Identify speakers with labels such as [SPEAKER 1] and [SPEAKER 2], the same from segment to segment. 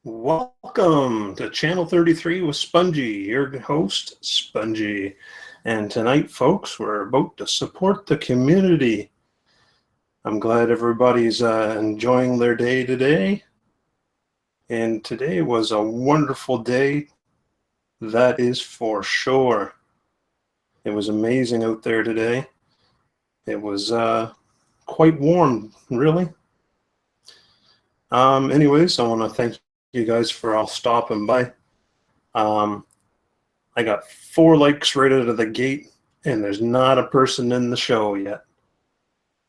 [SPEAKER 1] Welcome to Channel 33 with Spongie, your host, Spongie. And tonight, folks, we're about to support the community. I'm glad everybody's enjoying their day today. And today was a wonderful day, that is for sure. It was amazing out there today. It was quite warm, really. Anyways, I want to thank you guys for all stopping by. I got 4 likes right out of the gate, and there's not a person in the show yet.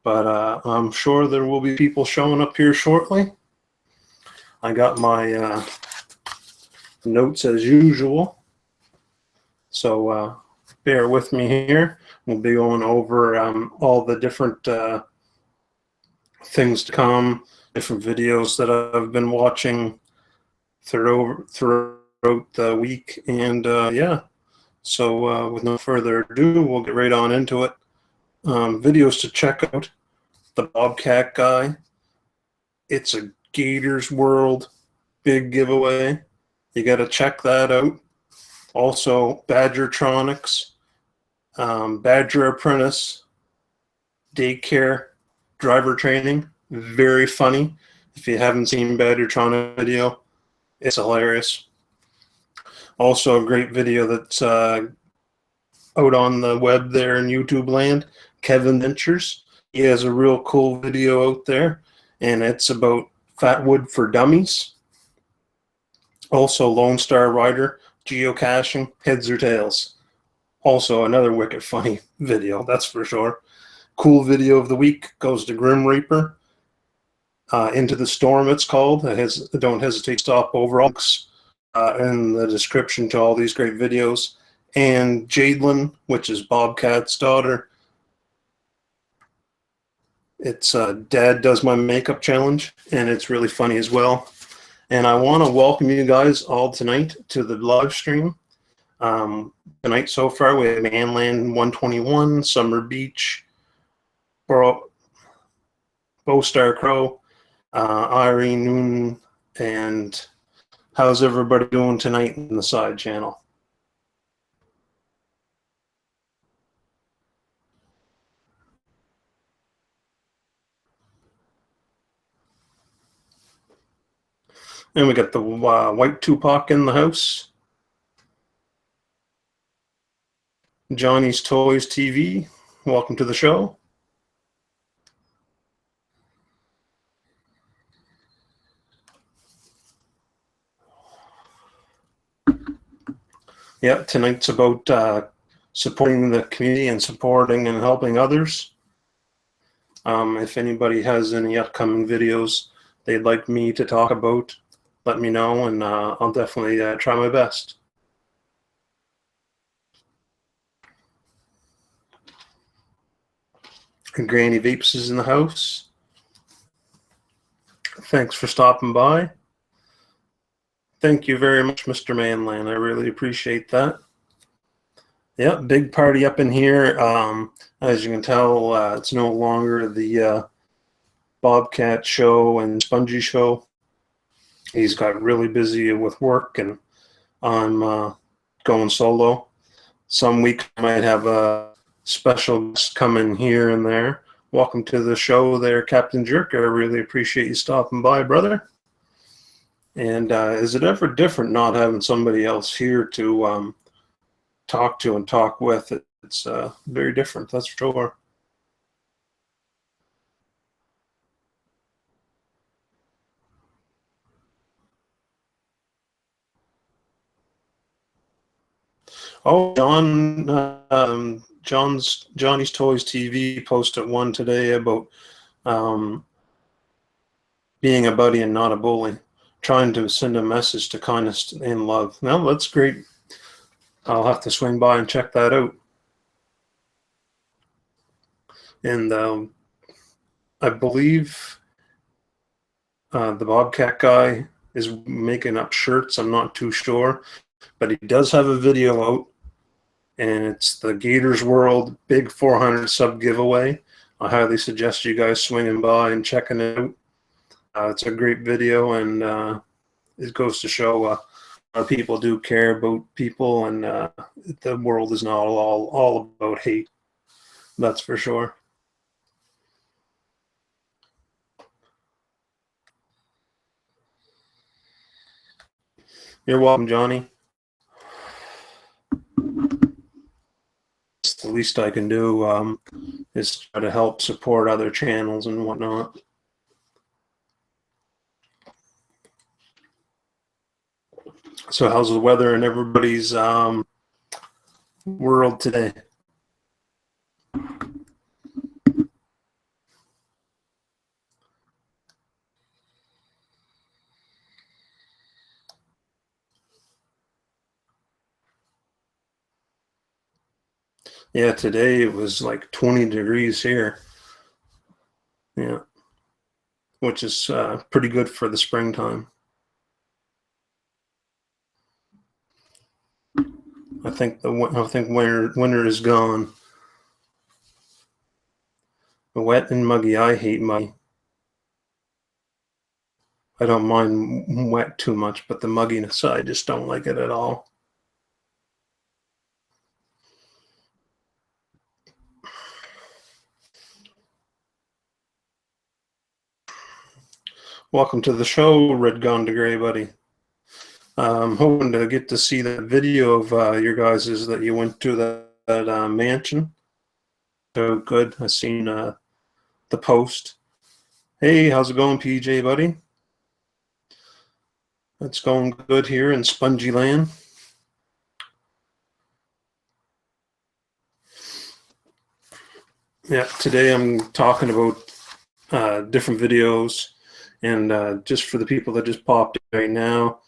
[SPEAKER 1] But I'm sure there will be people showing up here shortly. I got my notes as usual, so bear with me here. We'll be going over all the different things to come, different videos that I've been watching throughout the week, and yeah. So with no further ado, we'll get right on into it. Videos to check out: the Bobcat guy. It's a Gators World big giveaway. You got to check that out. Also, Badgertronics, Badger Apprentice, daycare, driver training. Very funny. If you haven't seen Badgertronic video, it's hilarious. Also, a great video that's out on the web there in YouTube land, Kevin Ventures. He has a real cool video out there, and it's about Fatwood for Dummies. Also, Lone Star Rider, geocaching, heads or tails. Also, another wicked funny video, that's for sure. Cool video of the week goes to Grim Reaper. Into the Storm, it's called. Don't hesitate to stop over in the description to all these great videos. And Jadelyn, which is Bobcat's daughter. It's Dad Does My Makeup Challenge, and it's really funny as well. And I want to welcome you guys all tonight to the live stream. Tonight so far we have Manland 121, Summer Beach, Bowstar Crow, Irene Noon, and how's everybody doing tonight in the side channel? And we got the White Tupac in the house. Johnny's Toys TV, welcome to the show. Yeah, tonight's about supporting the community and supporting and helping others. If anybody has any upcoming videos they'd like me to talk about, let me know, and I'll definitely try my best. And Granny Vapes is in the house. Thanks for stopping by. Thank you very much, Mr. Manland. I really appreciate that. Yeah, big party up in here. As you can tell, it's no longer the Bobcat show and Spongie show. He's got really busy with work, and I'm going solo. Some week I might have a special guest come in here and there. Welcome to the show there, Captain Jerk. I really appreciate you stopping by, brother. And is it ever different not having somebody else here to talk to and talk with? It's very different, that's for sure. Oh, Johnny's Toys TV posted one today about being a buddy and not a bully, trying to send a message to kindness and love. Well, that's great. I'll have to swing by and check that out. And I believe the Bobcat guy is making up shirts. I'm not too sure, but he does have a video out, and it's the Gators World Big 400 sub giveaway. I highly suggest you guys swinging by and checking it out. It's a great video, and it goes to show people do care about people, and the world is not all about hate. That's for sure. You're welcome, Johnny. It's the least I can do is try to help support other channels and whatnot. So how's the weather in everybody's world today? Yeah, today it was like 20 degrees here. Yeah, which is pretty good for the springtime. I think winter is gone. Wet and muggy. I hate muggy. I don't mind wet too much, but the mugginess, I just don't like it at all. Welcome to the show, Red Gone to Gray, buddy. I'm hoping to get to see that video of your guys's that you went to that mansion. So good. I seen the post. Hey, how's it going, PJ, buddy? It's going good here in Spongie Land. Yeah, today I'm talking about different videos, and just for the people that just popped in right now,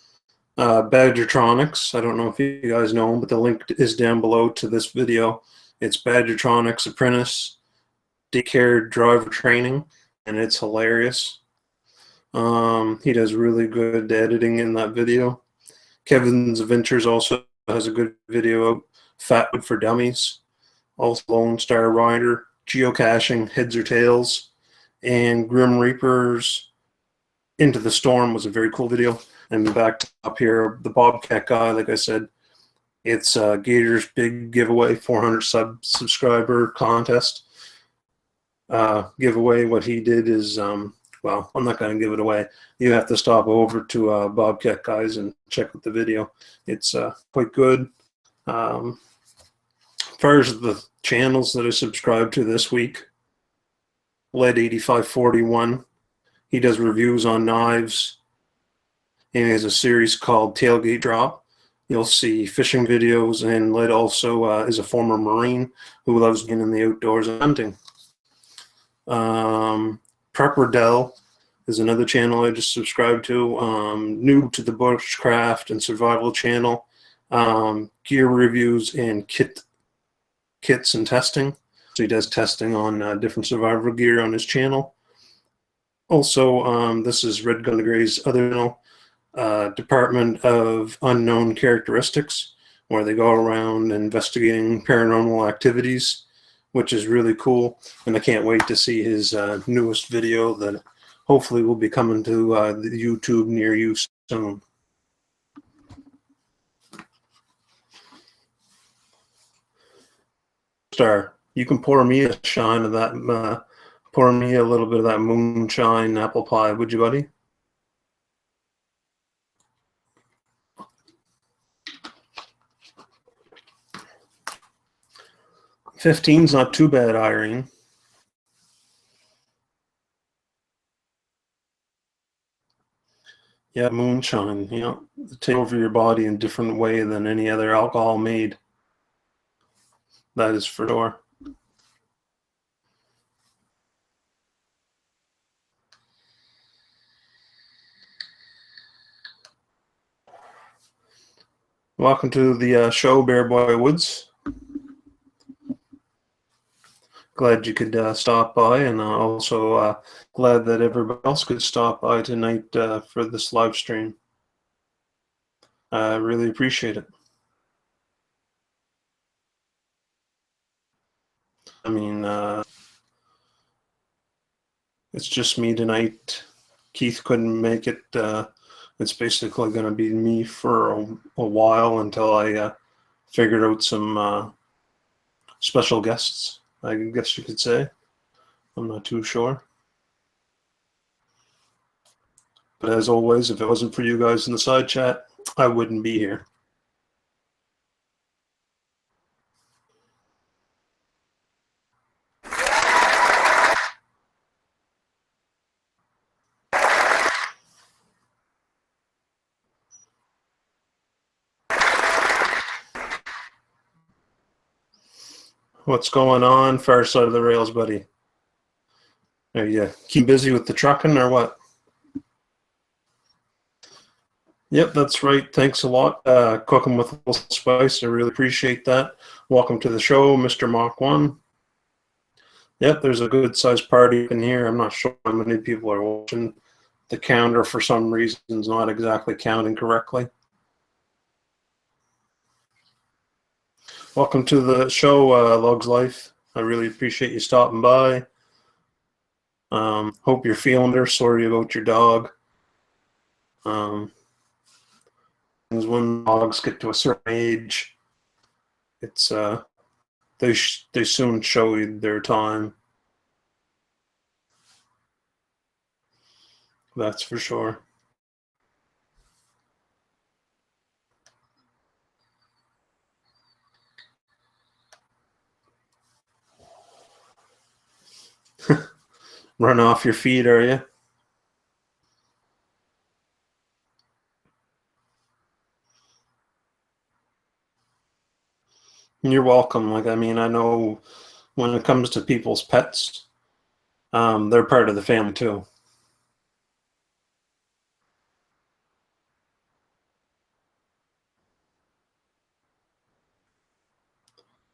[SPEAKER 1] Badgertronics. I don't know if you guys know him, but the link is down below to this video. It's Badgertronics Apprentice Daycare Driver Training, and it's hilarious. He does really good editing in that video. Kevin's Adventures also has a good video out. Fatwood for Dummies, also Lone Star Rider, Geocaching, Heads or Tails, and Grim Reaper's Into the Storm was a very cool video. And back up here, the Bobcat guy, like I said, it's Gator's big giveaway, 400 subscriber contest giveaway. What he did is, well, I'm not going to give it away. You have to stop over to Bobcat Guys and check out the video. It's quite good. As far as the channels that I subscribed to this week, Led8541, he does reviews on knives, and he has a series called Tailgate Drop. You'll see fishing videos, and Led also is a former Marine who loves being in the outdoors and hunting. Prepper Dell is another channel I just subscribed to. New to the Bushcraft and Survival channel. Gear reviews and kits and testing. So he does testing on different survival gear on his channel. Also, this is Red Gun to Gray's other channel, Department of Unknown Characteristics, where they go around investigating paranormal activities, which is really cool. And I can't wait to see his newest video that hopefully will be coming to the YouTube near you soon. Star, you can pour me a shine of that, pour me a little bit of that moonshine apple pie, would you, buddy? $15's not too bad, Irene. Yeah, moonshine, you know, take over your body in a different way than any other alcohol made. That is for sure. Welcome to the show, Bear Boy Woods. Glad you could stop by, and also glad that everybody else could stop by tonight for this live stream. I really appreciate it. I mean, it's just me tonight. Keith couldn't make it it's basically going to be me for a while until I figured out some special guests, I guess you could say. I'm not too sure. But as always, if it wasn't for you guys in the side chat, I wouldn't be here. What's going on, far side of the rails, buddy? Are you keep busy with the trucking or what? Yep, that's right. Thanks a lot. Cooking with a little spice. I really appreciate that. Welcome to the show, Mr. Mach 1. Yep, there's a good sized party in here. I'm not sure how many people are watching. The counter, for some reason, is not exactly counting correctly. Welcome to the show, Logs Life. I really appreciate you stopping by. Hope you're feeling better. Sorry about your dog. When dogs get to a certain age, it's they soon show you their time. That's for sure. Run off your feet, are you? You're welcome. Like, I mean, I know when it comes to people's pets, they're part of the family too.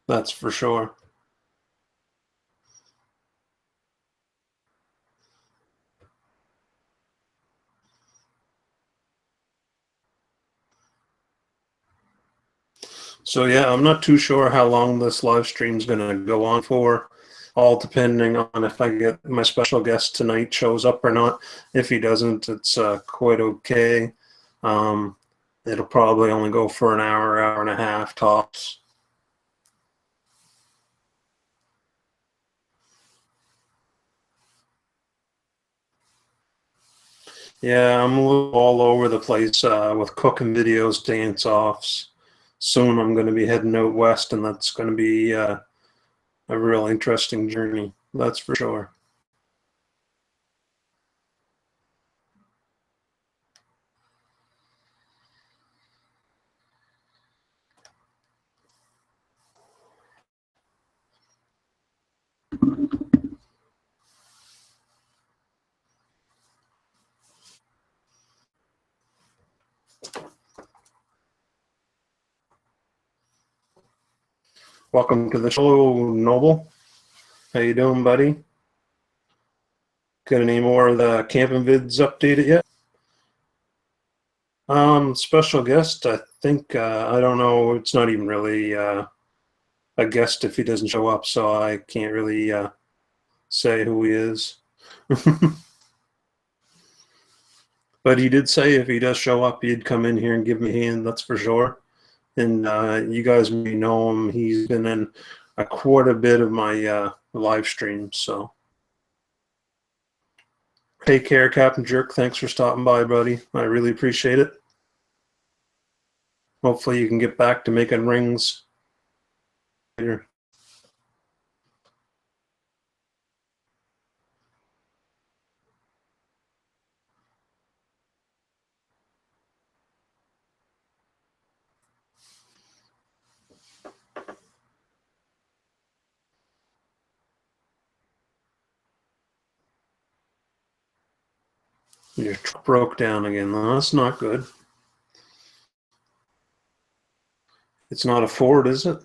[SPEAKER 1] That's for sure. So yeah, I'm not too sure how long this live stream is going to go on for, all depending on if I get my special guest tonight shows up or not. If he doesn't, it's quite okay. It'll probably only go for an hour, hour and a half tops. Yeah, I'm a little all over the place with cooking videos, dance-offs. Soon I'm going to be heading out west, and that's going to be a real interesting journey. That's for sure. Welcome to the show, Noble. How you doing, buddy? Got any more of the camping vids updated yet? Special guest, I think, I don't know, it's not even really a guest if he doesn't show up, so I can't really say who he is. But he did say if he does show up, he'd come in here and give me a hand, that's for sure. And you guys may know him. He's been in quite a bit of my live streams, so. Take care, Captain Jerk. Thanks for stopping by, buddy. I really appreciate it. Hopefully you can get back to making rings later. Your truck broke down again. No, that's not good. It's not a Ford, is it?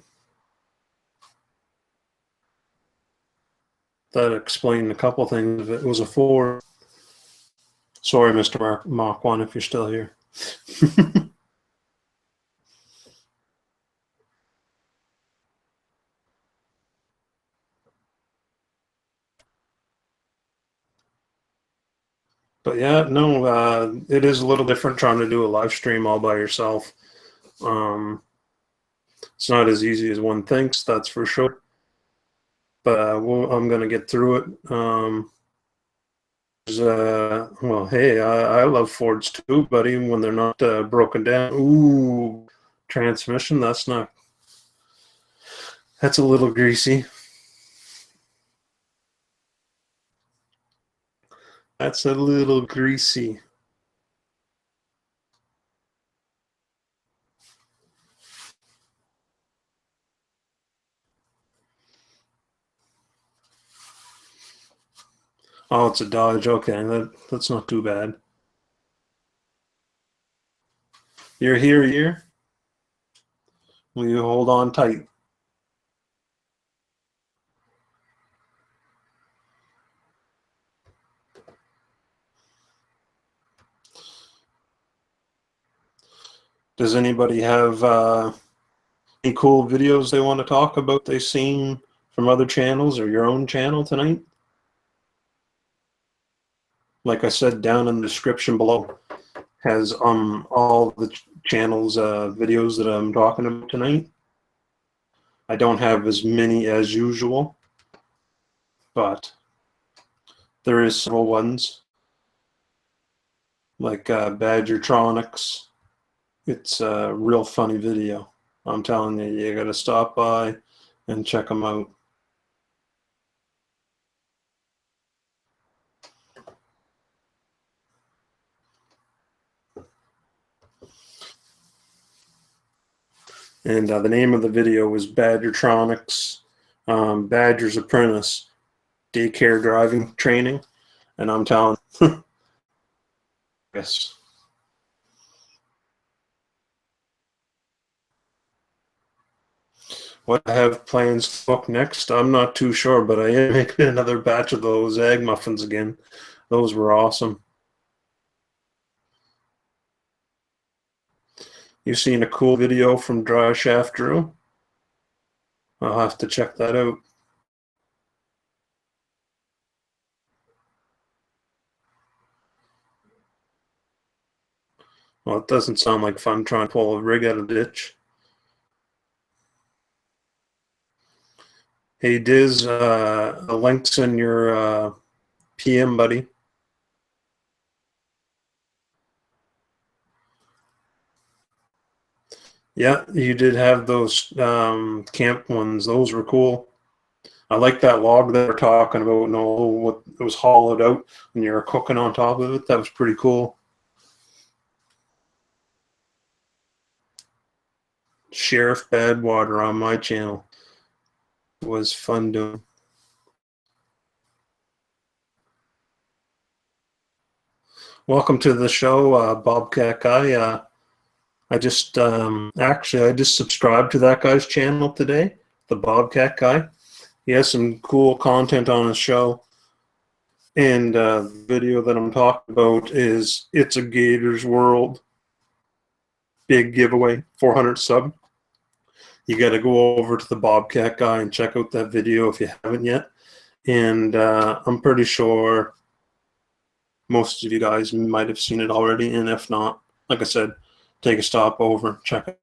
[SPEAKER 1] That explained a couple things. If it was a Ford. Sorry, Mr. Mach 1, if you're still here. But yeah, no, it is a little different trying to do a live stream all by yourself. It's not as easy as one thinks, that's for sure. But I'm going to get through it. Well, hey, I love Fords too, buddy, when they're not broken down. Ooh, transmission, that's a little greasy. That's a little greasy. Oh, it's a Dodge. Okay, that's not too bad. You're here. Will you hold on tight? Does anybody have any cool videos they want to talk about they've seen from other channels or your own channel tonight? Like I said, down in the description below has all the channels videos that I'm talking about tonight. I don't have as many as usual, but there is several ones like Badgertronics. It's a real funny video. I'm telling you, you gotta stop by and check them out. And the name of the video was Badgertronics, Badger's Apprentice Daycare Driving Training. And I'm telling you, yes. What I have plans to cook next, I'm not too sure, but I am making another batch of those egg muffins again. Those were awesome. You've seen a cool video from Dry Shaft Drew? I'll have to check that out. Well, it doesn't sound like fun trying to pull a rig out of a ditch. Hey, Diz, the link's in your PM, buddy. Yeah, you did have those camp ones. Those were cool. I like that log that we're talking about. No, what it was hollowed out and you were cooking on top of it. That was pretty cool. Sheriff Badwater on my channel. It was fun doing. Welcome to the show, Bobcat Guy. I just actually I just subscribed to that guy's channel today, the Bobcat Guy. He has some cool content on his show. And the video that I'm talking about is It's a Gator's World. Big giveaway, 400 sub. You got to go over to the Bobcat Guy and check out that video if you haven't yet. And I'm pretty sure most of you guys might have seen it already. And if not, like I said, take a stop over, check it.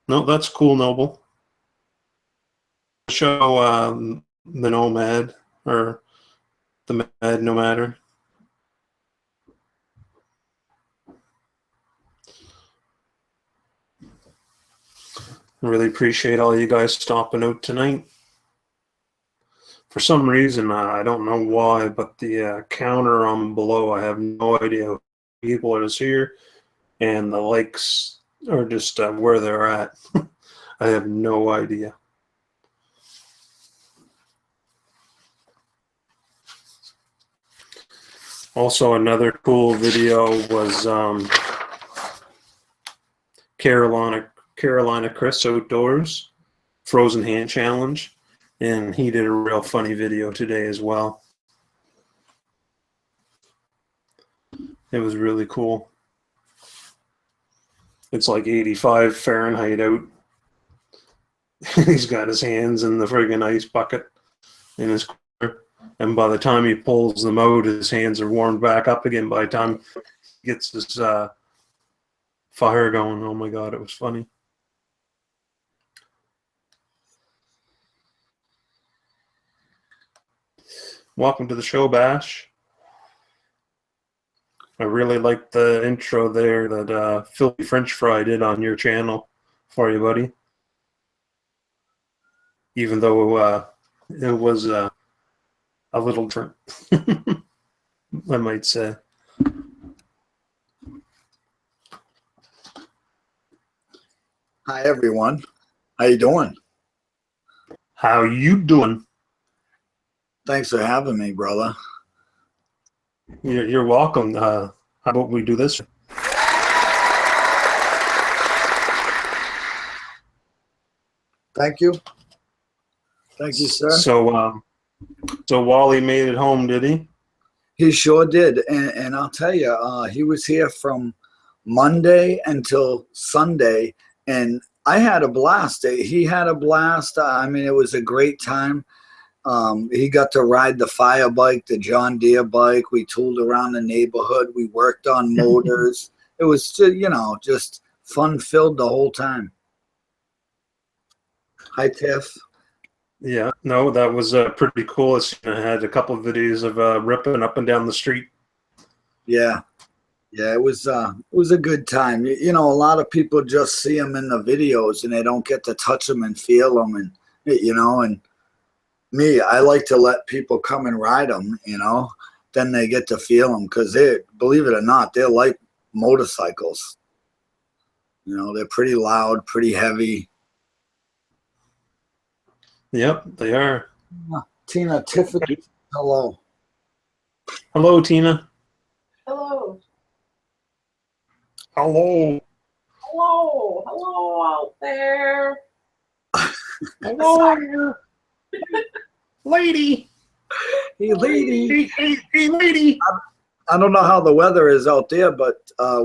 [SPEAKER 1] No, that's cool, Noble. Show the Nomad or the Mad No Matter. I really appreciate all you guys stopping out tonight. For some reason, I don't know why, but the counter on below, I have no idea how people is here, and the likes are just where they're at. I have no idea. Also, another cool video was Carolina Chris Outdoors Frozen Hand Challenge, and he did a real funny video today as well. It was really cool. It's like 85 Fahrenheit out. He's got his hands in the friggin' ice bucket in his corner. And by the time he pulls them out, his hands are warmed back up again. By the time he gets his fire going, oh my God, it was funny. Welcome to the show, Bash. I really liked the intro there that Philly French Fry did on your channel for you, buddy. Even though it was a little different, I might say.
[SPEAKER 2] Hi, everyone. How you doing?
[SPEAKER 1] How you doing?
[SPEAKER 2] Thanks for having me, brother.
[SPEAKER 1] You're welcome. How about we do this?
[SPEAKER 2] Thank you. Thank you, sir.
[SPEAKER 1] So Wally made it home, did he?
[SPEAKER 2] He sure did. And I'll tell you, he was here from Monday until Sunday, and I had a blast. He had a blast. I mean, it was a great time. He got to ride the fire bike, the John Deere bike. We tooled around the neighborhood. We worked on motors. It was, just fun-filled the whole time. Hi, Tiff.
[SPEAKER 1] Yeah, no, that was pretty cool. I had a couple of videos of ripping up and down the street.
[SPEAKER 2] Yeah, it was a good time. A lot of people just see them in the videos and they don't get to touch them and feel them, and and me, I like to let people come and ride them. Then they get to feel them, because believe it or not, they're like motorcycles. They're pretty loud, pretty heavy.
[SPEAKER 1] Yep, they are.
[SPEAKER 2] Tina, Tiffany, hello.
[SPEAKER 1] Hello, Tina.
[SPEAKER 3] Hello.
[SPEAKER 1] Hello.
[SPEAKER 3] Hello. Hello out there.
[SPEAKER 1] Hello, lady.
[SPEAKER 2] Hey, lady.
[SPEAKER 1] Hey, lady.
[SPEAKER 2] I don't know how the weather is out there, but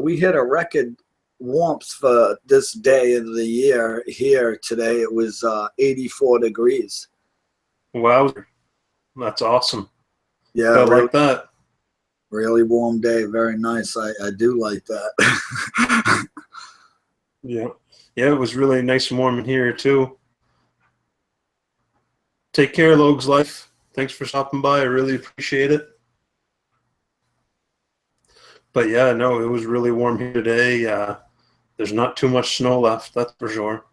[SPEAKER 2] we hit a record warmth for this day of the year here today. It was 84 degrees.
[SPEAKER 1] Wow, that's awesome.
[SPEAKER 2] Yeah,
[SPEAKER 1] I
[SPEAKER 2] really,
[SPEAKER 1] like that.
[SPEAKER 2] really warm day. Very nice. I do like that.
[SPEAKER 1] Yeah, it was really nice and warm in here too. Take care, Logs Life. Thanks for stopping by. I really appreciate it. But yeah, no, it was really warm here today. There's not too much snow left, that's for sure.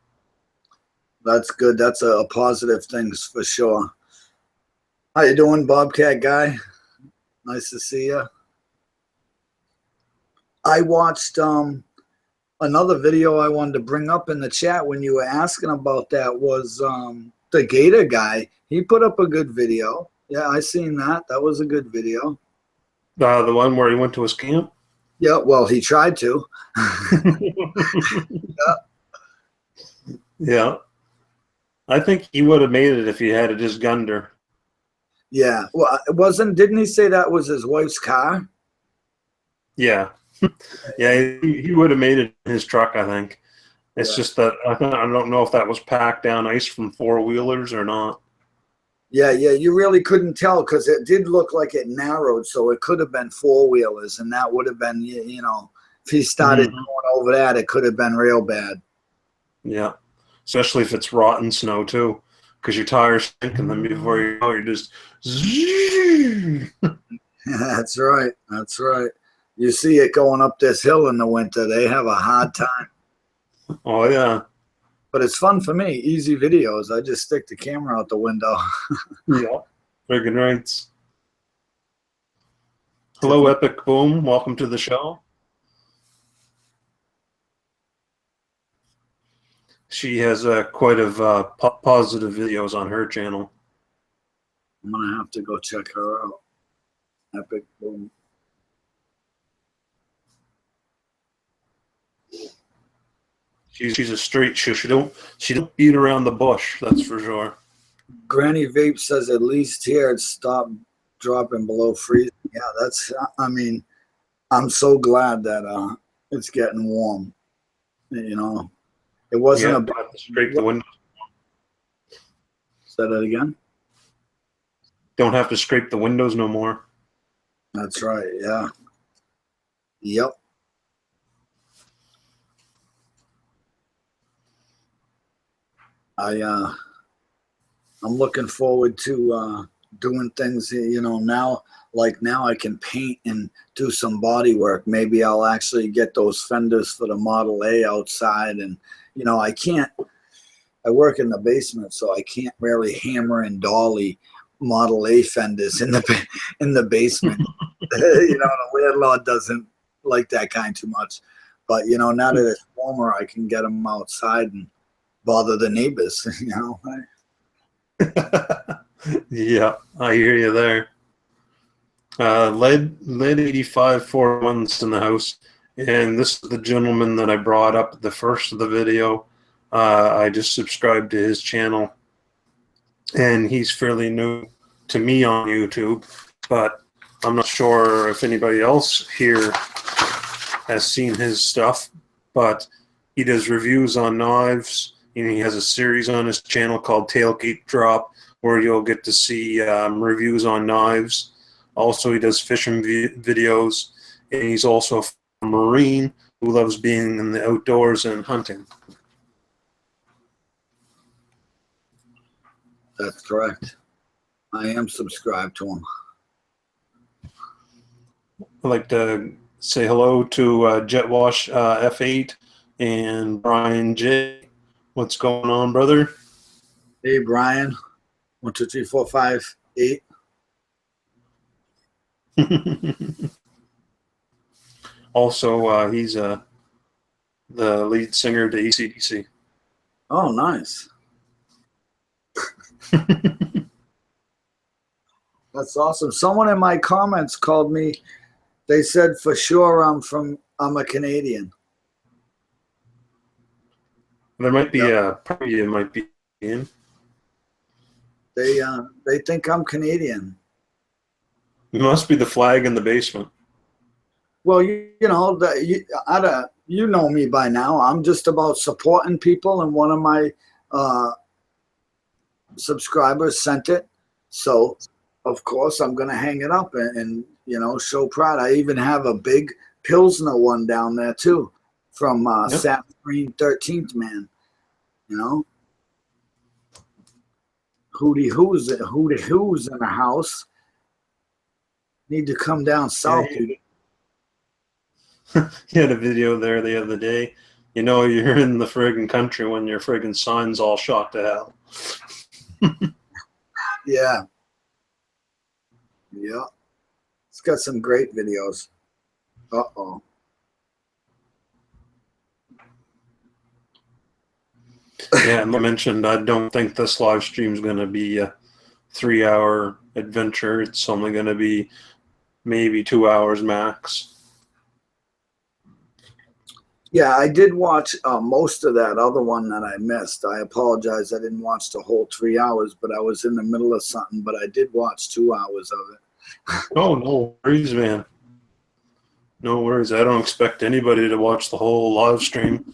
[SPEAKER 2] That's good. That's a positive thing for sure. How you doing, Bobcat guy? Nice to see you. I watched another video I wanted to bring up in the chat when you were asking about that was the Gator guy. He put up a good video. Yeah, I seen that. That was a good video.
[SPEAKER 1] The one where he went to his camp?
[SPEAKER 2] Yeah, well, he tried to.
[SPEAKER 1] Yeah. Yeah. I think he would have made it if he had just gunned her.
[SPEAKER 2] Yeah. Well, didn't he say that was his wife's car?
[SPEAKER 1] Yeah. Yeah, he would have made it in his truck, I think. It's just that I don't know if that was packed down ice from four-wheelers or not.
[SPEAKER 2] Yeah, you really couldn't tell, because it did look like it narrowed, so it could have been four-wheelers, and that would have been, if he started going over that, it could have been real bad.
[SPEAKER 1] Yeah, especially if it's rotten snow, too, because your tires sink, and then before you know, you're just...
[SPEAKER 2] That's right. That's right. You see it going up this hill in the winter. They have a hard time.
[SPEAKER 1] Oh, yeah.
[SPEAKER 2] But it's fun for me. Easy videos. I just stick the camera out the window.
[SPEAKER 1] Yeah. Friggin' rights. Hello, Epic Boom. Welcome to the show. She has quite a positive videos on her channel.
[SPEAKER 2] I'm going to have to go check her out. Epic Boom.
[SPEAKER 1] She's a straight shoe. She don't beat around the bush, that's for sure.
[SPEAKER 2] Granny Vape says at least here it stopped dropping below freezing. Yeah, I'm so glad that it's getting warm. It wasn't
[SPEAKER 1] Scrape the window.
[SPEAKER 2] Say that again.
[SPEAKER 1] don't have to scrape the windows no more.
[SPEAKER 2] That's right. Yeah. Yep. I'm looking forward to doing things, now. Like now I can paint and do some body work. Maybe I'll actually get those fenders for the Model A outside. And, I work in the basement, so I can't really hammer and dolly Model A fenders in the basement. The landlord doesn't like that kind too much. But, now that it's warmer, I can get them outside and bother the neighbors,
[SPEAKER 1] Yeah, I hear you there. Lead 8541's in the house, and this is the gentleman that I brought up at the first of the video. I just subscribed to his channel, and he's fairly new to me on YouTube, but I'm not sure if anybody else here has seen his stuff, but he does reviews on knives. He has a series on his channel called Tailgate Drop, where you'll get to see reviews on knives. Also, he does fishing videos, and he's also a Marine who loves being in the outdoors and hunting.
[SPEAKER 2] That's correct. I am subscribed to him.
[SPEAKER 1] I'd like to say hello to Jetwash F8 and Brian J. What's going on, brother?
[SPEAKER 2] Hey, Brian. 1, 2, 3, 4, 5, 8.
[SPEAKER 1] Also, he's the lead singer to AC/DC.
[SPEAKER 2] Oh, nice. That's awesome. Someone in my comments called me. They said for sure I'm a Canadian.
[SPEAKER 1] There might be a party you might be in.
[SPEAKER 2] They think I'm Canadian.
[SPEAKER 1] It must be the flag in the basement.
[SPEAKER 2] Well, you know me by now. I'm just about supporting people, and one of my subscribers sent it. So, of course, I'm going to hang it up and show pride. I even have a big Pilsner one down there, too, from Sap Green 13th Man. Hootie Who's in the house. Need to come down south.
[SPEAKER 1] He had a video there the other day. You're in the friggin' country when your friggin' sign's all shot to hell.
[SPEAKER 2] Yeah. Yeah. It's got some great videos. Uh-oh.
[SPEAKER 1] Yeah, and I mentioned I don't think this live stream is going to be a 3-hour adventure. It's only going to be maybe 2 hours max.
[SPEAKER 2] Yeah, I did watch most of that other one that I missed. I apologize. I didn't watch the whole 3 hours, but I was in the middle of something. But I did watch 2 hours of it.
[SPEAKER 1] Oh, no worries, man. No worries. I don't expect anybody to watch the whole live stream.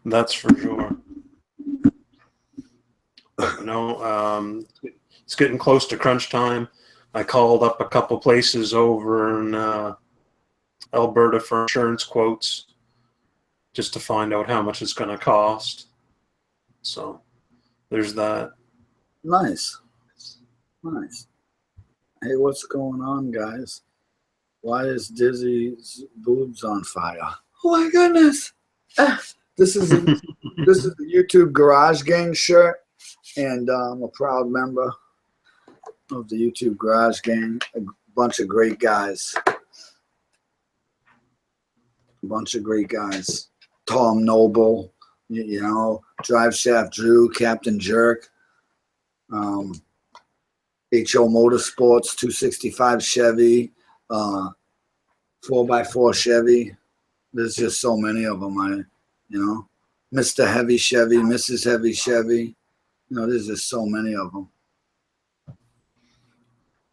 [SPEAKER 1] That's for sure. But no, it's getting close to crunch time. I called up a couple places over in Alberta for insurance quotes just to find out how much it's going to cost. So there's that.
[SPEAKER 2] Nice. Nice. Hey, what's going on, guys? Why is Dizzy's boobs on fire? Oh my goodness. This is the YouTube Garage Gang shirt, and I'm a proud member of the YouTube Garage Gang. A bunch of great guys. A bunch of great guys. Tom Noble, Drive Shaft Drew, Captain Jerk, HO Motorsports, 265 Chevy, 4x4 Chevy. There's just so many of them. Mr. Heavy Chevy, Mrs. Heavy Chevy. There's just so many of them.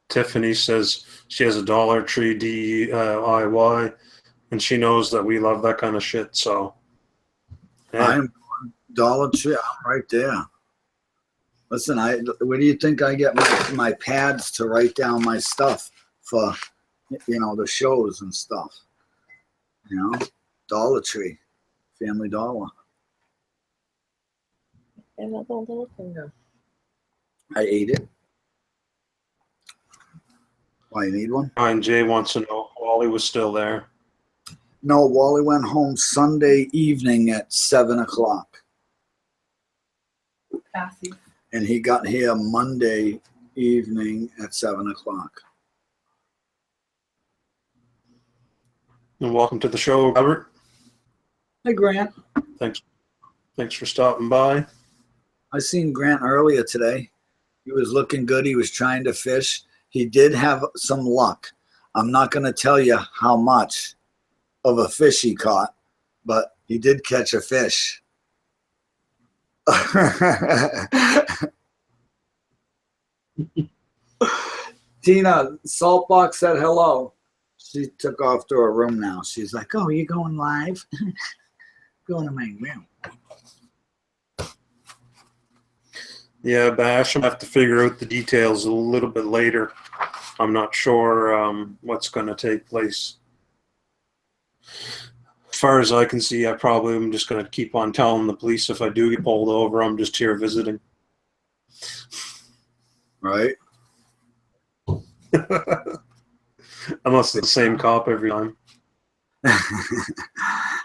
[SPEAKER 1] Tiffany says she has a Dollar Tree DIY, and she knows that we love that kind of shit. So,
[SPEAKER 2] I'm Dollar Tree. I'm right there. Listen, where do you think I get my pads to write down my stuff for, the shows and stuff? Dollar Tree, Family Dollar.
[SPEAKER 3] And that little finger.
[SPEAKER 2] I ate it. Why, you need one?
[SPEAKER 1] Ryan J wants to know if Wally was still there.
[SPEAKER 2] No, Wally went home Sunday evening at 7 o'clock.
[SPEAKER 3] Passy.
[SPEAKER 2] And he got here Monday evening at 7 o'clock.
[SPEAKER 1] And welcome to the show, Robert.
[SPEAKER 2] Hey, Grant.
[SPEAKER 1] Thanks for stopping by.
[SPEAKER 2] I seen Grant earlier today. He was looking good. He was trying to fish. He did have some luck. I'm not going to tell you how much of a fish he caught, but he did catch a fish. Tina, Saltbox said hello. She took off to her room now. She's like, oh, you going live? Going to my room.
[SPEAKER 1] Yeah, Bash, I'm going to have to figure out the details a little bit later. I'm not sure what's going to take place. As far as I can see, I probably am just going to keep on telling the police if I do get pulled over, I'm just here visiting.
[SPEAKER 2] Right?
[SPEAKER 1] Unless it's the same cop every time.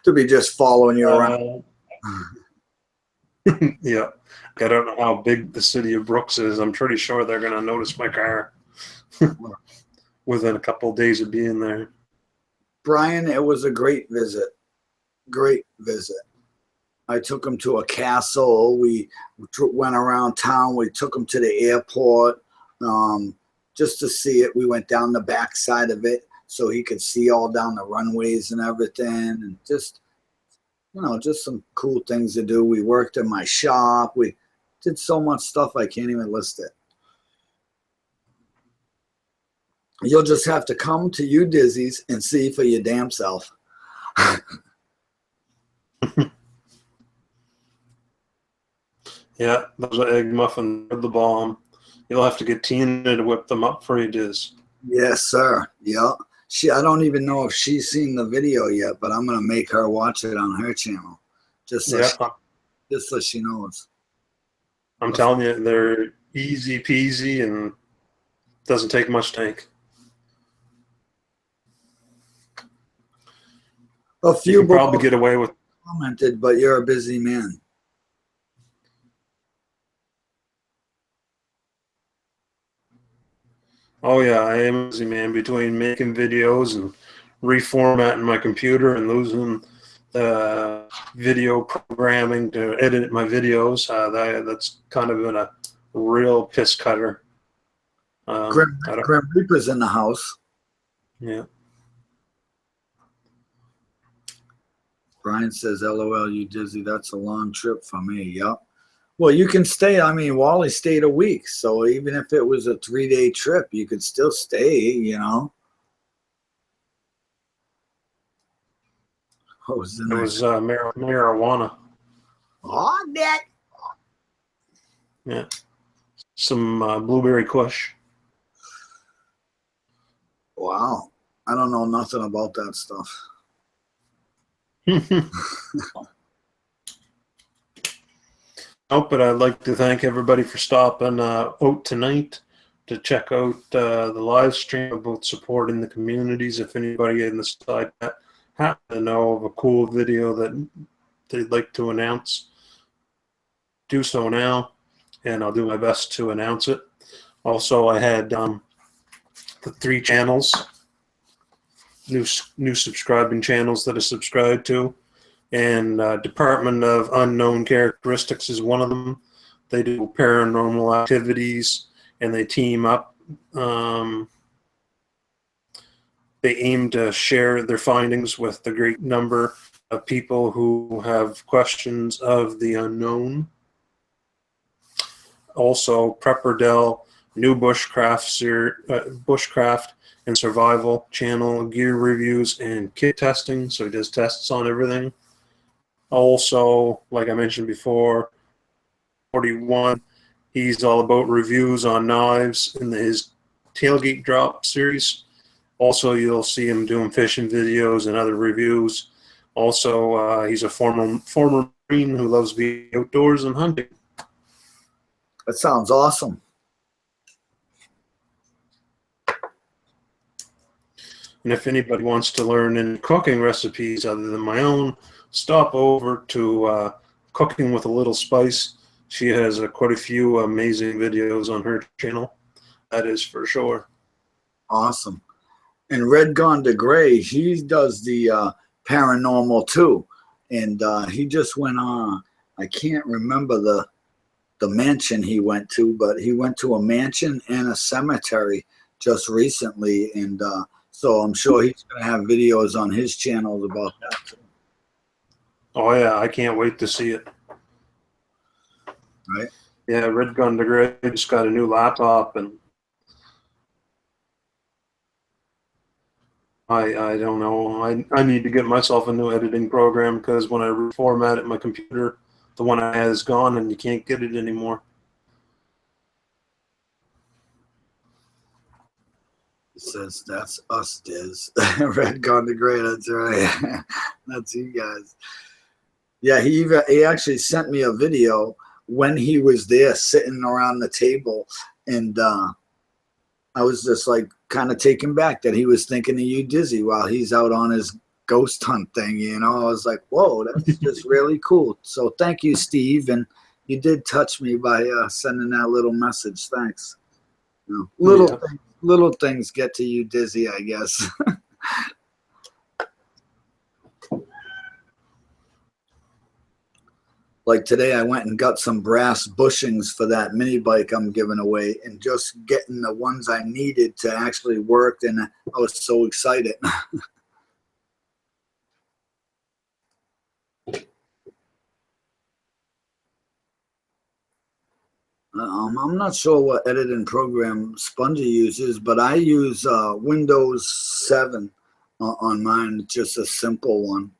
[SPEAKER 2] To be just following you around.
[SPEAKER 1] Yeah. I don't know how big the city of Brooks is. I'm pretty sure they're going to notice my car within a couple of days of being there.
[SPEAKER 2] Brian, it was a great visit. Great visit. I took him to a castle. We went around town. We took him to the airport just to see it. We went down the back side of it so he could see all down the runways and everything. And just, just some cool things to do. We worked in my shop. We did so much stuff I can't even list it. You'll just have to come to you Dizzy's and see for your damn self.
[SPEAKER 1] Yeah, those egg muffins are the bomb. You'll have to get Tina to whip them up for you, Diz.
[SPEAKER 2] Yes, sir. Yeah. I don't even know if she's seen the video yet, but I'm gonna make her watch it on her channel. Just so she knows.
[SPEAKER 1] I'm telling you, they're easy peasy and doesn't take much to make.
[SPEAKER 2] A few
[SPEAKER 1] you can probably get away with
[SPEAKER 2] commented, but you're a busy man.
[SPEAKER 1] Oh yeah, I am a busy man between making videos and reformatting my computer and losing the video programming to edit my videos. That's kind of been a real piss cutter.
[SPEAKER 2] Grim Reaper's in the house.
[SPEAKER 1] Yeah.
[SPEAKER 2] Brian says, LOL, you dizzy. That's a long trip for me. Yep. Well, you can stay. I mean, Wally stayed a week. So even if it was a 3-day trip, you could still stay, What was
[SPEAKER 1] It was marijuana.
[SPEAKER 2] Oh, that.
[SPEAKER 1] Yeah. Some blueberry kush.
[SPEAKER 2] Wow. I don't know nothing about that stuff.
[SPEAKER 1] Oh, but I'd like to thank everybody for stopping out tonight to check out the live stream about supporting the communities. If anybody in the side happen to know of a cool video that they'd like to announce, do so now, and I'll do my best to announce it. Also, I had the 3 channels, new subscribing channels that I subscribed to. And Department of Unknown Characteristics is one of them. They do paranormal activities, and they team up. They aim to share their findings with the great number of people who have questions of the unknown. Also, Prepperdell, new bushcraft and survival channel, gear reviews and kit testing. So he does tests on everything. Also, like I mentioned before, 41 He's all about reviews on knives in his Tailgate Drop series. Also, you'll see him doing fishing videos and other reviews. Also, he's a former Marine who loves being outdoors and hunting.
[SPEAKER 2] That sounds awesome.
[SPEAKER 1] And if anybody wants to learn any cooking recipes other than my own, stop over to Cooking with a Little Spice. She has quite a few amazing videos on her channel. That is for sure.
[SPEAKER 2] Awesome. And Red Gone to Gray, he does the paranormal too. And he just went on, I can't remember the mansion he went to, but he went to a mansion and a cemetery just recently. And so I'm sure he's going to have videos on his channel about that too.
[SPEAKER 1] Oh yeah, I can't wait to see it.
[SPEAKER 2] Right?
[SPEAKER 1] Yeah, Red Gun to Gray just got a new laptop, and I don't know. I need to get myself a new editing program because when I reformat my computer, the one I had is gone and you can't get it anymore.
[SPEAKER 2] It says that's us, Diz. Red Gone to Gray, that's right. That's you guys. Yeah, he actually sent me a video when he was there sitting around the table, and I was just like kind of taken back that he was thinking of you, Dizzy, while he's out on his ghost hunt thing. You know, I was like, whoa, that's just really cool. So thank you, Steve, and you did touch me by sending that little message. Thanks. You know, little things get to you, Dizzy, I guess. Like today, I went and got some brass bushings for that mini bike I'm giving away, and just getting the ones I needed to actually work, and I was so excited. I'm not sure what editing program Spongie uses, but I use Windows 7 on mine, just a simple one.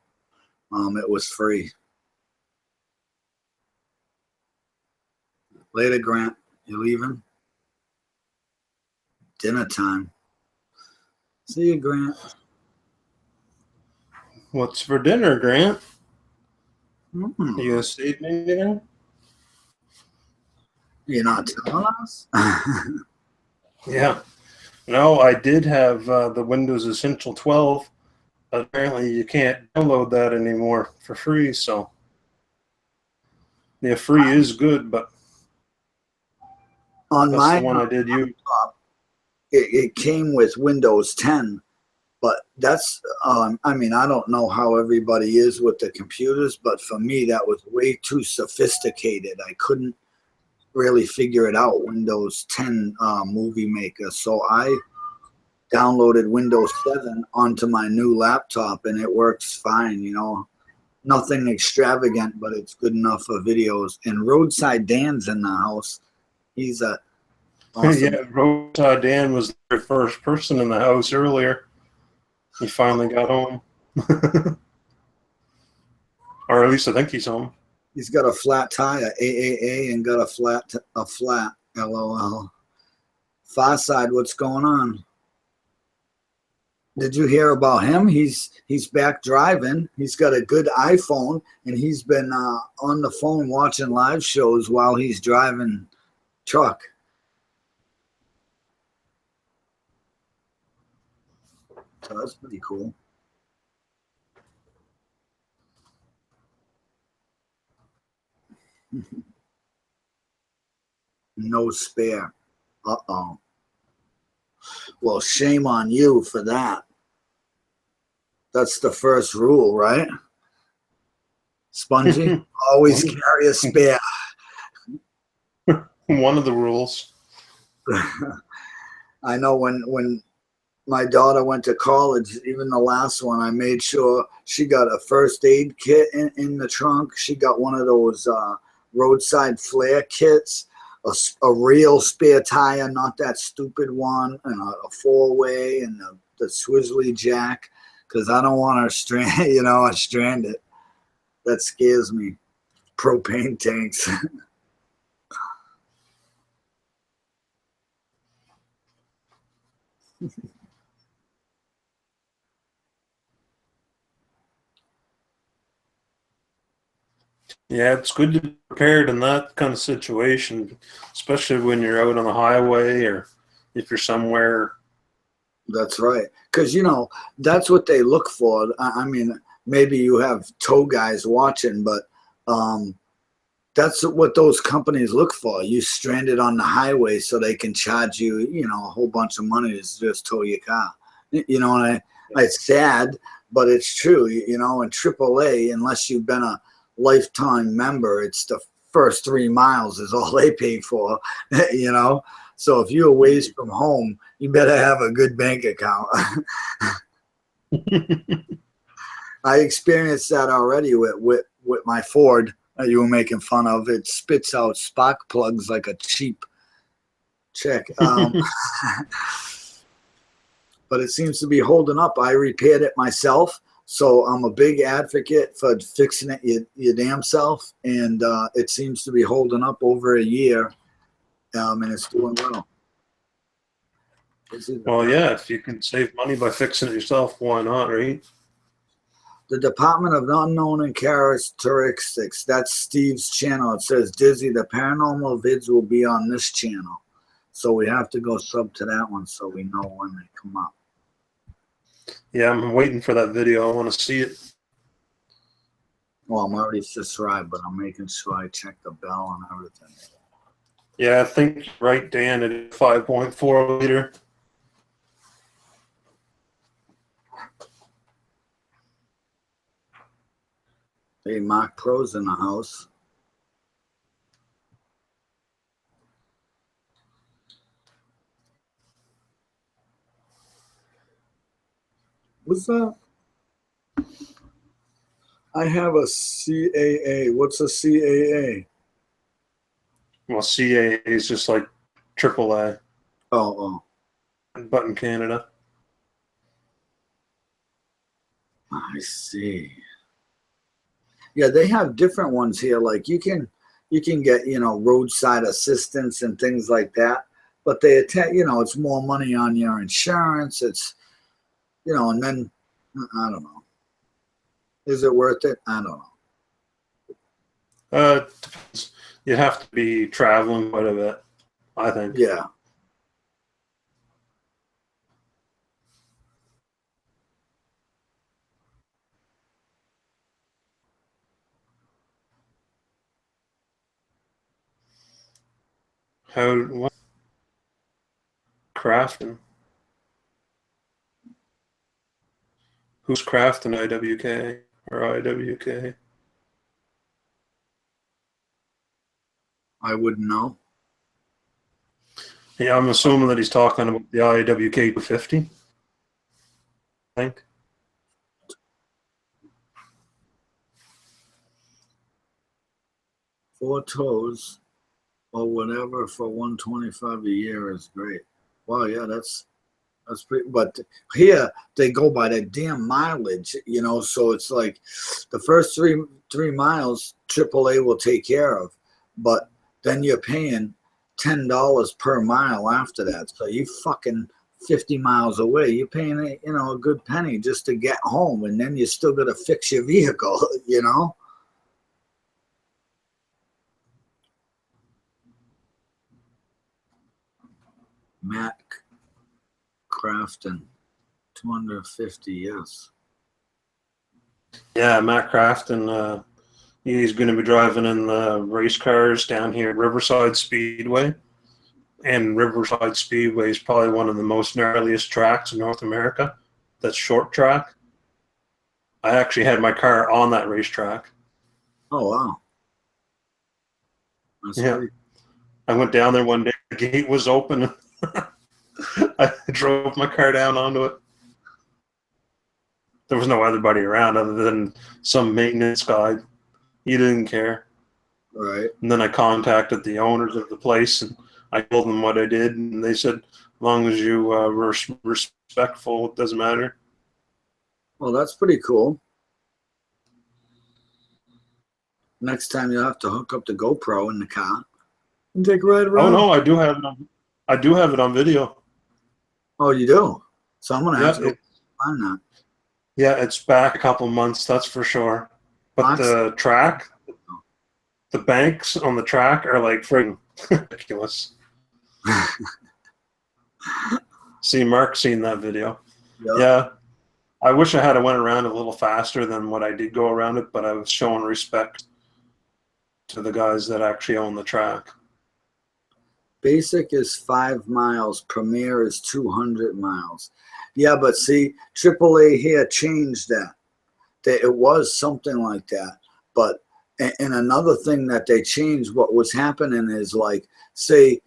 [SPEAKER 2] It was free. Later, Grant. You leaving? Dinner time. See you, Grant.
[SPEAKER 1] What's for dinner, Grant?
[SPEAKER 2] Mm.
[SPEAKER 1] You gonna save me dinner?
[SPEAKER 2] You're not telling us?
[SPEAKER 1] Yeah. No, I did have the Windows Essential 12, but apparently you can't download that anymore for free. So, yeah, free is good, but
[SPEAKER 2] On
[SPEAKER 1] that's
[SPEAKER 2] my
[SPEAKER 1] the one I did use.
[SPEAKER 2] it came with Windows 10, but that's I mean, I don't know how everybody is with the computers, but for me that was way too sophisticated. I couldn't really figure it out, Windows 10 movie maker. So I downloaded Windows 7 onto my new laptop, and it works fine. You know, nothing extravagant, but it's good enough for videos. And Roadside Dan's in the house. He's a awesome.
[SPEAKER 1] Yeah, Roadside Dan was the first person in the house earlier. He finally got home. Or at least I think he's home.
[SPEAKER 2] He's got a flat tire, AAA, and got a flat, LOL. Far Side, what's going on? Did you hear about him? He's back driving. He's got a good iPhone, and he's been on the phone watching live shows while he's driving truck. So that's pretty cool. No spare. Uh-oh. Well, shame on you for that. That's the first rule, right? Spongie, always carry a spare.
[SPEAKER 1] One of the rules.
[SPEAKER 2] I know when my daughter went to college, even the last one, I made sure she got a first aid kit in the trunk. She got one of those roadside flare kits, a real spare tire, not that stupid one, and a four-way, and the Swizzly jack, because I don't want her stranded. That scares me. Propane tanks.
[SPEAKER 1] Yeah, it's good to be prepared in that kind of situation, especially when you're out on the highway or if you're somewhere.
[SPEAKER 2] That's right. Because, you know, that's what they look for. I mean, maybe you have tow guys watching, but that's what those companies look for. You stranded on the highway so they can charge you, you know, a whole bunch of money to just tow your car. You know, and it's sad, but it's true. You know, in AAA, unless you've been a lifetime member, it's the first 3 miles is all they pay for, you know. So if you're ways from home, you better have a good bank account. I experienced that already with my Ford that you were making fun of. It spits out spark plugs like a cheap chick. But it seems to be holding up. I repaired it myself, so I'm a big advocate for fixing it your damn self, and it seems to be holding up over a year, and it's doing well.
[SPEAKER 1] Well, yeah, if you can save money by fixing it yourself, why not, right?
[SPEAKER 2] The Department of Unknown Characteristics. That's Steve's channel. It says, Dizzy, the paranormal vids will be on this channel. So we have to go sub to that one so we know when they come up.
[SPEAKER 1] Yeah, I'm waiting for that video. I want to see it.
[SPEAKER 2] Well, I'm already subscribed, but I'm making sure I check the bell and everything.
[SPEAKER 1] Yeah, I think you're right, Dan. At 5.4 liter.
[SPEAKER 2] Hey, Mark Pro's in the house. What's that? I have a CAA. What's a CAA?
[SPEAKER 1] Well, CA is just like AAA,
[SPEAKER 2] Oh.
[SPEAKER 1] but in Canada.
[SPEAKER 2] I see. Yeah, they have different ones here. Like you can get, you know, roadside assistance and things like that. But they attack, you know, it's more money on your insurance. It's, you know, and then I don't know. Is it worth it? I don't know.
[SPEAKER 1] Depends. You'd have to be traveling quite a bit, I think.
[SPEAKER 2] Yeah.
[SPEAKER 1] What? Crafting. Who's crafting IWK or IWK?
[SPEAKER 2] I wouldn't know.
[SPEAKER 1] Yeah, I'm assuming that he's talking about the IWK 250. I think.
[SPEAKER 2] Four toes or whatever for 125 a year is great. Wow, yeah, that's pretty. But here they go by that damn mileage, you know. So it's like the first three miles AAA will take care of, but then you're paying $10 per mile after that. So you fucking 50 miles away, you're paying, you know, a good penny just to get home, and then you still got to fix your vehicle, you know. Matt Crafton, 250, yes.
[SPEAKER 1] Yeah, Matt Crafton. He's going to be driving in the race cars down here at Riverside Speedway. And Riverside Speedway is probably one of the most gnarliest tracks in North America. That's short track. I actually had my car on that racetrack.
[SPEAKER 2] Oh, wow. That's
[SPEAKER 1] Yeah.
[SPEAKER 2] pretty.
[SPEAKER 1] I went down there one day. The gate was open. I drove my car down onto it. There was no everybody around other than some maintenance guy. He didn't care.
[SPEAKER 2] Right.
[SPEAKER 1] And then I contacted the owners of the place and I told them what I did, and they said, as long as you were respectful, it doesn't matter.
[SPEAKER 2] Well, that's pretty cool. Next time you'll have to hook up the GoPro in the car and take a ride around.
[SPEAKER 1] Oh no, I do have it on video.
[SPEAKER 2] Oh, you do? So I'm gonna
[SPEAKER 1] Yeah,
[SPEAKER 2] have to go find that.
[SPEAKER 1] yeah, it's back a couple months, that's for sure. But
[SPEAKER 2] Fox?
[SPEAKER 1] the track, the banks on the track are like friggin' ridiculous. See, Mark's seen that video.
[SPEAKER 2] Yeah.
[SPEAKER 1] Yeah, I wish I had went around a little faster than what I did go around it, but I was showing respect to the guys that actually own the track.
[SPEAKER 2] Basic is 5 miles. Premier is 200 miles. Yeah, but see, AAA here changed that. It was something like that. But and another thing that they changed, what was happening is like, say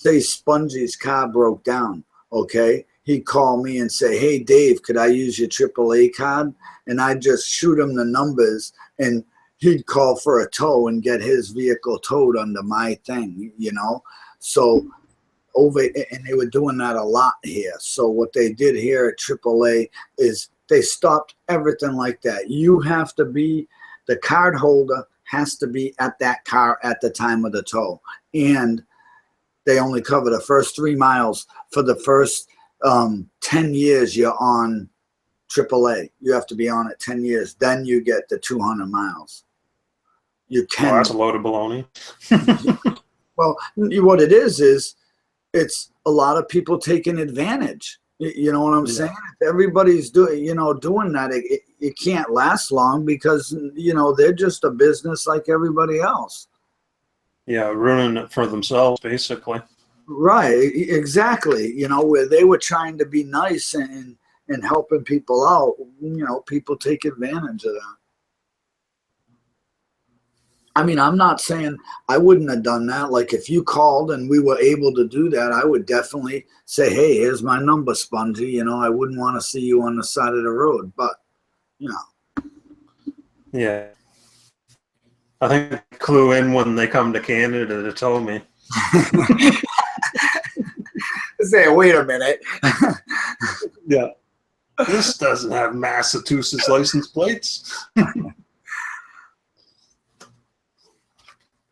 [SPEAKER 2] Spongie's car broke down, okay? He'd call me and say, hey, Dave, could I use your AAA card? And I'd just shoot him the numbers, and he'd call for a tow and get his vehicle towed under my thing, you know? So and they were doing that a lot here. So what they did here at AAA is they stopped everything like that. You have to be, the card holder has to be at that car at the time of the tow. And they only cover the first 3 miles. For the first 10 years, you're on AAA. You have to be on it 10 years. Then you get the 200 miles. You can.
[SPEAKER 1] Oh, that's a load of baloney.
[SPEAKER 2] Well, what it is it's a lot of people taking advantage. You know what I'm saying? If everybody's doing that, it can't last long because, they're just a business like everybody else.
[SPEAKER 1] Yeah, ruining it for themselves, basically.
[SPEAKER 2] Right, exactly. Where they were trying to be nice and helping people out, people take advantage of that. I mean, I'm not saying I wouldn't have done that. Like if you called and we were able to do that, I would definitely say, hey, here's my number, Spongie. I wouldn't want to see you on the side of the road, but
[SPEAKER 1] Yeah. I think they clue in when they come to Canada to tell me.
[SPEAKER 2] Say, wait a minute.
[SPEAKER 1] Yeah. This doesn't have Massachusetts license plates.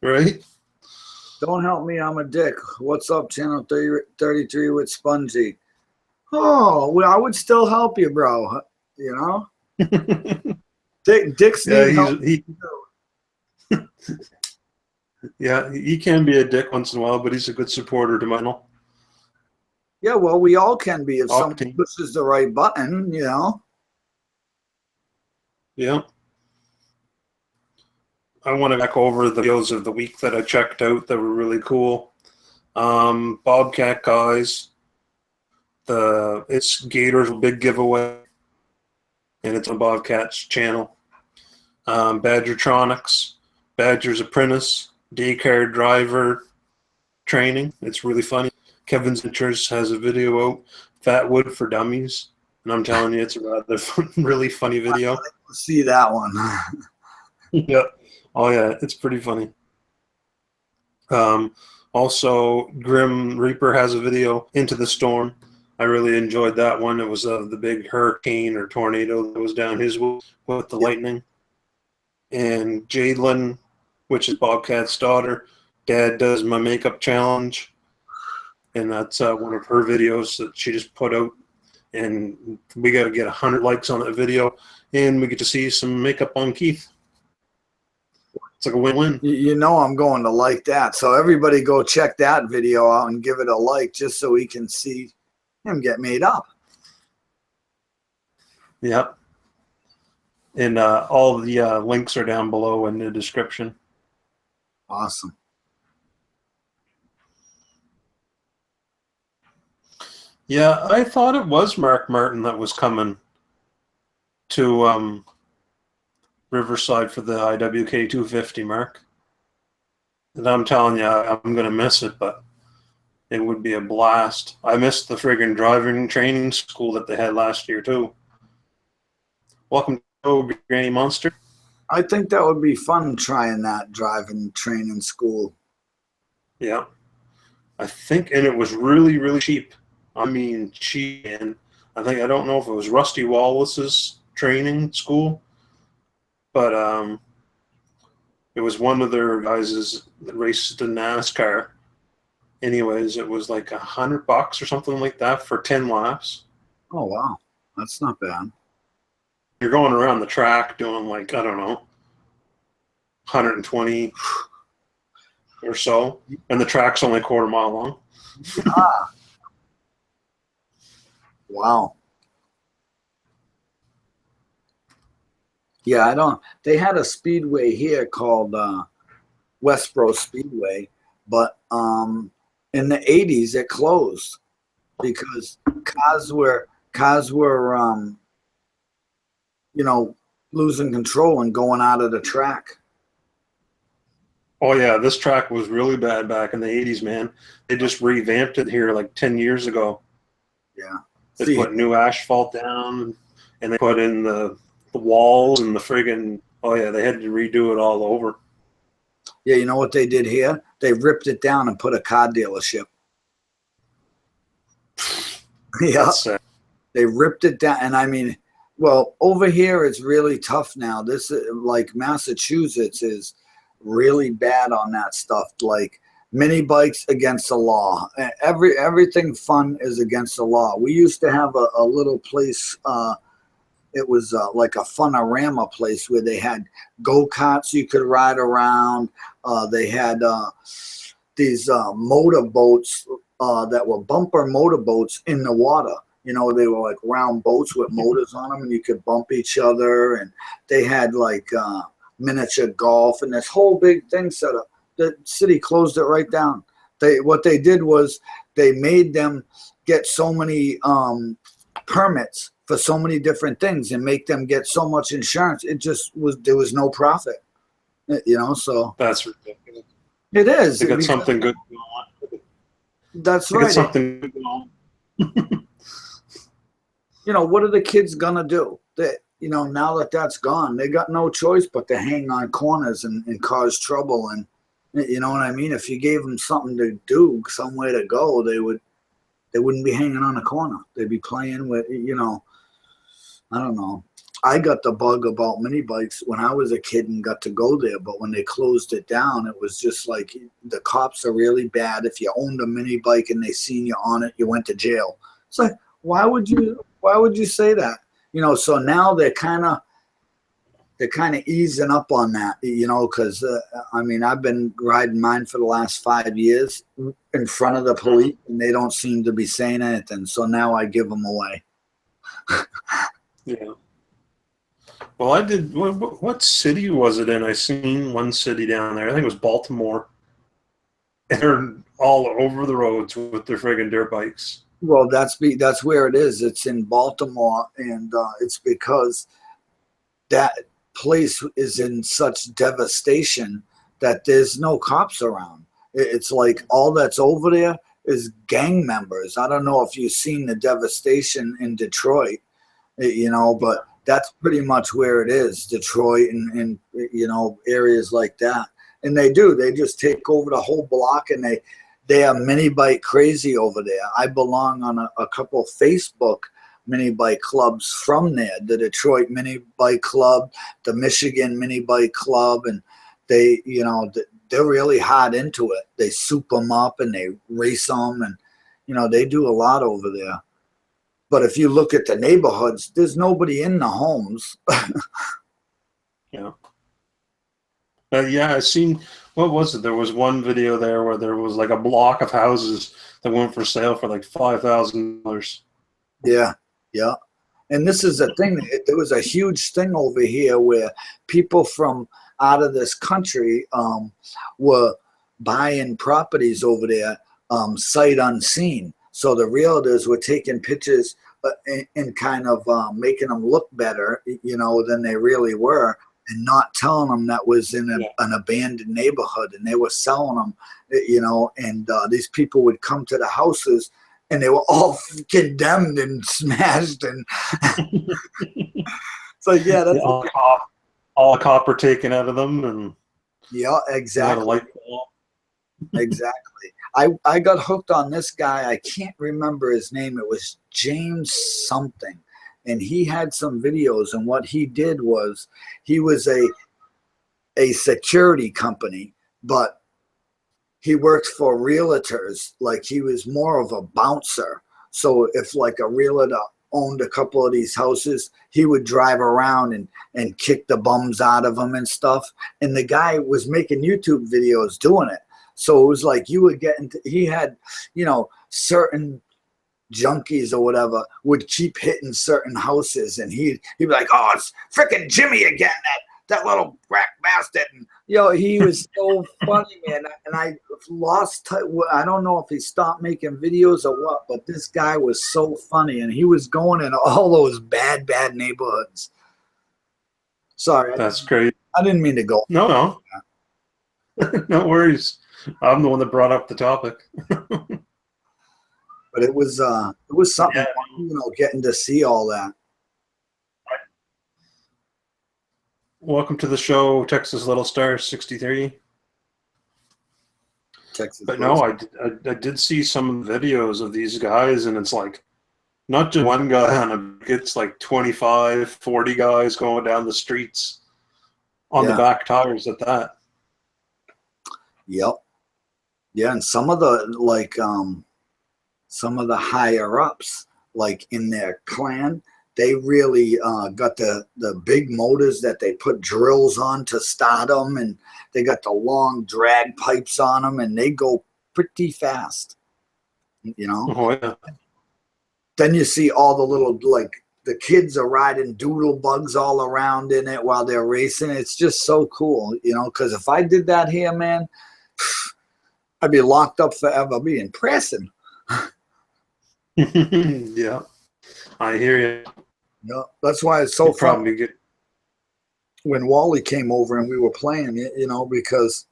[SPEAKER 1] Right?
[SPEAKER 2] Don't help me, I'm a dick. What's up, Channel 33 with Spongie? Oh, well, I would still help you, bro. Dicks need help.
[SPEAKER 1] Yeah, he can be a dick once in a while, but he's a good supporter to Michael.
[SPEAKER 2] Yeah, well, we all can be if someone
[SPEAKER 1] Octane.
[SPEAKER 2] pushes the right button,
[SPEAKER 1] Yeah. I want to back over the videos of the week that I checked out that were really cool. Bobcat guys. It's Gator's big giveaway, and it's on Bobcat's channel. Badgertronics, Badger's Apprentice, daycare driver training. It's really funny. Kevin Zinters has a video out, Fat Wood for Dummies, and I'm telling you, it's a rather really funny video.
[SPEAKER 2] See that one.
[SPEAKER 1] Yeah. Oh yeah, it's pretty funny. Also, Grim Reaper has a video, Into the Storm. I really enjoyed that one. It was the big hurricane or tornado that was down his way with the lightning. And Jadelyn, which is Bobcat's daughter, Dad does my makeup challenge. And that's one of her videos that she just put out. And we got to get 100 likes on that video. And we get to see some makeup on Keith. It's like a win-win.
[SPEAKER 2] I'm going to like that. So everybody go check that video out and give it a like just so we can see him get made up.
[SPEAKER 1] Yep. And all the links are down below in the description.
[SPEAKER 2] Awesome.
[SPEAKER 1] Yeah, I thought it was Mark Martin that was coming to Riverside for the IWK 250, Mark. And I'm telling you, I'm going to miss it, but it would be a blast. I missed the friggin' driving training school that they had last year, too. Welcome to Granny Monster.
[SPEAKER 2] I think that would be fun trying that driving training school.
[SPEAKER 1] Yeah. I think, and it was really, really cheap. I mean, cheap. And I don't know if it was Rusty Wallace's training school, but it was one of their guys that races in NASCAR, anyways, it was like $100 or something like that for 10 laps.
[SPEAKER 2] Oh wow, that's not bad.
[SPEAKER 1] You're going around the track doing like, I don't know, 120 or so, and the track's only a quarter mile long.
[SPEAKER 2] Ah, wow. Yeah, I don't. They had a speedway here called Westboro Speedway, but in the '80s it closed because cars were you know, losing control and going out of the track.
[SPEAKER 1] Oh yeah, this track was really bad back in the 80s, man. They just revamped it here like 10 years ago.
[SPEAKER 2] Yeah.
[SPEAKER 1] They
[SPEAKER 2] See,
[SPEAKER 1] put new asphalt down, and they put in the walls and the friggin', oh yeah, they had to redo it all over.
[SPEAKER 2] yeah, you know what they did here? They ripped it down and put a car dealership. Yeah,
[SPEAKER 1] That's sad.
[SPEAKER 2] they ripped it down, and I mean, well, over here it's really tough now. This like Massachusetts is really bad on that stuff. Like mini bikes against the law. Everything fun is against the law. We used to have a little place. It was like a funorama place where they had go-karts you could ride around. They had these motor boats that were bumper motor boats in the water. You know, they were like round boats with motors on them, and you could bump each other. And they had like miniature golf and this whole big thing set up. The city closed it right down. What they did was they made them get so many permits for so many different things and make them get so much insurance. It just was, there was no profit, you know, so.
[SPEAKER 1] That's ridiculous.
[SPEAKER 2] It is.
[SPEAKER 1] They got something good going on.
[SPEAKER 2] That's
[SPEAKER 1] They
[SPEAKER 2] right.
[SPEAKER 1] got something good going on.
[SPEAKER 2] You know, what are the kids gonna do? That, you know, now that that's gone, they got no choice but to hang on corners and cause trouble. And you know what I mean? If you gave them something to do, somewhere to go, they wouldn't be hanging on a corner. They'd be playing with, you know, I don't know. I got the bug about mini bikes when I was a kid and got to go there, but when they closed it down, it was just like the cops are really bad. If you owned a mini bike and they seen you on it, you went to jail. It's like, why would you say that? You know, so now they're kind of easing up on that, you know, because I mean, I've been riding mine for the last 5 years in front of the police, and they don't seem to be saying anything. So now I give them away.
[SPEAKER 1] Yeah. Well, I did. What city was it in? I seen one city down there. I think it was Baltimore. And they're all over the roads with their friggin' dirt bikes.
[SPEAKER 2] Well, that's where it is. It's in Baltimore, and it's because that place is in such devastation that there's no cops around. It's like all that's over there is gang members. I don't know if you've seen the devastation in Detroit, you know, but that's pretty much where it is, Detroit and you know, areas like that. And they just take over the whole block, and they are mini bike crazy over there. I belong on a couple of Facebook mini bike clubs from there, the Detroit Mini Bike Club, the Michigan Mini Bike Club, and they, you know, they're really hot into it. They soup them up and they race them, and you know, they do a lot over there. But if you look at the neighborhoods, there's nobody in the homes.
[SPEAKER 1] Yeah. Yeah, I seen, what was it? There was one video there where there was like a block of houses that went for sale for like $5,000.
[SPEAKER 2] Yeah, yeah. And this is a thing. There was a huge thing over here where people from out of this country were buying properties over there sight unseen. So the realtors were taking pictures and kind of making them look better, you know, than they really were, and not telling them that was in an abandoned neighborhood, and they were selling them, you know, and these people would come to the houses and they were all condemned and smashed. And so, yeah, that's
[SPEAKER 1] all the copper taken out of them, and
[SPEAKER 2] yeah, exactly. Exactly. I got hooked on this guy. I can't remember his name. It was James something. And he had some videos, and what he did was he was a security company, but he worked for realtors. Like he was more of a bouncer. So if like a realtor owned a couple of these houses, he would drive around and kick the bums out of them and stuff. And the guy was making YouTube videos doing it. So it was like you would get into, he had, you know, certain junkies or whatever would keep hitting certain houses, and he'd be like, "Oh, it's freaking Jimmy again, that little crack bastard." And, he was so funny, man. And I lost. I don't know if he stopped making videos or what, but this guy was so funny, and he was going in all those bad neighborhoods. Sorry,
[SPEAKER 1] That's great.
[SPEAKER 2] I didn't mean to go.
[SPEAKER 1] No. No worries. I'm the one that brought up the topic.
[SPEAKER 2] But it was something, getting to see all that.
[SPEAKER 1] Welcome to the show, Texas Little Star 63.
[SPEAKER 2] Texas.
[SPEAKER 1] But no, I did see some videos of these guys, and it's like not just one guy on a, it's like 25, 40 guys going down the streets on the back tires at that.
[SPEAKER 2] Yep. Yeah, and some of the higher ups, like in their clan, they really got the big motors that they put drills on to start them, and they got the long drag pipes on them, and they go pretty fast,
[SPEAKER 1] Oh, yeah.
[SPEAKER 2] Then you see all the little, like, the kids are riding doodle bugs all around in it while they're racing. It's just so cool, because if I did that here, man, I'd be locked up forever. I'd be in prison.
[SPEAKER 1] Yeah, I hear you.
[SPEAKER 2] Yeah, that's why it's so fun.
[SPEAKER 1] Probably get
[SPEAKER 2] When Wally came over and we were playing, because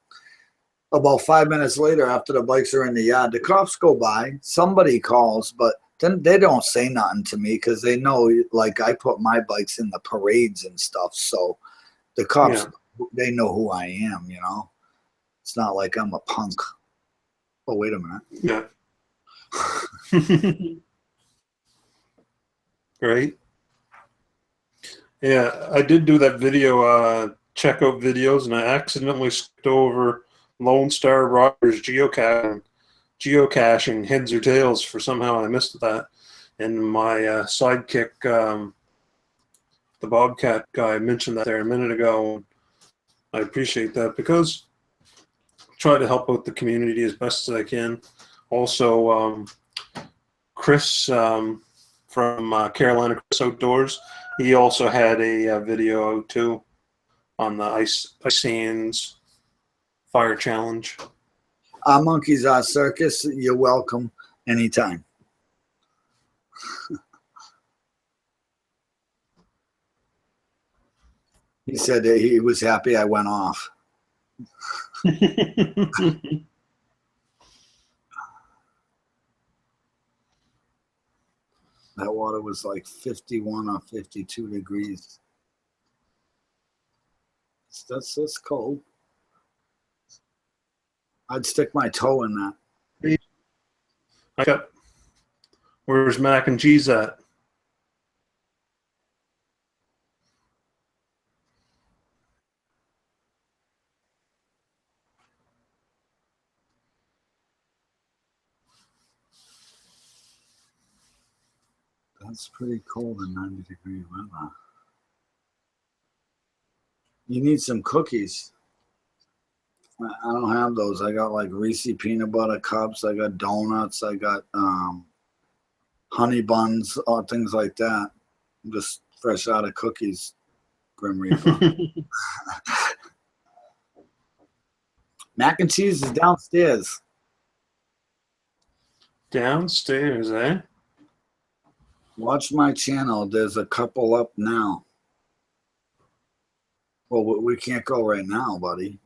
[SPEAKER 2] about 5 minutes later, after the bikes are in the yard, the cops go by, somebody calls, but then they don't say nothing to me because they know, like, I put my bikes in the parades and stuff. So the cops, they know who I am, It's not like I'm a punk. Oh, wait a minute.
[SPEAKER 1] Yeah. Great. Yeah, I did do that video, checkout videos, and I accidentally skipped over Lone Star Rogers geocaching heads or tails for somehow I missed that. And my sidekick, the Bobcat guy, mentioned that there a minute ago. I appreciate that because I try to help out the community as best as I can. Also, Chris from Carolina Chris Outdoors, he also had a video out too on the Ice Sands Fire Challenge.
[SPEAKER 2] Our monkeys, our circus. You're welcome anytime. He said that he was happy I went off. That water was like 51 or 52 degrees. That's cold. I'd stick my toe in that.
[SPEAKER 1] Where's mac and cheese at?
[SPEAKER 2] That's pretty cold in 90-degree weather. You need some cookies. I don't have those. I got like Reese peanut butter cups. I got donuts. I got honey buns, or things like that. I'm just fresh out of cookies, Grim Reaper. Mac and cheese is downstairs.
[SPEAKER 1] Downstairs, eh?
[SPEAKER 2] Watch my channel. There's a couple up now. Well, we can't go right now, buddy.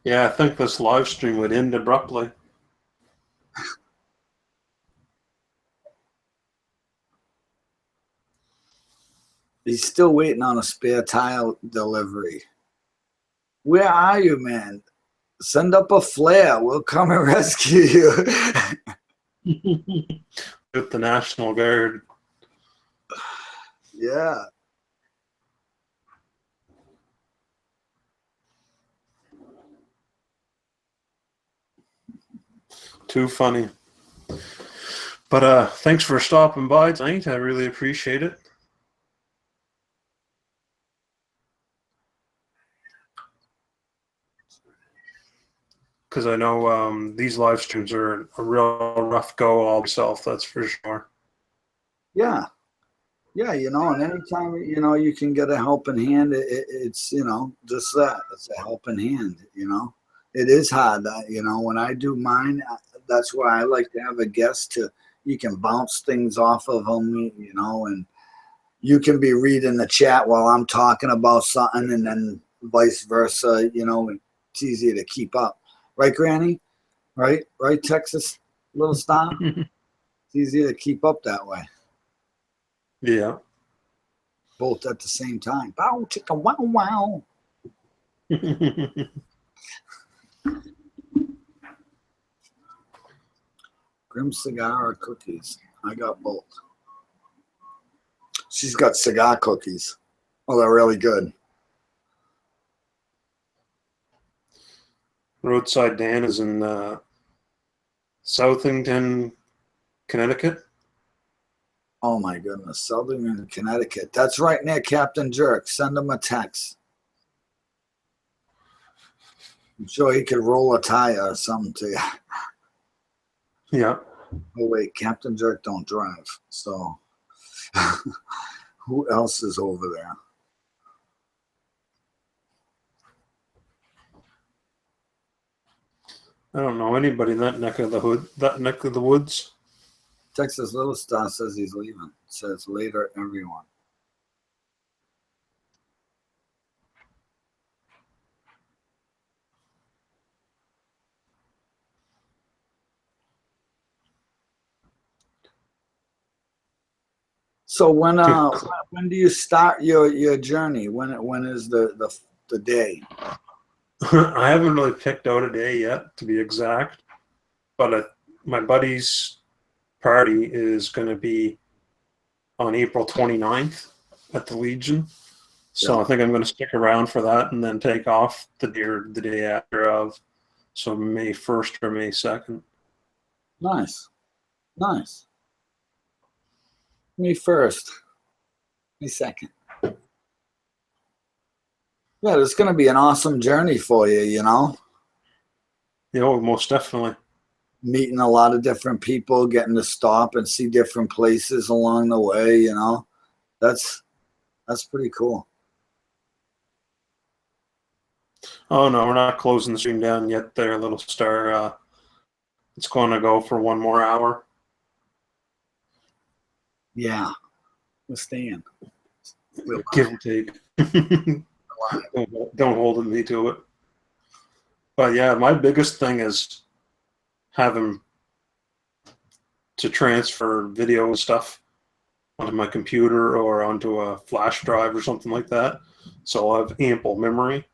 [SPEAKER 1] Yeah, I think this live stream would end abruptly.
[SPEAKER 2] He's still waiting on a spare tire delivery. Where are you, man? Send up a flare. We'll come and rescue you.
[SPEAKER 1] With the National Guard.
[SPEAKER 2] Yeah.
[SPEAKER 1] Too funny. But thanks for stopping by tonight. I really appreciate it. Because I know these live streams are a real rough go all myself, that's for sure.
[SPEAKER 2] Yeah. Yeah, and anytime, you can get a helping hand, it's, just that. It's a helping hand, It is hard, when I do mine, that's why I like to have a guest you can bounce things off of them, and you can be reading the chat while I'm talking about something, and then vice versa, it's easier to keep up. Right, Granny? Right, Texas little star? It's easier to keep up that way.
[SPEAKER 1] Yeah.
[SPEAKER 2] Both at the same time. Bow, chicka, wow, wow. Grim cigar or cookies? I got both. She's got cigar cookies. Oh, they're really good.
[SPEAKER 1] Roadside Dan is in Southington, Connecticut.
[SPEAKER 2] Oh my goodness, Southern Connecticut. That's right near Captain Jerk. Send him a text. I'm sure he could roll a tire or something to you.
[SPEAKER 1] Yeah.
[SPEAKER 2] Oh wait, Captain Jerk don't drive. So who else is over there?
[SPEAKER 1] I don't know anybody in that neck of the woods.
[SPEAKER 2] Texas Little Star says he's leaving. Says later, everyone. So when do you start your journey? When is the day?
[SPEAKER 1] I haven't really picked out a day yet, to be exact. But my buddy's party is going to be on April 29th at the Legion. So
[SPEAKER 2] Yeah.
[SPEAKER 1] I think I'm going to stick around for that and then take off the day after of. So May 1st or May 2nd.
[SPEAKER 2] Nice. May 1st. May 2nd. Yeah, it's going to be an awesome journey for you,
[SPEAKER 1] Yeah, most definitely.
[SPEAKER 2] Meeting a lot of different people, getting to stop and see different places along the way, That's pretty cool.
[SPEAKER 1] Oh, no, we're not closing the stream down yet there, Little Star. It's going to go for 1 more hour.
[SPEAKER 2] Yeah. We're staying.
[SPEAKER 1] Give or take. Don't hold me to it. But yeah, my biggest thing is having to transfer video and stuff onto my computer or onto a flash drive or something like that. So I'll have ample memory.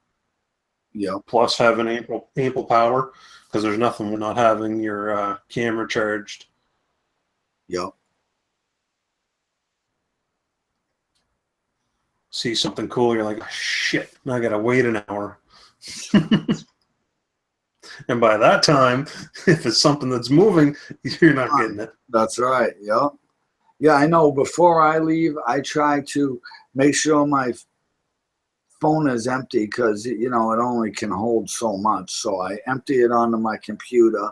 [SPEAKER 2] Yeah.
[SPEAKER 1] Plus having ample power, because there's nothing with not having your camera charged.
[SPEAKER 2] Yeah.
[SPEAKER 1] See something cool, you're like, shit, I gotta wait an hour. And by that time, if it's something that's moving, you're not getting it.
[SPEAKER 2] That's right. Yeah. Yeah, I know. Before I leave, I try to make sure my phone is empty because, it only can hold so much. So I empty it onto my computer,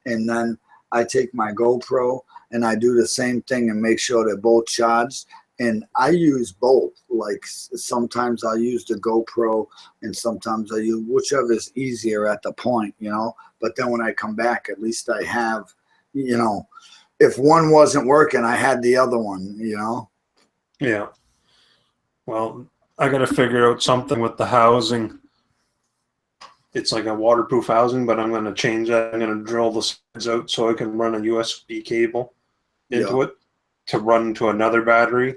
[SPEAKER 2] and then I take my GoPro and I do the same thing and make sure they're both charged. And I use both. Like sometimes I'll use the GoPro and sometimes I use whichever is easier at the point, But then when I come back, at least I have, if one wasn't working, I had the other one,
[SPEAKER 1] Yeah. Well, I got to figure out something with the housing. It's like a waterproof housing, but I'm going to change that. I'm going to drill the sides out so I can run a USB cable into it to run to another battery.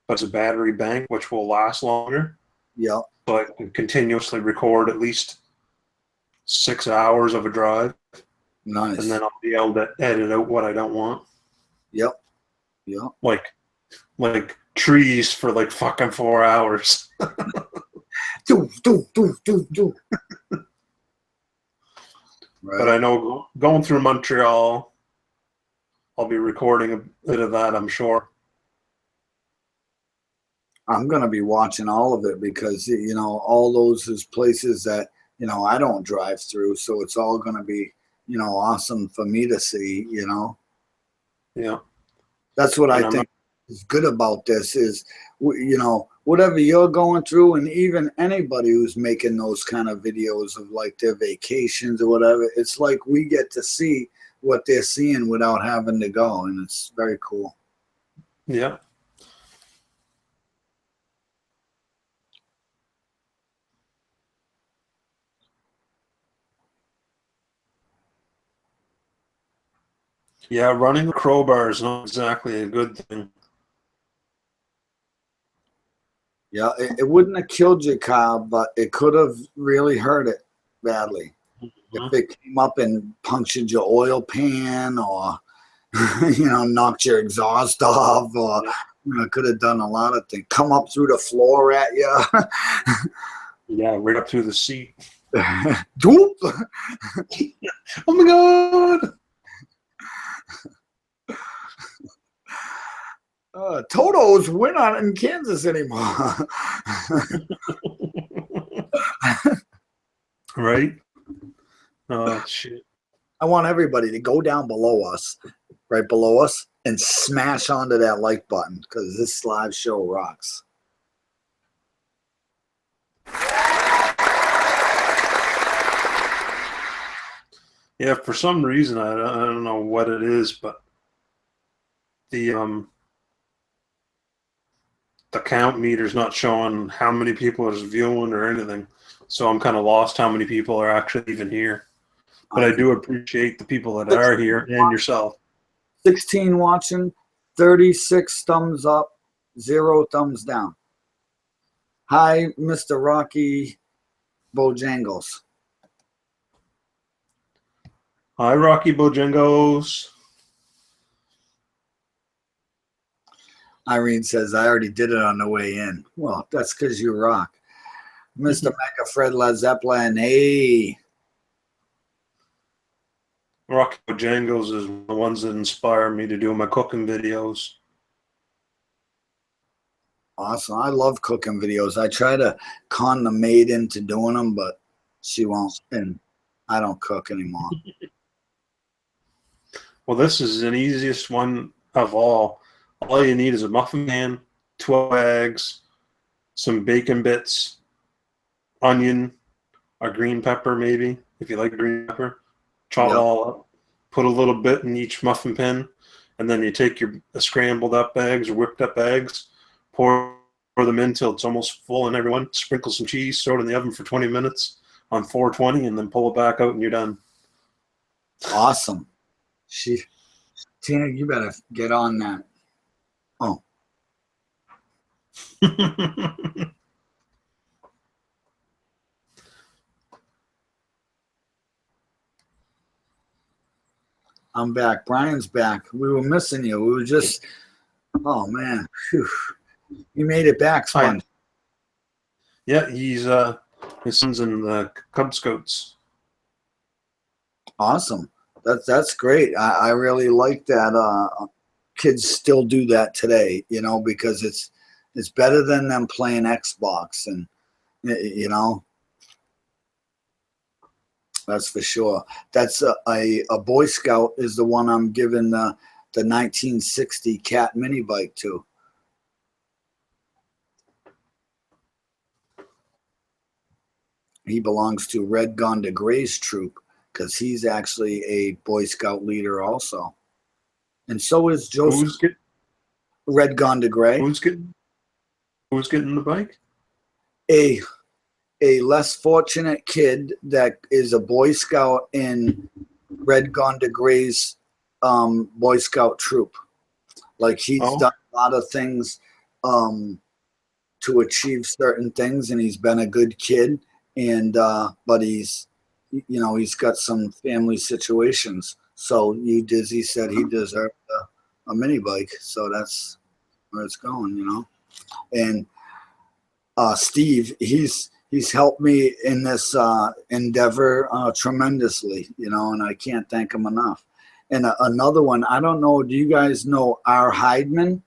[SPEAKER 1] But it's a battery bank, which will last longer.
[SPEAKER 2] Yeah.
[SPEAKER 1] So I can continuously record at least 6 hours of a drive.
[SPEAKER 2] Nice.
[SPEAKER 1] And then I'll be able to edit out what I don't want.
[SPEAKER 2] Yep.
[SPEAKER 1] Like trees for like fucking 4 hours.
[SPEAKER 2] Do.
[SPEAKER 1] But I know going through Montreal, I'll be recording a bit of that, I'm sure.
[SPEAKER 2] I'm going to be watching all of it because, you know, all those is places that, you know, I don't drive through. So it's all going to be, you know, awesome for me to see, you know.
[SPEAKER 1] Yeah.
[SPEAKER 2] That's what I think is good about this is, you know, whatever you're going through, and even anybody who's making those kind of videos of like their vacations or whatever, it's like we get to see what they're seeing without having to go. And it's very cool.
[SPEAKER 1] Yeah. Yeah, running a crowbar is not exactly a good thing.
[SPEAKER 2] Yeah, it wouldn't have killed your car, but it could have really hurt it badly. If it came up and punctured your oil pan, or you know, knocked your exhaust off, or you know, it could have done a lot of things. Come up through the floor at you.
[SPEAKER 1] Yeah, right up through the seat.
[SPEAKER 2] Doop.
[SPEAKER 1] Oh my God.
[SPEAKER 2] Toto's, we're not in Kansas anymore.
[SPEAKER 1] Right? Oh, shit.
[SPEAKER 2] I want everybody to go down below us, right below us, and smash onto that like button because this live show rocks.
[SPEAKER 1] Yeah, for some reason, I don't know what it is, but the count meter's not showing how many people is viewing or anything. So I'm kind of lost how many people are actually even here. But I do appreciate the people that are here and yourself.
[SPEAKER 2] 16 watching, 36 thumbs up, 0 thumbs down. Hi, Mr. Rocky Bojangles.
[SPEAKER 1] Hi, Rocky Bojangles.
[SPEAKER 2] Irene says, I already did it on the way in. Well, that's because you rock. Mr. Mega Fred La Zeppelin, hey.
[SPEAKER 1] Rocky Bojangles is the ones that inspire me to do my cooking videos.
[SPEAKER 2] Awesome. I love cooking videos. I try to con the maid into doing them, but she won't, and I don't cook anymore.
[SPEAKER 1] Well, this is an easiest one of all. All you need is a muffin pan, 12 eggs, some bacon bits, onion, or green pepper maybe, if you like green pepper. Chop it all up. Put a little bit in each muffin pan, and then you take your scrambled up eggs or whipped up eggs, pour them in till it's almost full in everyone. Sprinkle some cheese, throw it in the oven for 20 minutes on 420, and then pull it back out, and you're done.
[SPEAKER 2] Awesome. Tina, you better get on that. Oh. I'm back. Brian's back. We were missing you. We were just, oh man. Whew. You made it back, Sponge.
[SPEAKER 1] Yeah, he's his son's in the Cub Scouts.
[SPEAKER 2] Awesome. That's great. I really like that. Kids still do that today, you know, because it's better than them playing Xbox, and you know, that's for sure. That's a Boy Scout is the one I'm giving the 1960 Cat mini bike to. He belongs to Red Gonda Gray's troop because he's actually a Boy Scout leader also. And so is Joseph. Red Gonda Gray.
[SPEAKER 1] Who's getting the bike?
[SPEAKER 2] A less fortunate kid that is a Boy Scout in Red Gonda Gray's Boy Scout troop. Like he's done a lot of things to achieve certain things, and he's been a good kid. And but he's, you know, he's got some family situations. So Dizzy said he deserved a mini bike. So that's where it's going, you know. And Steve, he's he's helped me in this endeavor tremendously, you know, and I can't thank him enough. And another one, I don't know, do you guys know R. Heidman?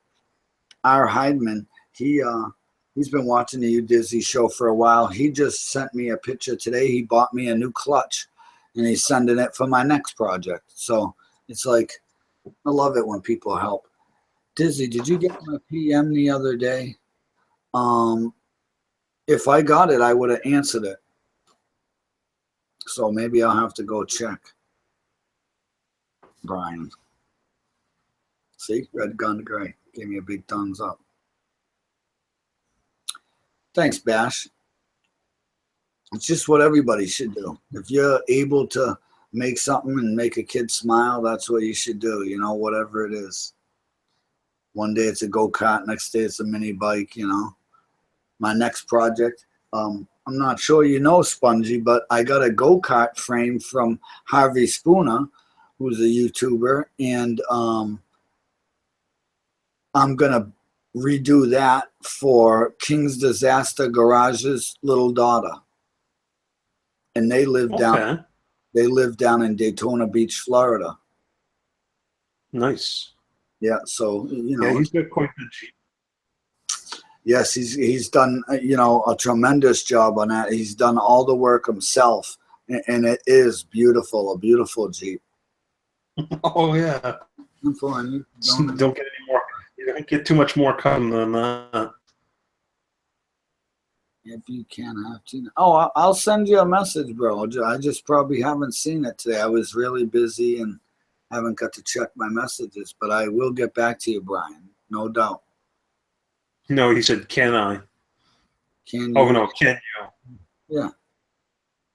[SPEAKER 2] R. Heidman, he's been watching the U Dizzy show for a while. He just sent me a picture today. He bought me a new clutch, and he's sending it for my next project. So it's like, I love it when people help. Dizzy, did you get my PM the other day? If I got it, I would have answered it. So maybe I'll have to go check. Brian. See, red gun gray. Gave me a big thumbs up. Thanks, Bash. It's just what everybody should do. If you're able to make something and make a kid smile, that's what you should do, you know, whatever it is. One day it's a go-kart, next day it's a mini bike, you know. My next project, I'm not sure you know Spongie, but I got a go-kart frame from Harvey Spooner, who's a YouTuber, and I'm going to redo that for King's Disaster Garage's little daughter. And they live down in Daytona Beach, Florida.
[SPEAKER 1] Nice.
[SPEAKER 2] Yeah, so you know.
[SPEAKER 1] Yeah, he's got quite the Jeep.
[SPEAKER 2] Yes, he's done you know, a tremendous job on that. He's done all the work himself, and it is beautiful, a beautiful Jeep.
[SPEAKER 1] Oh yeah.
[SPEAKER 2] Don't
[SPEAKER 1] Don't get any more. You don't get too much more cotton than that.
[SPEAKER 2] If you can have to. Oh, I'll send you a message, bro. I just probably haven't seen it today. I was really busy and haven't got to check my messages, but I will get back to you, Brian. No doubt.
[SPEAKER 1] No, he said, "Can I?"
[SPEAKER 2] Can you?
[SPEAKER 1] Oh no, can you?
[SPEAKER 2] Yeah.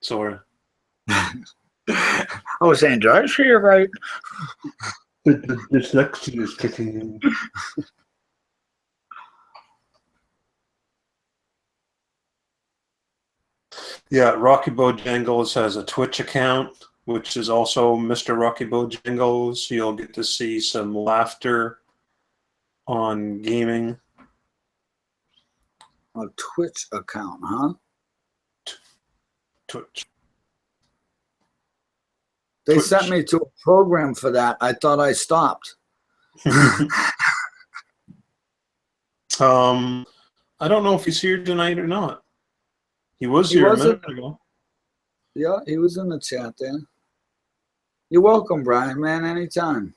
[SPEAKER 1] Sorry.
[SPEAKER 2] I was saying, did I see it right?
[SPEAKER 1] The dyslexia is kicking in. Yeah, Rocky Bojangles has a Twitch account, which is also Mr. Rocky Bojangles. You'll get to see some laughter on gaming.
[SPEAKER 2] A Twitch account, huh?
[SPEAKER 1] Twitch.
[SPEAKER 2] They sent me to a program for that. I thought I stopped.
[SPEAKER 1] I don't know if he's here tonight or not. He was here a minute ago.
[SPEAKER 2] Yeah, he was in the chat there. You're welcome, Brian, man, anytime.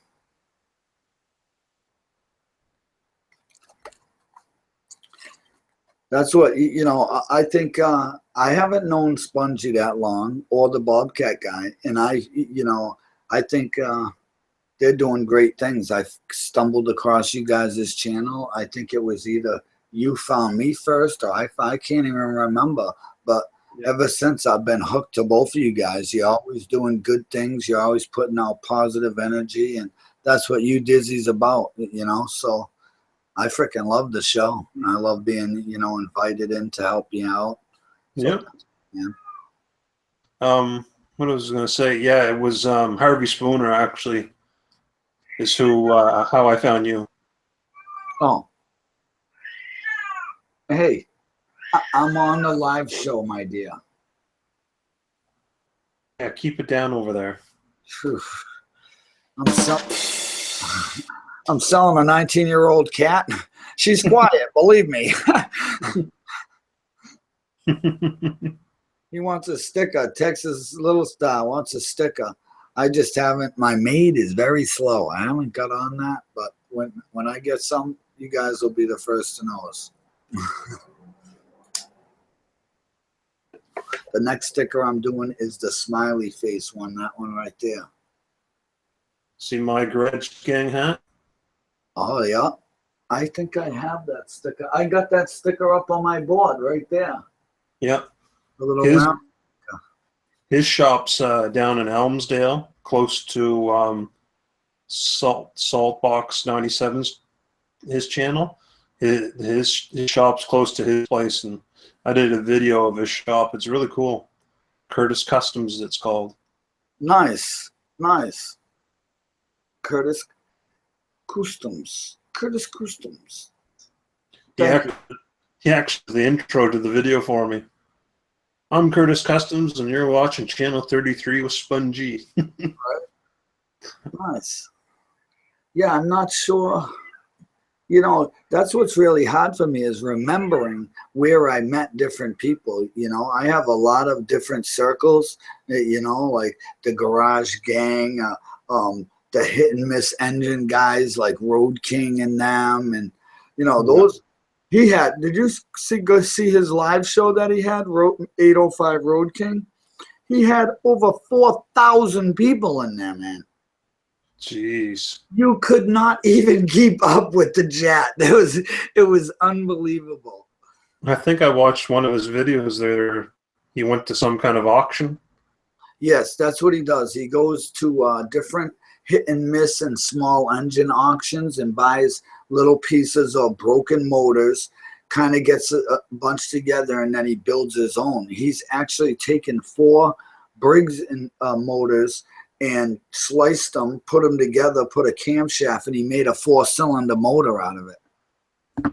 [SPEAKER 2] That's what, you know, I think I haven't known Spongie that long, or the Bobcat guy, and I think they're doing great things. I stumbled across you guys' channel. I think it was either you found me first, or I can't even remember, but ever since I've been hooked to both of you guys. You're always doing good things. You're always putting out positive energy, and that's what you Dizzy's about, you know, so I freaking love the show. I love being, you know, invited in to help you out. So,
[SPEAKER 1] yeah. What I was going to say, yeah, it was Harvey Spooner actually is who how I found you.
[SPEAKER 2] Oh. Hey, I'm on the live show, my dear.
[SPEAKER 1] Yeah, keep it down over there.
[SPEAKER 2] Whew. I'm selling a 19-year-old cat. She's quiet, believe me. He wants a sticker. Texas Little Star wants a sticker. I just haven't. My maid is very slow. I haven't got on that, but when I get some, you guys will be the first to know us. The next sticker I'm doing is the smiley face one, that one right there.
[SPEAKER 1] See my Grudge Gang hat?
[SPEAKER 2] Oh, yeah. I think I have that sticker. I got that sticker up on my board right there.
[SPEAKER 1] Yep.
[SPEAKER 2] The little round.
[SPEAKER 1] His shop's down in Elmsdale, close to Saltbox 97's his channel. His shop's close to his place, and I did a video of his shop. It's really cool. Curtis Customs, it's called.
[SPEAKER 2] Nice, nice. Curtis Customs. Curtis Customs.
[SPEAKER 1] He actually did the intro to the video for me. I'm Curtis Customs, and you're watching Channel 33 with Spongie.
[SPEAKER 2] Nice. Yeah, I'm not sure. You know, that's what's really hard for me is remembering where I met different people. You know, I have a lot of different circles, you know, like the Garage Gang, the Hit and Miss Engine guys like Road King and them. And, you know, those he had. Did you go see his live show that he had, 805 Road King? He had over 4,000 people in there, man.
[SPEAKER 1] Jeez.
[SPEAKER 2] You could not even keep up with the chat. It was unbelievable.
[SPEAKER 1] I think I watched one of his videos there. He went to some kind of auction.
[SPEAKER 2] Yes, that's what he does. He goes to different hit and miss and small engine auctions and buys little pieces of broken motors, kind of gets a bunch together, and then he builds his own. He's actually taken 4 Briggs motors and sliced them, put them together, put a camshaft, and he made a 4-cylinder motor out of it.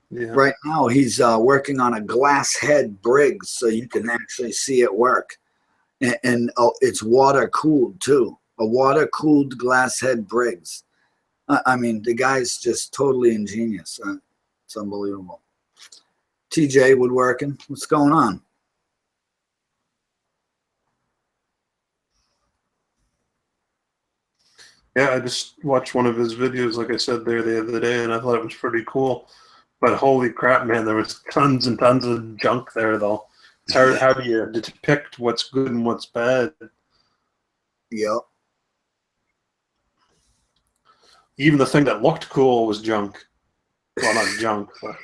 [SPEAKER 1] Yeah.
[SPEAKER 2] Right now, he's working on a glass head Briggs, so you can actually see it work. And it's water cooled too. A water cooled glass head Briggs. I mean, the guy's just totally ingenious. It's unbelievable. TJ Woodworking, what's going on?
[SPEAKER 1] Yeah, I just watched one of his videos, like I said there the other day, and I thought it was pretty cool. But holy crap, man, there was tons and tons of junk there, though. It's hard. How do you depict what's good and what's bad?
[SPEAKER 2] Yep.
[SPEAKER 1] Even the thing that looked cool was junk. Well, not junk, but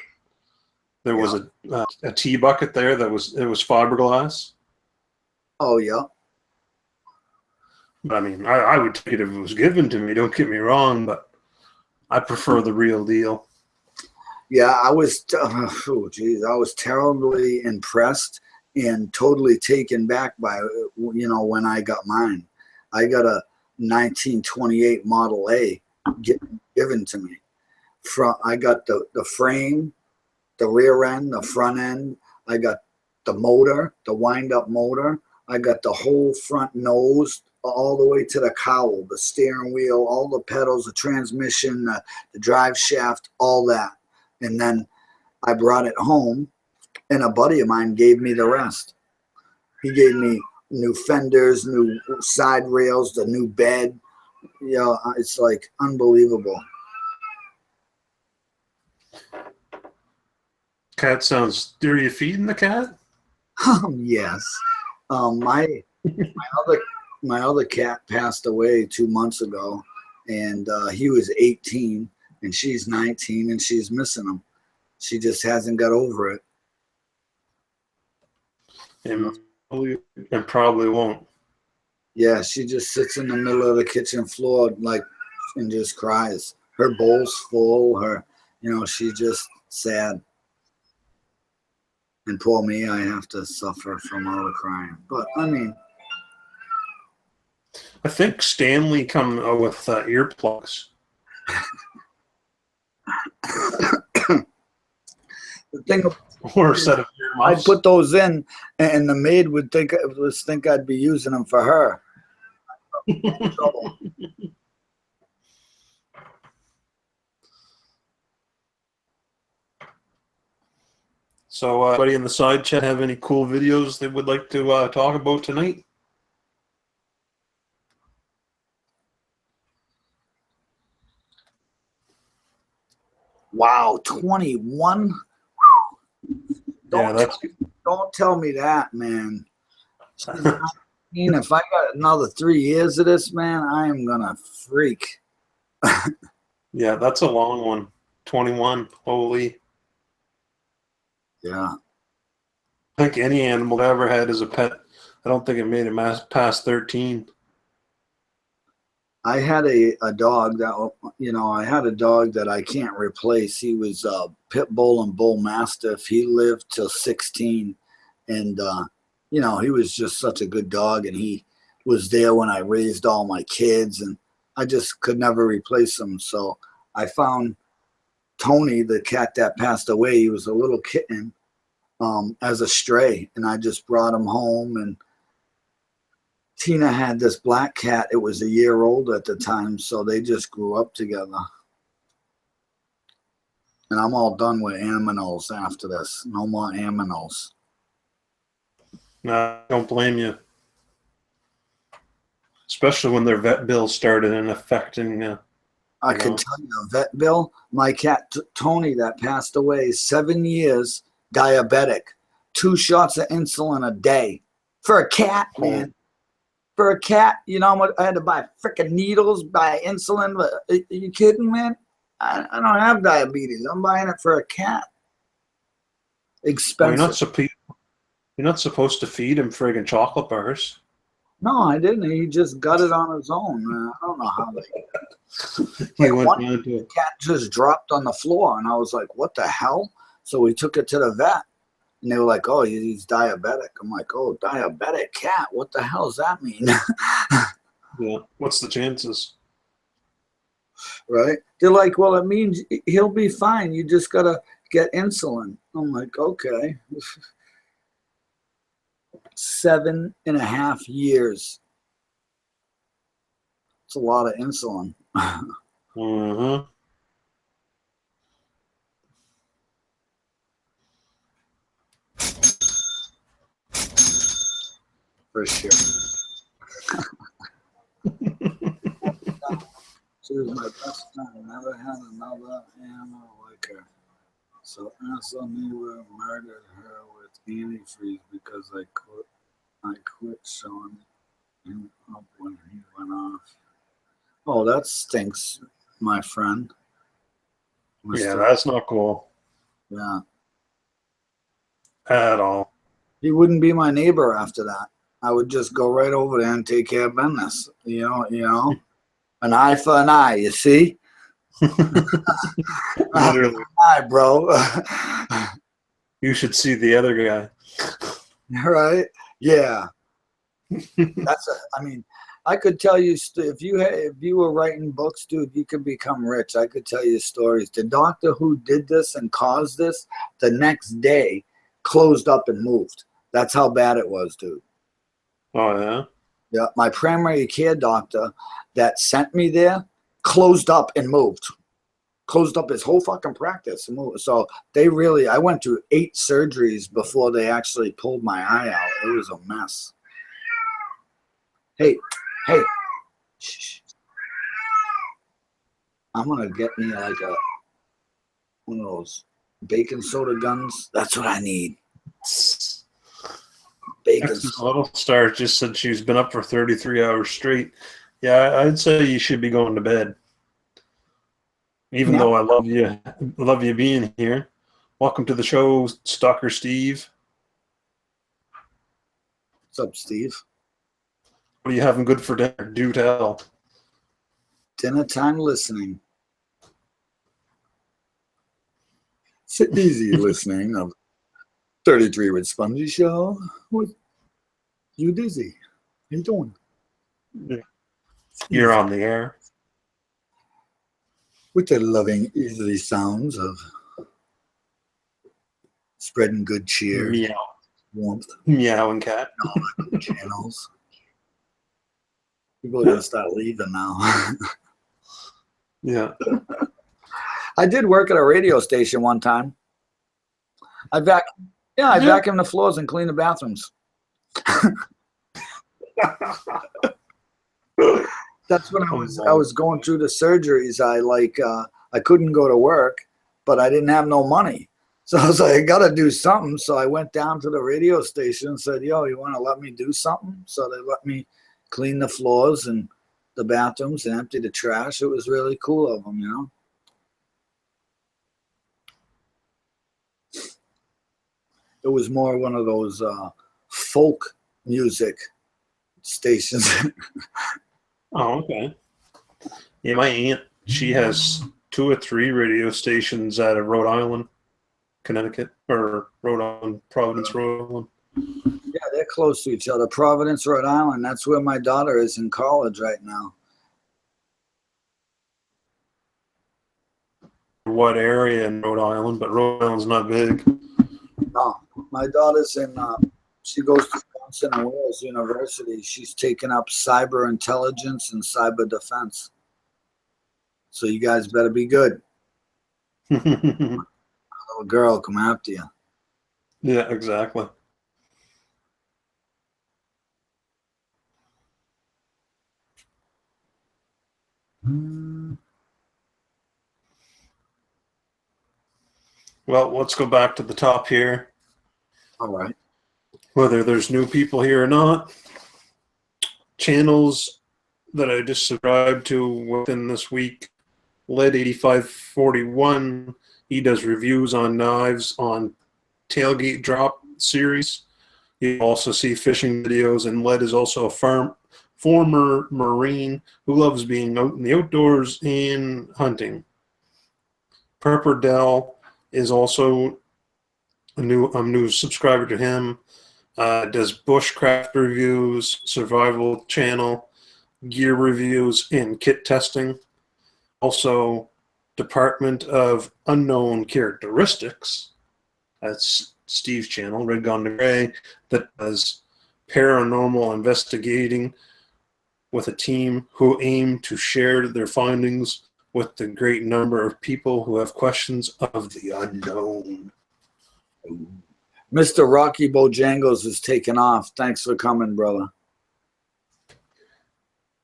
[SPEAKER 1] there was a tea bucket there that was fiberglass.
[SPEAKER 2] Oh, yeah.
[SPEAKER 1] But I mean, I would take it if it was given to me. Don't get me wrong, but I prefer the real deal.
[SPEAKER 2] Yeah, I was. I was terribly impressed and totally taken back by when I got mine. I got a 1928 Model A given to me. I got the frame, the rear end, the front end. I got the motor, the wind-up motor. I got the whole front nose all the way to the cowl, the steering wheel, all the pedals, the transmission, the drive shaft, all that. And then I brought it home, and a buddy of mine gave me the rest. He gave me new fenders, new side rails, the new bed. It's like unbelievable.
[SPEAKER 1] Cat sounds. Are you feeding the cat?
[SPEAKER 2] Yes. My other cat passed away 2 months ago, and he was 18, and she's 19, and she's missing him. She just hasn't got over it.
[SPEAKER 1] And probably won't.
[SPEAKER 2] Yeah, she just sits in the middle of the kitchen floor and just cries. Her bowl's full. She's just sad. And poor me, I have to suffer from all the crying. But I mean,
[SPEAKER 1] I think Stanley come with earplugs.
[SPEAKER 2] the thing,
[SPEAKER 1] Or a set of earmuffs.
[SPEAKER 2] I'd put those in, and the maid would think I'd be using them for her.
[SPEAKER 1] So, anybody in the side chat have any cool videos they would like to talk about tonight?
[SPEAKER 2] Wow, 21. Don't tell me that, man. If I got another 3 years of this, man, I am gonna freak.
[SPEAKER 1] Yeah, that's a long one. 21. Holy.
[SPEAKER 2] Yeah.
[SPEAKER 1] I think any animal I ever had as a pet, I don't think it made it past 13.
[SPEAKER 2] I had a dog that I can't replace. He was a pit bull and bull mastiff. He lived till 16, and he was just such a good dog, and he was there when I raised all my kids, and I just could never replace him. So I found Tony, the cat that passed away. He was a little kitten, as a stray, and I just brought him home. And Tina had this black cat. It was a year old at the time, so they just grew up together. And I'm all done with aminals after this. No more aminals.
[SPEAKER 1] No, I don't blame you. Especially when their vet bills started in affecting.
[SPEAKER 2] I can tell you, vet bill. My cat Tony that passed away, 7 years, diabetic, 2 shots of insulin a day for a cat, man. For a cat, you know what? I had to buy freaking needles, buy insulin. But are you kidding, man? I don't have diabetes. I'm buying it for a cat. Expensive.
[SPEAKER 1] Well, you're not supposed to feed him friggin' chocolate bars.
[SPEAKER 2] No, I didn't. He just got it on his own. I don't know how they.
[SPEAKER 1] He went
[SPEAKER 2] One
[SPEAKER 1] down to
[SPEAKER 2] cat just dropped on the floor, and I was like, "What the hell?" So we took it to the vet, and they were like, "Oh, he's diabetic." I'm like, "Oh, diabetic cat? What the hell does that mean?"
[SPEAKER 1] Yeah. What's the chances?
[SPEAKER 2] Right? They're like, "Well, it means he'll be fine. You just gotta get insulin." I'm like, "Okay." 7.5 years. It's a lot of insulin.
[SPEAKER 1] Mm-hmm.
[SPEAKER 2] For sure. She was my best friend. Never had another animal like her. So Anthony murdered her with antifreeze because I quit showing him up when he went off. Oh, that stinks, my friend.
[SPEAKER 1] Yeah, that's not cool
[SPEAKER 2] Yeah.
[SPEAKER 1] at all.
[SPEAKER 2] He wouldn't be my neighbor after that. I would just go right over there and take care of business. You know, an eye for an eye. You see,
[SPEAKER 1] Literally.
[SPEAKER 2] eye, bro.
[SPEAKER 1] You should see the other guy.
[SPEAKER 2] Right? Yeah. I mean, I could tell you if you were writing books, dude, you could become rich. I could tell you stories. The doctor who did this and caused this, the next day, closed up and moved. That's how bad it was, dude.
[SPEAKER 1] Oh yeah.
[SPEAKER 2] Yeah, my primary care doctor that sent me there closed up and moved. Closed up his whole fucking practice and moved. So I went through 8 surgeries before they actually pulled my eye out. It was a mess. Hey. Shh. I'm gonna get me like one of those baking soda guns. That's what I need. Bacon.
[SPEAKER 1] Little Star just said she's been up for 33 hours straight. Yeah, I'd say you should be going to bed. Even though I love you being here. Welcome to the show, Stalker Steve.
[SPEAKER 2] What's up, Steve?
[SPEAKER 1] What are you having good for dinner? Do tell.
[SPEAKER 2] Dinner time listening. Sit easy listening of 33 with Spongie show with you Dizzy. How you doing?
[SPEAKER 1] Yeah. You're on the air.
[SPEAKER 2] With the loving, easy sounds of spreading good cheer,
[SPEAKER 1] Meow.
[SPEAKER 2] warmth,
[SPEAKER 1] Meowing cat.
[SPEAKER 2] channels. People are gonna start leaving now.
[SPEAKER 1] Yeah.
[SPEAKER 2] I did work at a radio station one time. I vacuumed the floors and cleaned the bathrooms. That's when I was going through the surgeries. I couldn't go to work, but I didn't have no money. So I was like, I gotta do something. So I went down to the radio station and said, "Yo, you want to let me do something?" So they let me clean the floors and the bathrooms and empty the trash. It was really cool of them, you know. It was more one of those folk music stations.
[SPEAKER 1] Oh, okay. Yeah, my aunt, she has 2 or 3 radio stations out of Rhode Island, Connecticut, or Rhode Island, Providence, Rhode Island.
[SPEAKER 2] Yeah, they're close to each other. Providence, Rhode Island. That's where my daughter is in college right now.
[SPEAKER 1] What area in Rhode Island? But Rhode Island's not big.
[SPEAKER 2] No, My daughter's in. She goes to Johnson and Wales University. She's taken up cyber intelligence and cyber defense. So you guys better be good. Little girl come after you.
[SPEAKER 1] Yeah, exactly. Well, let's go back to the top here.
[SPEAKER 2] All right.
[SPEAKER 1] Whether there's new people here or not, channels that I just subscribed to within this week, Lead 8541, he does reviews on knives on tailgate drop series. You also see fishing videos, and Lead is also a former Marine who loves being out in the outdoors and hunting. Prepper Dell is also a new subscriber to him. Does bushcraft reviews, survival channel, gear reviews, and kit testing. Also, Department of Unknown Characteristics. That's Steve's channel, Red Gone to Gray, that does paranormal investigating with a team who aim to share their findings with the great number of people who have questions of the unknown.
[SPEAKER 2] Mr. Rocky Bojangles is taking off. Thanks for coming, brother.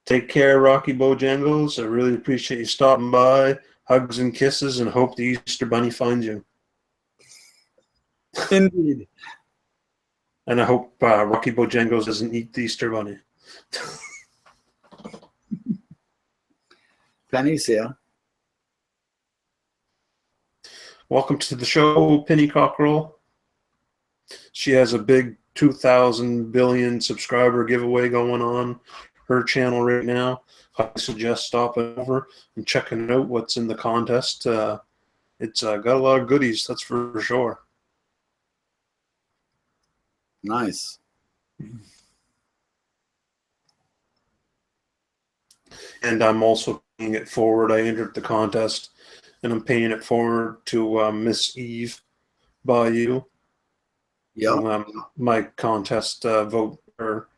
[SPEAKER 1] Take care, Rocky Bojangles. I really appreciate you stopping by. Hugs and kisses, and hope the Easter Bunny finds you.
[SPEAKER 2] Indeed.
[SPEAKER 1] And I hope Rocky Bojangles doesn't eat the Easter Bunny.
[SPEAKER 2] Penny's here.
[SPEAKER 1] Welcome to the show, Penny Cockerel. She has a big 2,000 billion subscriber giveaway going on her channel right now. I suggest stopping over and checking out what's in the contest. It's got a lot of goodies, that's for sure.
[SPEAKER 2] Nice.
[SPEAKER 1] And I'm also paying it forward. I entered the contest, and I'm paying it forward to Miss Eve by you.
[SPEAKER 2] Yep.
[SPEAKER 1] My contest vote, or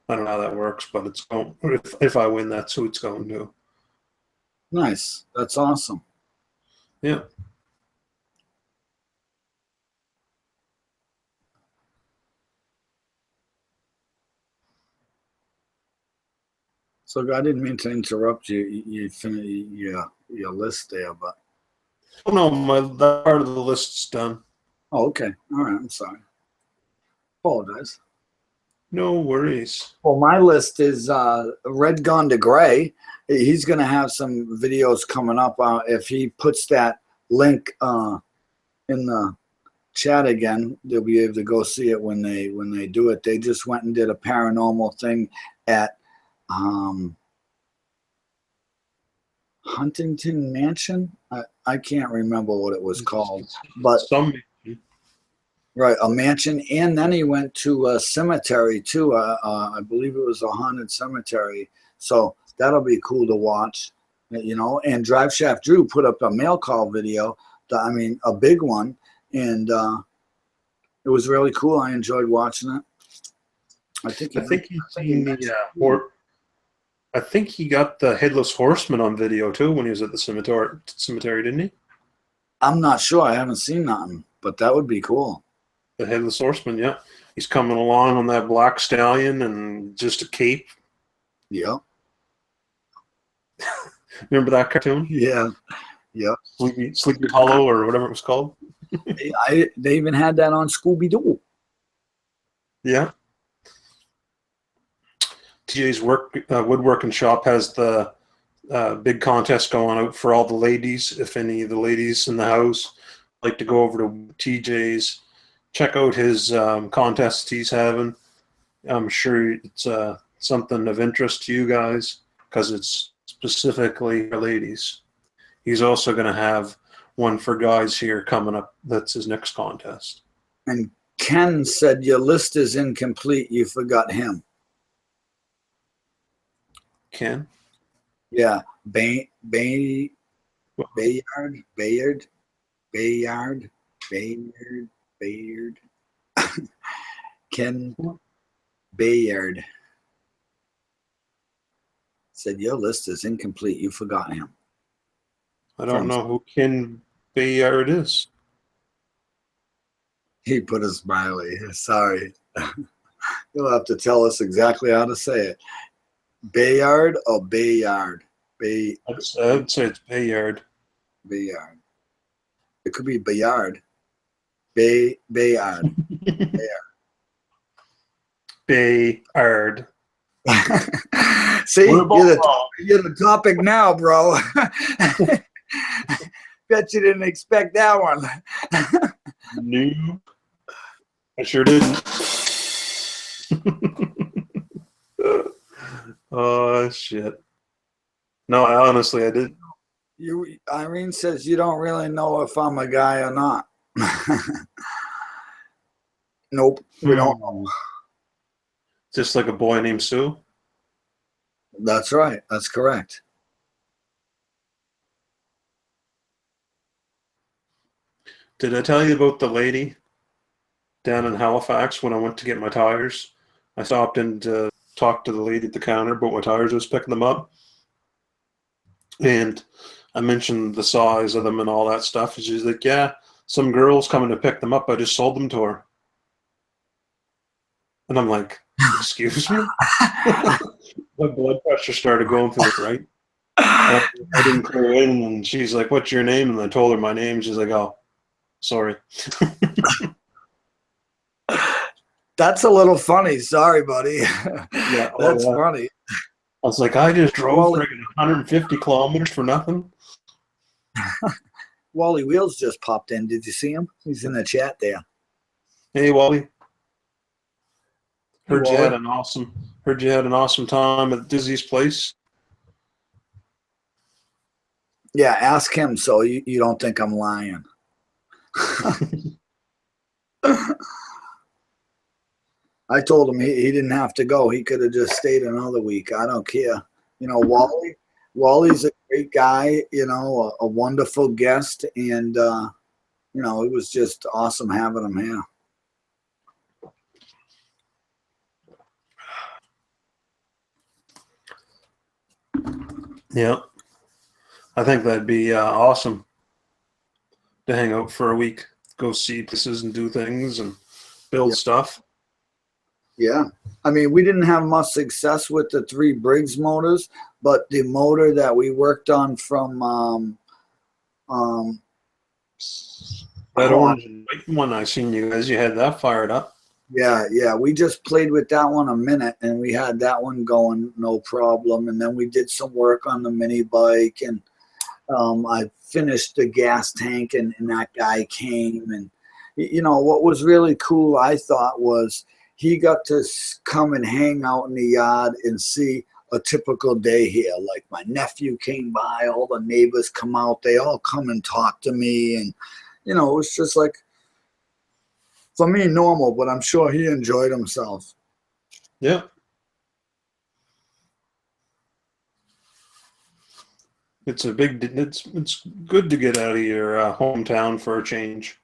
[SPEAKER 1] I don't know how that works, but it's going. If I win, that's who it's going to.
[SPEAKER 2] Nice. That's awesome.
[SPEAKER 1] Yeah.
[SPEAKER 2] So I didn't mean to interrupt you. You finish your list there, but
[SPEAKER 1] Oh no, that part of the list's done.
[SPEAKER 2] oh, okay. All right. I'm sorry. Apologize.
[SPEAKER 1] No worries.
[SPEAKER 2] Well, my list is Red Gone to Gray. He's going to have some videos coming up. If he puts that link in the chat again, they'll be able to go see it when they do it. They just went and did a paranormal thing at Huntington Mansion. I can't remember what it was called, but right, a mansion. And then he went to a cemetery too. I believe it was a haunted cemetery. So that'll be cool to watch, you know. And Drive Shaft Drew put up a mail call video. I mean, a big one, and it was really cool. I enjoyed watching it. I think
[SPEAKER 1] he's seen the I think he got the Headless Horseman on video too when he was at the cemetery, didn't he?
[SPEAKER 2] I'm not sure. I haven't seen nothing, but that would be cool.
[SPEAKER 1] The Headless Horseman, yeah. He's coming along on that black stallion and just a cape.
[SPEAKER 2] Yeah.
[SPEAKER 1] Remember that cartoon?
[SPEAKER 2] Yeah. Yeah.
[SPEAKER 1] Sleepy Hollow or whatever it was called.
[SPEAKER 2] They even had that on Scooby-Doo.
[SPEAKER 1] Yeah. TJ's woodworking shop has the big contest going out for all the ladies. If any of the ladies in the house like to go over to TJ's, check out his contest he's having. I'm sure it's something of interest to you guys because it's specifically for ladies. He's also going to have one for guys here coming up. That's his next contest.
[SPEAKER 2] And Ken said your list is incomplete. You forgot him.
[SPEAKER 1] Ken?
[SPEAKER 2] Yeah. Bayard. Ken Bayard said, your list is incomplete. You forgot him.
[SPEAKER 1] I don't know who Ken Bayard is.
[SPEAKER 2] He put a smiley. Sorry. You'll have to tell us exactly how to say it. Bayard or Bayard?
[SPEAKER 1] I'd say it's Bayard.
[SPEAKER 2] Bayard. It could be Bayard. Bayard.
[SPEAKER 1] Bayard.
[SPEAKER 2] See, you're the topic now, bro. Bet you didn't expect that one.
[SPEAKER 1] No, I sure didn't. Oh shit! No, I didn't.
[SPEAKER 2] Irene says you don't really know if I'm a guy or not. Nope, we don't know.
[SPEAKER 1] Just like a boy named Sue.
[SPEAKER 2] That's right. That's correct.
[SPEAKER 1] Did I tell you about the lady down in Halifax when I went to get my tires? I stopped in to talk to the lady at the counter about my tires. I was picking them up. And I mentioned the size of them and all that stuff. And she's like, yeah, some girl's coming to pick them up. I just sold them to her. And I'm like, excuse me? My blood pressure started going through it, right? I didn't clear in, and she's like, what's your name? And I told her my name. She's like, oh, sorry.
[SPEAKER 2] That's a little funny. Sorry, buddy.
[SPEAKER 1] Yeah,
[SPEAKER 2] That's funny.
[SPEAKER 1] I was like, I just drove 150 kilometers for nothing.
[SPEAKER 2] Wally Wheels just popped in. Did you see him? He's in the chat there.
[SPEAKER 1] Hey, Wally. Heard you had an awesome time at Dizzy's place.
[SPEAKER 2] Yeah, ask him so you don't think I'm lying. I told him he didn't have to go. He could have just stayed another week. I don't care. You know, Wally's a great guy, you know, a wonderful guest. And, you know, it was just awesome having him here.
[SPEAKER 1] Yeah. I think that'd be awesome to hang out for a week, go see places and do things and build stuff.
[SPEAKER 2] Yeah. I mean, we didn't have much success with the 3 Briggs motors, but the motor that we worked on from
[SPEAKER 1] that orange and white one I seen you guys, you had that fired up.
[SPEAKER 2] Yeah. We just played with that one a minute, and we had that one going no problem. And then we did some work on the mini bike, and I finished the gas tank, and that guy came. And, you know, what was really cool, I thought, was he got to come and hang out in the yard and see a typical day here. Like my nephew came by, all the neighbors come out, they all come and talk to me. And, you know, it was just like, for me, normal, but I'm sure he enjoyed himself.
[SPEAKER 1] Yeah. It's good to get out of your hometown for a change.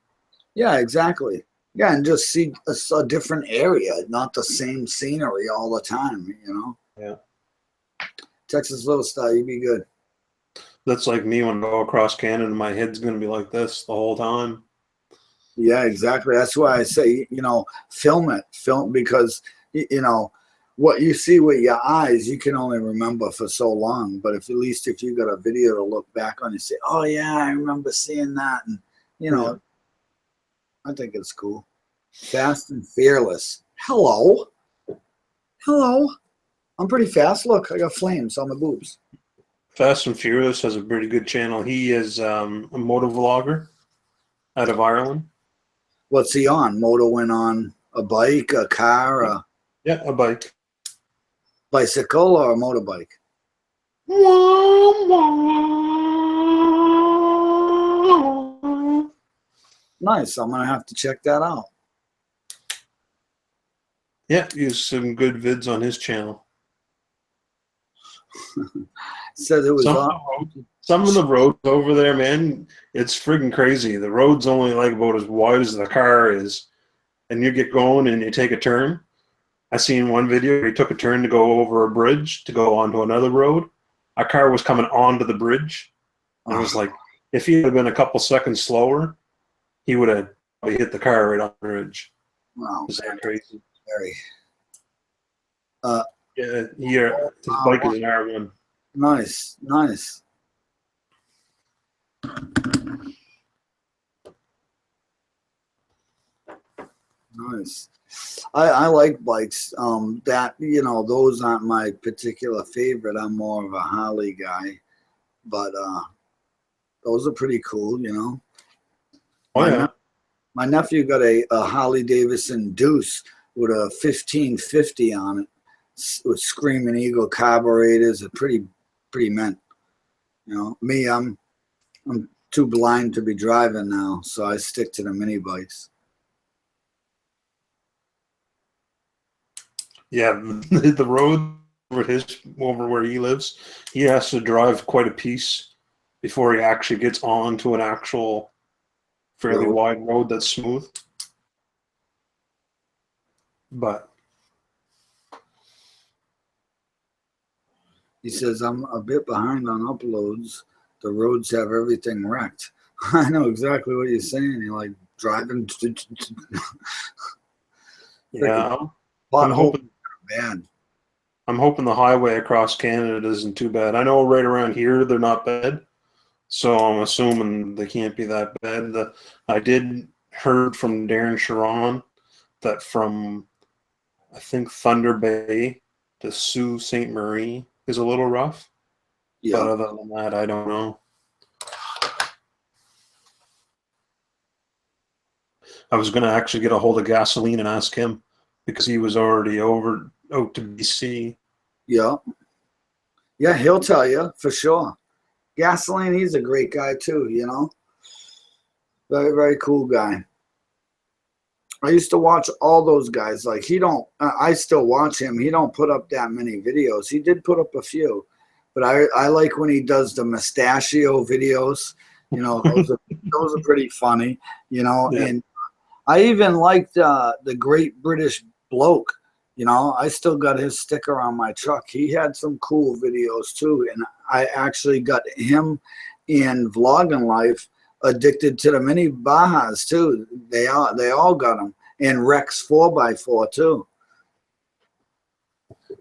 [SPEAKER 2] Yeah, exactly. Yeah, and just see a different area, not the same scenery all the time, you know?
[SPEAKER 1] Yeah.
[SPEAKER 2] Texas Little Star, you'd be good.
[SPEAKER 1] That's like me when I go across Canada, my head's going to be like this the whole time.
[SPEAKER 2] Yeah, exactly. That's why I say, you know, film because, you know, what you see with your eyes, you can only remember for so long. But at least if you got a video to look back on, you say, oh, yeah, I remember seeing that. And, you know, I think it's cool. Fast and fearless. Hello. I'm pretty fast. Look, I got flames on my boobs.
[SPEAKER 1] Fast and Furious has a pretty good channel. He is a moto vlogger out of Ireland.
[SPEAKER 2] What's he on? Motoing on a bike, a car,
[SPEAKER 1] Yeah, a bike.
[SPEAKER 2] Bicycle or a motorbike? Nice. I'm going to have to check that out.
[SPEAKER 1] Yeah, he has some good vids on his channel.
[SPEAKER 2] Said it was
[SPEAKER 1] some of the roads over there, man, it's friggin' crazy. The road's only like about as wide as the car is, and you get going and you take a turn. I seen one video where he took a turn to go over a bridge to go onto another road. A car was coming onto the bridge. And it was like, if he had been a couple seconds slower, he would have probably hit the car right on the bridge.
[SPEAKER 2] Wow.
[SPEAKER 1] Is that crazy?
[SPEAKER 2] Very.
[SPEAKER 1] Yeah, his bike is an R1.
[SPEAKER 2] Nice, nice. Nice. I like bikes. That, you know, those aren't my particular favorite. I'm more of a Harley guy, but those are pretty cool, you know.
[SPEAKER 1] Oh, yeah.
[SPEAKER 2] My nephew got a Harley Davidson Deuce with a 1550 on it with Screaming Eagle carburetors. Pretty mint. You know, me, I'm too blind to be driving now, so I stick to the mini bikes.
[SPEAKER 1] Yeah, the road over where he lives, he has to drive quite a piece before he actually gets onto an actual fairly wide road that's smooth. But
[SPEAKER 2] he says, I'm a bit behind on uploads. The roads have everything wrecked. I know exactly what you're saying. You're like driving.
[SPEAKER 1] yeah, I'm hoping
[SPEAKER 2] bad.
[SPEAKER 1] I'm hoping the highway across Canada isn't too bad. I know right around here they're not bad, so I'm assuming they can't be that bad. I did heard from Darren Sharon that from I think Thunder Bay to Sault Ste. Marie is a little rough.
[SPEAKER 2] Yeah.
[SPEAKER 1] But other than that, I don't know. I was going to actually get a hold of Gasoline and ask him because he was already out to BC.
[SPEAKER 2] Yeah. Yeah, he'll tell you for sure. Gasoline, he's a great guy too, you know. Very, very cool guy. I used to watch all those guys. Like I still watch him. He don't put up that many videos. He did put up a few, but I like when he does the mustachio videos. You know, those are pretty funny. You know, yeah. And I even liked the Great British Bloke. You know, I still got his sticker on my truck. He had some cool videos too, and I actually got him in Vlogging Life addicted to the mini Bajas too. They all got them, and Rex 4x4 too.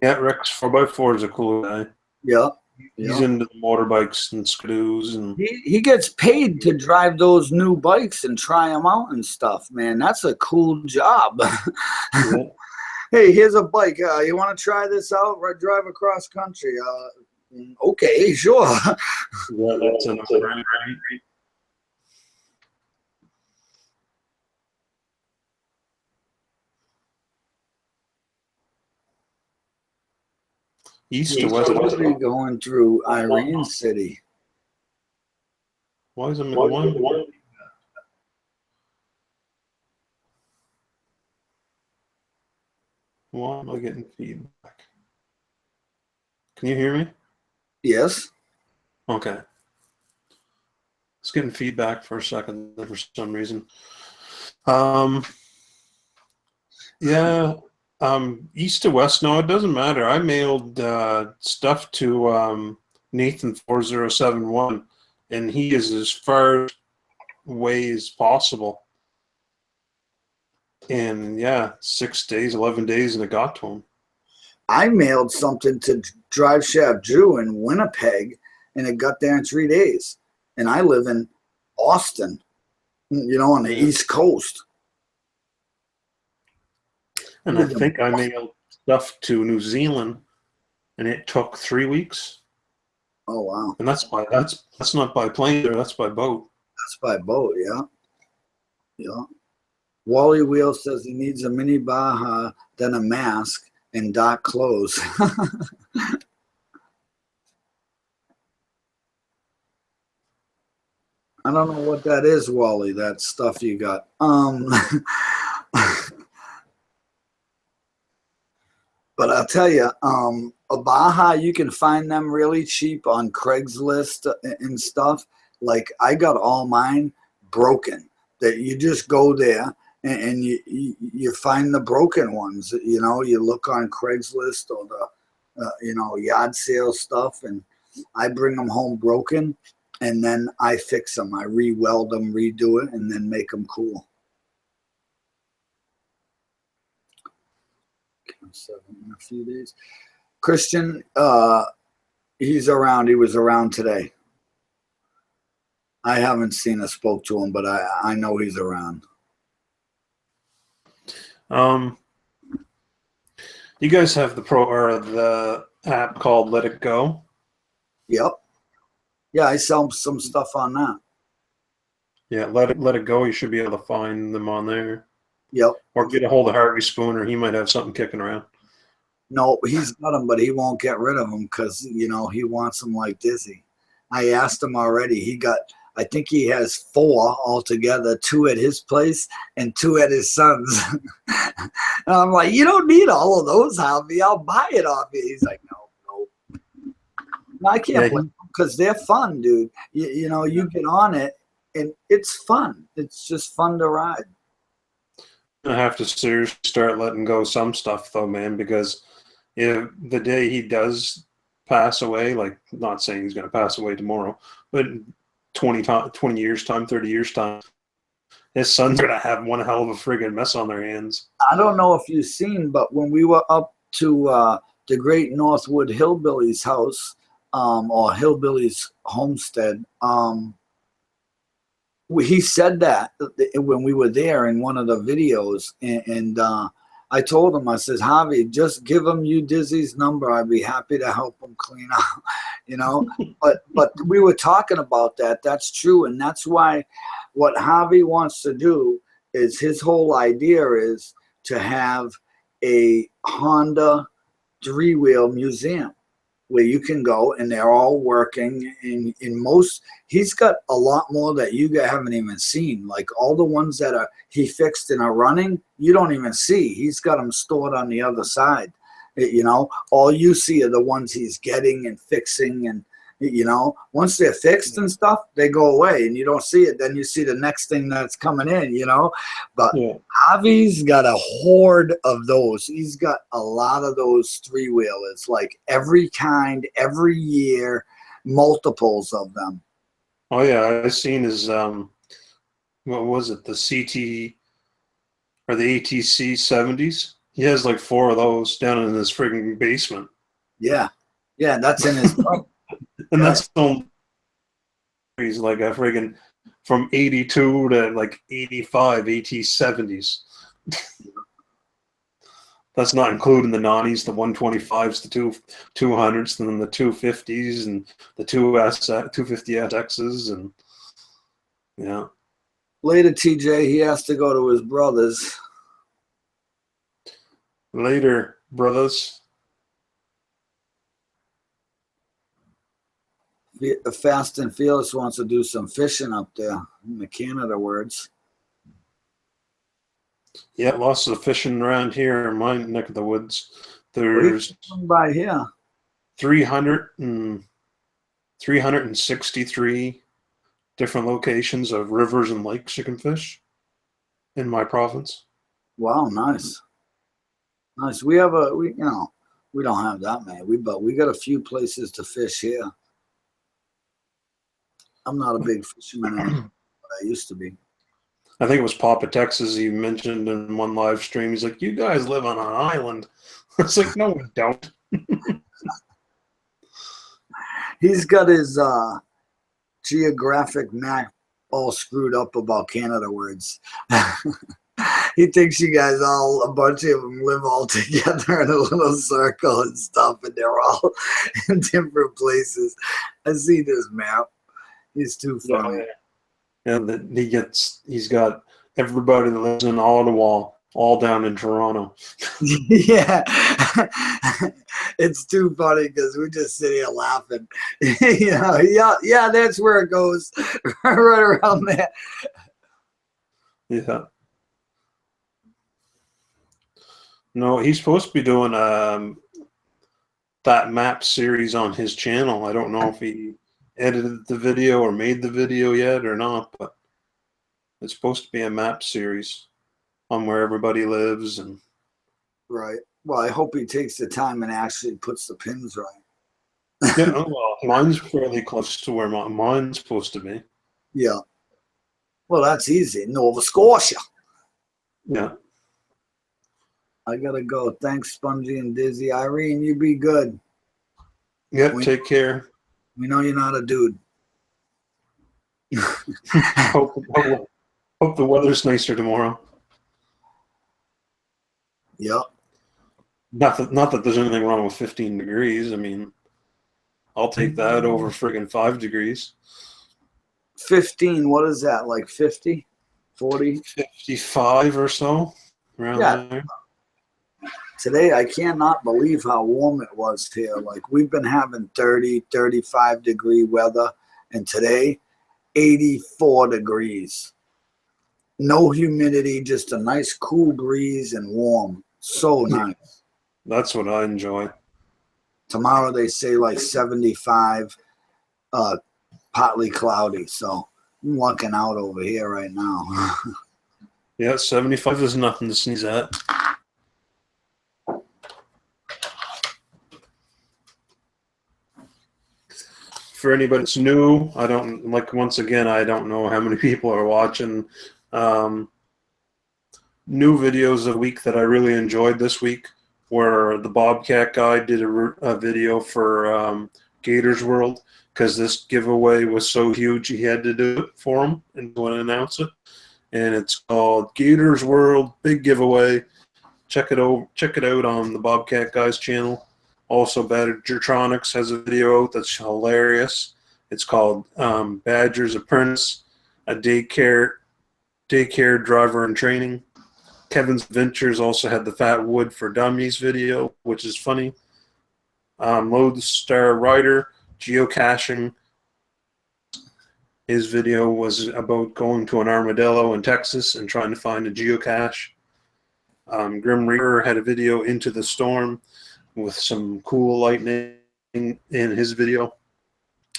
[SPEAKER 1] Yeah, Rex 4x4 is a cool guy.
[SPEAKER 2] Yeah,
[SPEAKER 1] he's into the motorbikes and skidoos, and
[SPEAKER 2] he gets paid to drive those new bikes and try them out and stuff. Man, that's a cool job. Yeah. Hey, here's a bike. You want to try this out? Drive across country. Okay, sure.
[SPEAKER 1] Yeah, that's right. East to west.
[SPEAKER 2] Going through Irene City.
[SPEAKER 1] Why is it one? Why am I getting feedback? Can you hear me?
[SPEAKER 2] Yes.
[SPEAKER 1] Okay. It's getting feedback for a second for some reason. Yeah. East to west, no, it doesn't matter. I mailed stuff to Nathan 4071, and he is as far away as possible. And yeah, 6 days, 11 days, and it got to him.
[SPEAKER 2] I mailed something to Drive Shaft Drew in Winnipeg, and it got there in 3 days. And I live in Austin, you know, on the East Coast.
[SPEAKER 1] And I think I mailed stuff to New Zealand, and it took 3 weeks.
[SPEAKER 2] Oh wow!
[SPEAKER 1] And that's not by plane, or that's by boat.
[SPEAKER 2] That's by boat, yeah. Yeah. Wally Wheel says he needs a mini Baja, then a mask, and dark clothes. I don't know what that is, Wally, that stuff you got. But I'll tell you, a Baja, you can find them really cheap on Craigslist and stuff. Like I got all mine broken. That you just go there and you find the broken ones. You know, you look on Craigslist or the you know, yard sale stuff, and I bring them home broken, and then I fix them. I re-weld them, redo it, and then make them cool. In a few days. Christian, he's around. He was around today. I haven't seen or spoke to him, but I know he's around.
[SPEAKER 1] You guys have the app called Let It Go?
[SPEAKER 2] Yep. Yeah, I sell some stuff on that.
[SPEAKER 1] Yeah, Let It Go. You should be able to find them on there.
[SPEAKER 2] Yep.
[SPEAKER 1] Or get a hold of Harvey Spooner. He might have something kicking around.
[SPEAKER 2] No, he's got them, but he won't get rid of them because, you know, he wants them like Dizzy. I asked him already. I think he has 4 altogether, 2 at his place and 2 at his son's. And I'm like, you don't need all of those, Harvey. I'll buy it off you. He's like, no. I can't blame him because they're fun, dude. You know, you get on it and it's fun. It's just fun to ride.
[SPEAKER 1] I have to seriously start letting go some stuff though, man, because if the day he does pass away, like, not saying he's going to pass away tomorrow, but 20 years time, 30 years time, his son's going to have one hell of a friggin' mess on their hands.
[SPEAKER 2] I don't know if you've seen, but when we were up to the Great Northwood Hillbillies house, or Hillbillies homestead, he said that when we were there in one of the videos, and I told him, I says, Javi, just give him you Dizzy's number. I'd be happy to help him clean out, you know. but we were talking about that. That's true, and that's why what Javi wants to do is, his whole idea is to have a Honda 3-wheel museum where you can go and they're all working. In most, he's got a lot more that you haven't even seen. Like all the ones that he fixed and are running, you don't even see. He's got them stored on the other side. You know, all you see are the ones he's getting and fixing, and you know, once they're fixed and stuff, they go away and you don't see it. Then you see the next thing that's coming in, you know. But Javi's got a horde of those. He's got a lot of those 3-wheelers, like every kind, every year, multiples of them.
[SPEAKER 1] Oh yeah, I've seen his what was it, the CT or the ATC 70s? He has like 4 of those down in his friggin' basement.
[SPEAKER 2] Yeah, that's in his truck.
[SPEAKER 1] And that's only, he's like a friggin' from 82 to like 85 AT70s. That's not including the 90s, the 125s, the 200s, and then the 250s and the 250SXs, and yeah.
[SPEAKER 2] Later, TJ, he has to go to his brother's.
[SPEAKER 1] Later, brothers.
[SPEAKER 2] Fast and Fearless wants to do some fishing up there in the Canada words.
[SPEAKER 1] Yeah, lots of fishing around here in my neck of the woods. There's
[SPEAKER 2] by here
[SPEAKER 1] 363 different locations of rivers and lakes you can fish in my province.
[SPEAKER 2] Wow, nice. We have we don't have that many, but we got a few places to fish here. I'm not a big fisherman anymore, but I used to be.
[SPEAKER 1] I think it was Papa Texas he mentioned in one live stream. He's like, "You guys live on an island." It's like, no, we don't.
[SPEAKER 2] He's got his geographic map all screwed up about Canada words. He thinks you guys all, a bunch of them, live all together in a little circle and stuff, and they're all in different places. I see this map. He's too funny.
[SPEAKER 1] And he's got everybody that lives in Ottawa all down in Toronto.
[SPEAKER 2] Yeah. It's too funny because we just sit here laughing. You know, yeah, that's where it goes. Right around there.
[SPEAKER 1] Yeah. No, he's supposed to be doing that map series on his channel. I don't know if he edited the video or made the video yet or not, but it's supposed to be a map series. on where everybody lives. And
[SPEAKER 2] Right. Well, I hope he takes the time and actually puts the pins right.
[SPEAKER 1] yeah, oh, well, mine's fairly close to where mine's supposed to be.
[SPEAKER 2] Yeah. Well, that's easy. Nova Scotia.
[SPEAKER 1] Yeah.
[SPEAKER 2] I gotta go. Thanks, Spongie and Dizzy. Irene, you be good.
[SPEAKER 1] Yep. Take care.
[SPEAKER 2] We know you're not a dude.
[SPEAKER 1] hope the weather's nicer tomorrow.
[SPEAKER 2] Yep.
[SPEAKER 1] Not that there's anything wrong with 15 degrees. I mean, I'll take that over friggin' 5 degrees.
[SPEAKER 2] 15, what is that? Like 50? 40?
[SPEAKER 1] 55 or so, around there.
[SPEAKER 2] Today, I cannot believe how warm it was here. Like, we've been having 30, 35 degree weather, and today, 84 degrees. No humidity, just a nice cool breeze and warm. So nice.
[SPEAKER 1] That's what I enjoy.
[SPEAKER 2] Tomorrow, they say like 75, partly cloudy. So I'm lucking out over here right now.
[SPEAKER 1] Yeah, 75 is nothing to sneeze at. For anybody that's new, once again, I don't know how many people are watching. New videos of the week that I really enjoyed this week were the Bobcat guy did a video for Gators World, because this giveaway was so huge he had to do it for him and want to announce it. And it's called Gators World Big Giveaway. Check it out on the Bobcat guy's channel. Also, Badgertronics has a video out that's hilarious. It's called Badger's Apprentice, a daycare driver in training. Kevin's Ventures also had the Fat Wood for Dummies video, which is funny. Lodestar Rider, geocaching. His video was about going to an armadillo in Texas and trying to find a geocache. Grim Reaper had a video, Into the Storm, with some cool lightning in his video,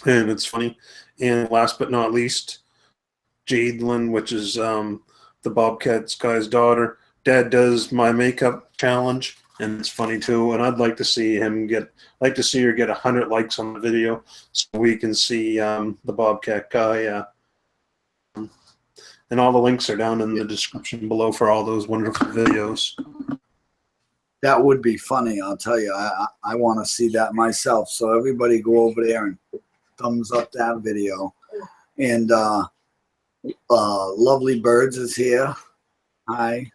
[SPEAKER 1] and it's funny. And last but not least, Jadelyn, which is the Bobcats guy's daughter. Dad does my makeup challenge, and it's funny too. And I'd like to see her get 100 likes on the video, so we can see the Bobcat guy. And all the links are down in the description below for all those wonderful videos.
[SPEAKER 2] That would be funny, I'll tell you. I want to see that myself. So everybody go over there and thumbs up that video. And Lovely Birds is here. Hi.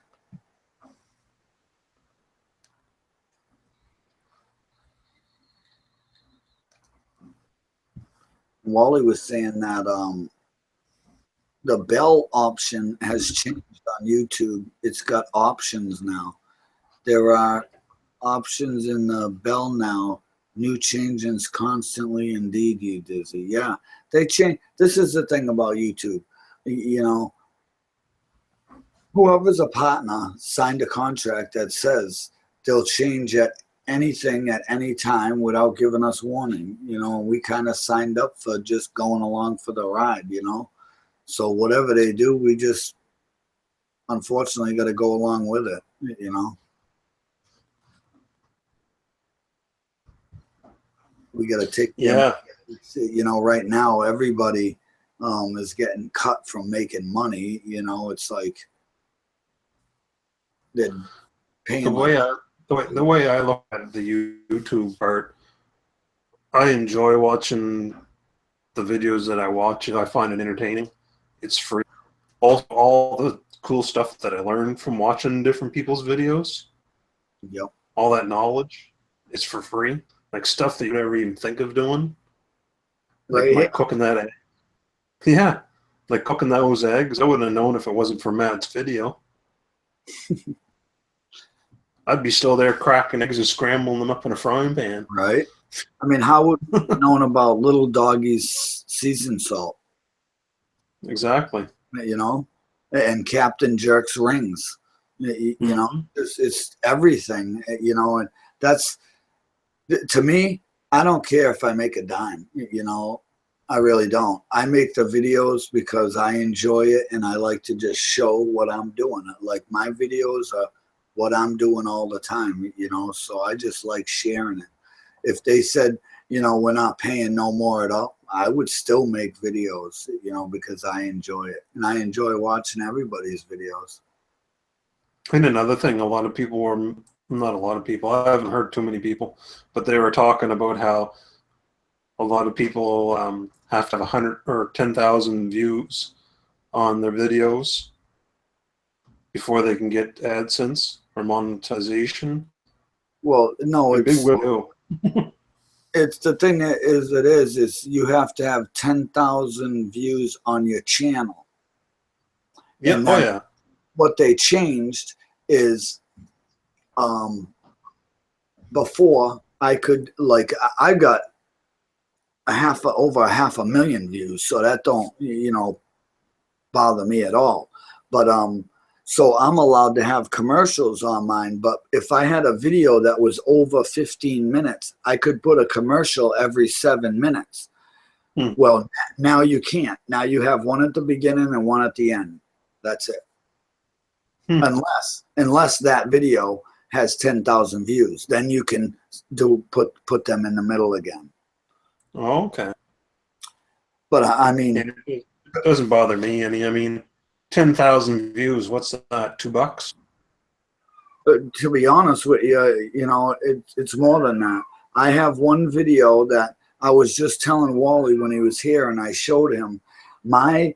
[SPEAKER 2] Wally was saying that the bell option has changed on YouTube. It's got options now. There are options in the bell now. New changes constantly. Indeed, you Dizzy. Yeah, they change. This is the thing about YouTube. You know, whoever's a partner signed a contract that says they'll change at anything at any time without giving us warning. You know, we kind of signed up for just going along for the ride. You know, so whatever they do, we just unfortunately got to go along with it. You know. We got to take, you know, right now everybody is getting cut from making money. You know, it's like they're paying.
[SPEAKER 1] The way I look at the YouTube part, I enjoy watching the videos that I watch, and I find it entertaining. It's free. All the cool stuff that I learned from watching different people's videos.
[SPEAKER 2] Yep.
[SPEAKER 1] All that knowledge is for free. Like stuff that you never even think of doing. Like cooking that egg. Yeah. Like cooking those eggs. I wouldn't have known if it wasn't for Matt's video. I'd be still there cracking eggs and scrambling them up in a frying pan.
[SPEAKER 2] Right. I mean, how would we have known about Little Doggy's seasoned salt?
[SPEAKER 1] Exactly.
[SPEAKER 2] You know? And Captain Jerk's rings. You know, it's everything, you know, and that's, to me, I don't care if I make a dime, you know, I really don't. I make the videos because I enjoy it and I like to just show what I'm doing. Like my videos are what I'm doing all the time, you know, so I just like sharing it. If they said, you know, we're not paying no more at all, I would still make videos, you know, because I enjoy it. And I enjoy watching everybody's videos.
[SPEAKER 1] And another thing, a lot of people were, not a lot of people, I haven't heard too many people, but they were talking about how a lot of people have to have 100 or 10,000 views on their videos before they can get AdSense or monetization.
[SPEAKER 2] Well, no,
[SPEAKER 1] A big will.
[SPEAKER 2] it's the thing that is you have to have 10,000 views on your channel.
[SPEAKER 1] Yeah.
[SPEAKER 2] And
[SPEAKER 1] Oh yeah.
[SPEAKER 2] what they changed is before I could, like, I got over 500,000 views, so that don't, you know, bother me at all. But so I'm allowed to have commercials on mine, but if I had a video that was over 15 minutes, I could put a commercial every 7 minutes. Well, now you can't. Now you have one at the beginning and one at the end. That's it. Unless that video has 10,000 views, then you can put them in the middle again.
[SPEAKER 1] Oh, okay.
[SPEAKER 2] But I mean,
[SPEAKER 1] it doesn't bother me any. I mean, 10,000 views. What's that? $2?
[SPEAKER 2] To be honest with you, you know, it's more than that. I have one video that I was just telling Wally when he was here, and I showed him my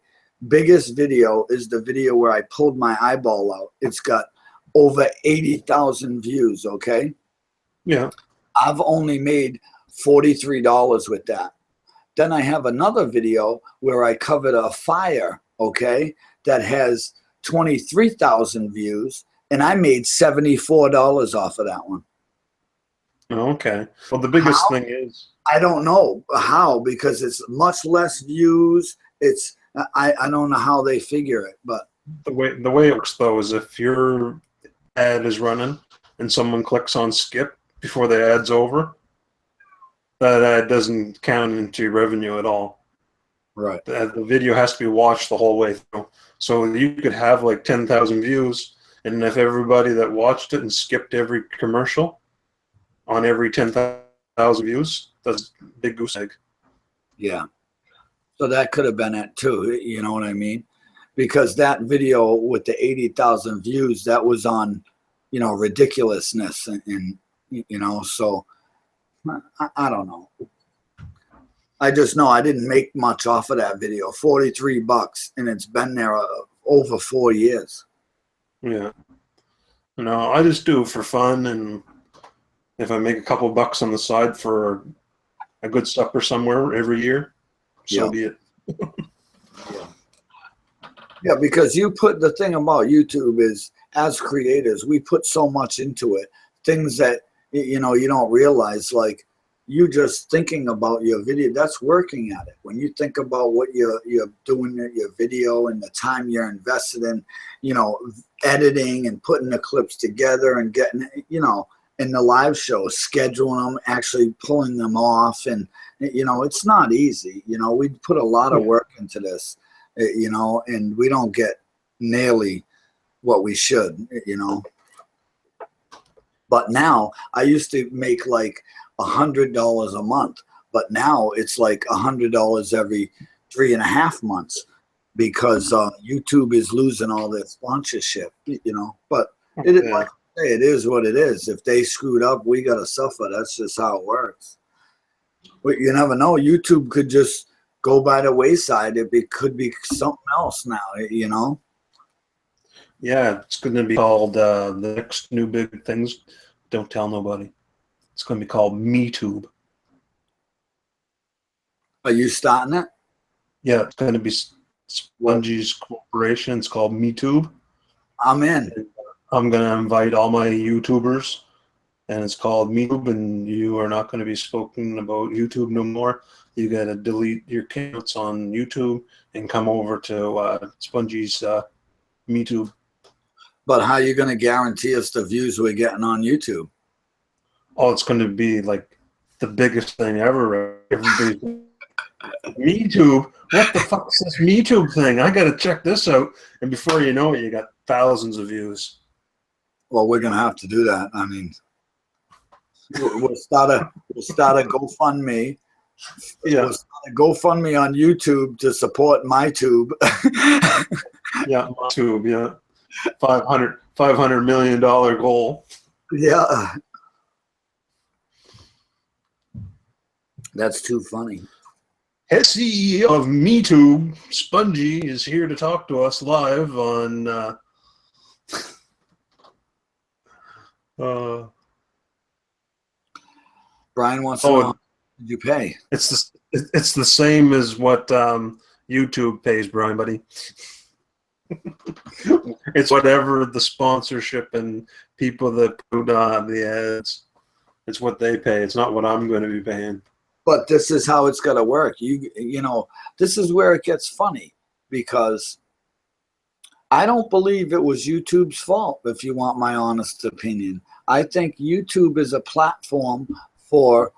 [SPEAKER 2] biggest video is the video where I pulled my eyeball out. It's got over 80,000 views. Okay.
[SPEAKER 1] Yeah.
[SPEAKER 2] I've only made $43 with that. Then I have another video where I covered a fire, okay, that has 23,000 views, and I made $74 off of that one.
[SPEAKER 1] Okay. Well, the biggest thing is,
[SPEAKER 2] I don't know how, because it's much less views. It's I don't know how they figure it, but
[SPEAKER 1] the way it works though is if your ad is running and someone clicks on skip before the ad's over, that ad doesn't count into your revenue at all.
[SPEAKER 2] Right.
[SPEAKER 1] The video has to be watched the whole way through. So you could have like 10,000 views, and if everybody that watched it and skipped every commercial on every 10,000 views, that's a big goose egg.
[SPEAKER 2] Yeah. So that could have been it too. You know what I mean? Because that video with the 80,000 views, that was on, you know, ridiculousness and you know, so I don't know. I just know I didn't make much off of that video. $43, and it's been there over 4 years.
[SPEAKER 1] Yeah. No, I just do it for fun, and if I make a couple bucks on the side for a good supper somewhere every year, so be it.
[SPEAKER 2] Yeah, because you put the thing about YouTube is, as creators, we put so much into it. Things that, you know, you don't realize, like you just thinking about your video, that's working at it. When you think about what you're doing in your video and the time you're invested in, you know, editing and putting the clips together and getting, you know, in the live shows, scheduling them, actually pulling them off. And, you know, it's not easy. You know, we put a lot of work into this, you know, and we don't get nearly what we should, you know. But now I used to make like $100 a month, but now it's like $100 every 3.5 months because YouTube is losing all their sponsorship, you know. But it is, like I say, it is what it is. If they screwed up, we got to suffer. That's just how it works. But you never know. YouTube could just go by the wayside. It could be something else now, you know.
[SPEAKER 1] Yeah, it's going to be called the next new big things. Don't tell nobody. It's going to be called MeTube.
[SPEAKER 2] Are you starting it?
[SPEAKER 1] Yeah, it's going to be Spongie's corporation. It's called MeTube.
[SPEAKER 2] I'm in.
[SPEAKER 1] I'm going to invite all my YouTubers, and it's called MeTube, and you are not going to be spoken about YouTube no more. You got to delete your accounts on YouTube and come over to Spongie's MeTube.
[SPEAKER 2] But how are you going to guarantee us the views we're getting on YouTube?
[SPEAKER 1] Oh, it's going to be like the biggest thing ever. Everybody, MeTube? What the fuck is this MeTube thing? I gotta check this out. And before you know it, you got thousands of views.
[SPEAKER 2] Well, we're gonna have to do that. I mean, we'll start a GoFundMe.
[SPEAKER 1] Yeah.
[SPEAKER 2] We'll start a GoFundMe on YouTube to support MyTube.
[SPEAKER 1] Yeah, MeTube, yeah. $500 million goal.
[SPEAKER 2] Yeah. That's too funny.
[SPEAKER 1] Head CEO of MeTube, Spongie, is here to talk to us live on
[SPEAKER 2] Brian wants to know, how much did you pay?
[SPEAKER 1] it's the same as what YouTube pays, Brian, buddy. It's whatever the sponsorship and people that put the ads. It's what they pay. It's not what I'm going to be paying.
[SPEAKER 2] But this is how it's going to work. You know, this is where it gets funny, because I don't believe it was YouTube's fault, if you want my honest opinion. I think YouTube is a platform for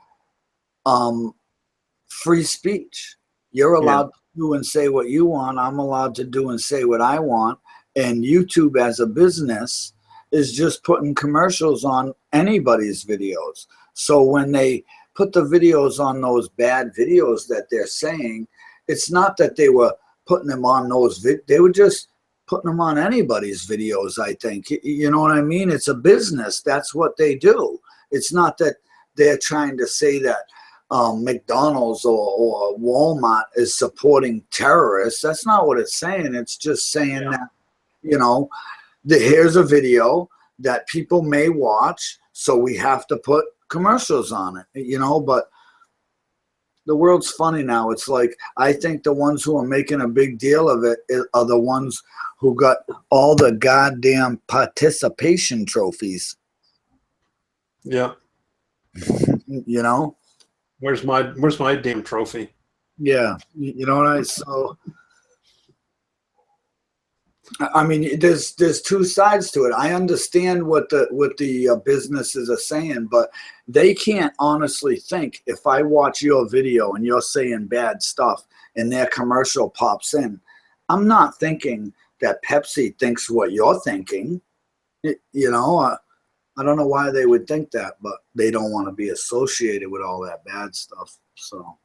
[SPEAKER 2] free speech. You're allowed to do and say what you want. I'm allowed to do and say what I want. And YouTube as a business is just putting commercials on anybody's videos. So when they put the videos on those bad videos that they're saying, it's not that they were putting them on those they were just putting them on anybody's videos, I think. You know what I mean? It's a business. That's what they do. It's not that they're trying to say that McDonald's or Walmart is supporting terrorists. That's not what it's saying. It's just saying that, you know, here's a video that people may watch, so we have to put commercials on it, you know. But the world's funny now. It's like, I think the ones who are making a big deal of it are the ones who got all the goddamn participation trophies.
[SPEAKER 1] Yeah.
[SPEAKER 2] You know?
[SPEAKER 1] Where's my damn trophy?
[SPEAKER 2] Yeah. You know what I mean, there's two sides to it. I understand what the businesses are saying, but they can't honestly think, if I watch your video and you're saying bad stuff and their commercial pops in, I'm not thinking that Pepsi thinks what you're thinking. You know, I don't know why they would think that, but they don't want to be associated with all that bad stuff. So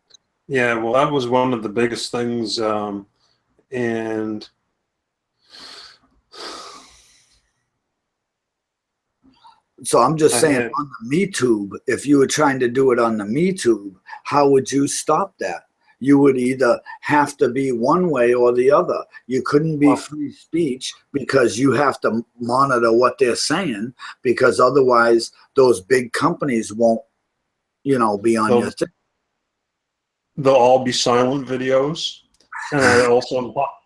[SPEAKER 1] yeah, well, that was one of the biggest things, and
[SPEAKER 2] so I'm just saying, on the MeTube, if you were trying to do it on the MeTube, how would you stop that? You would either have to be one way or the other. You couldn't be free speech, because you have to monitor what they're saying, because otherwise those big companies won't, you know, be on your thing.
[SPEAKER 1] They'll all be silent videos. And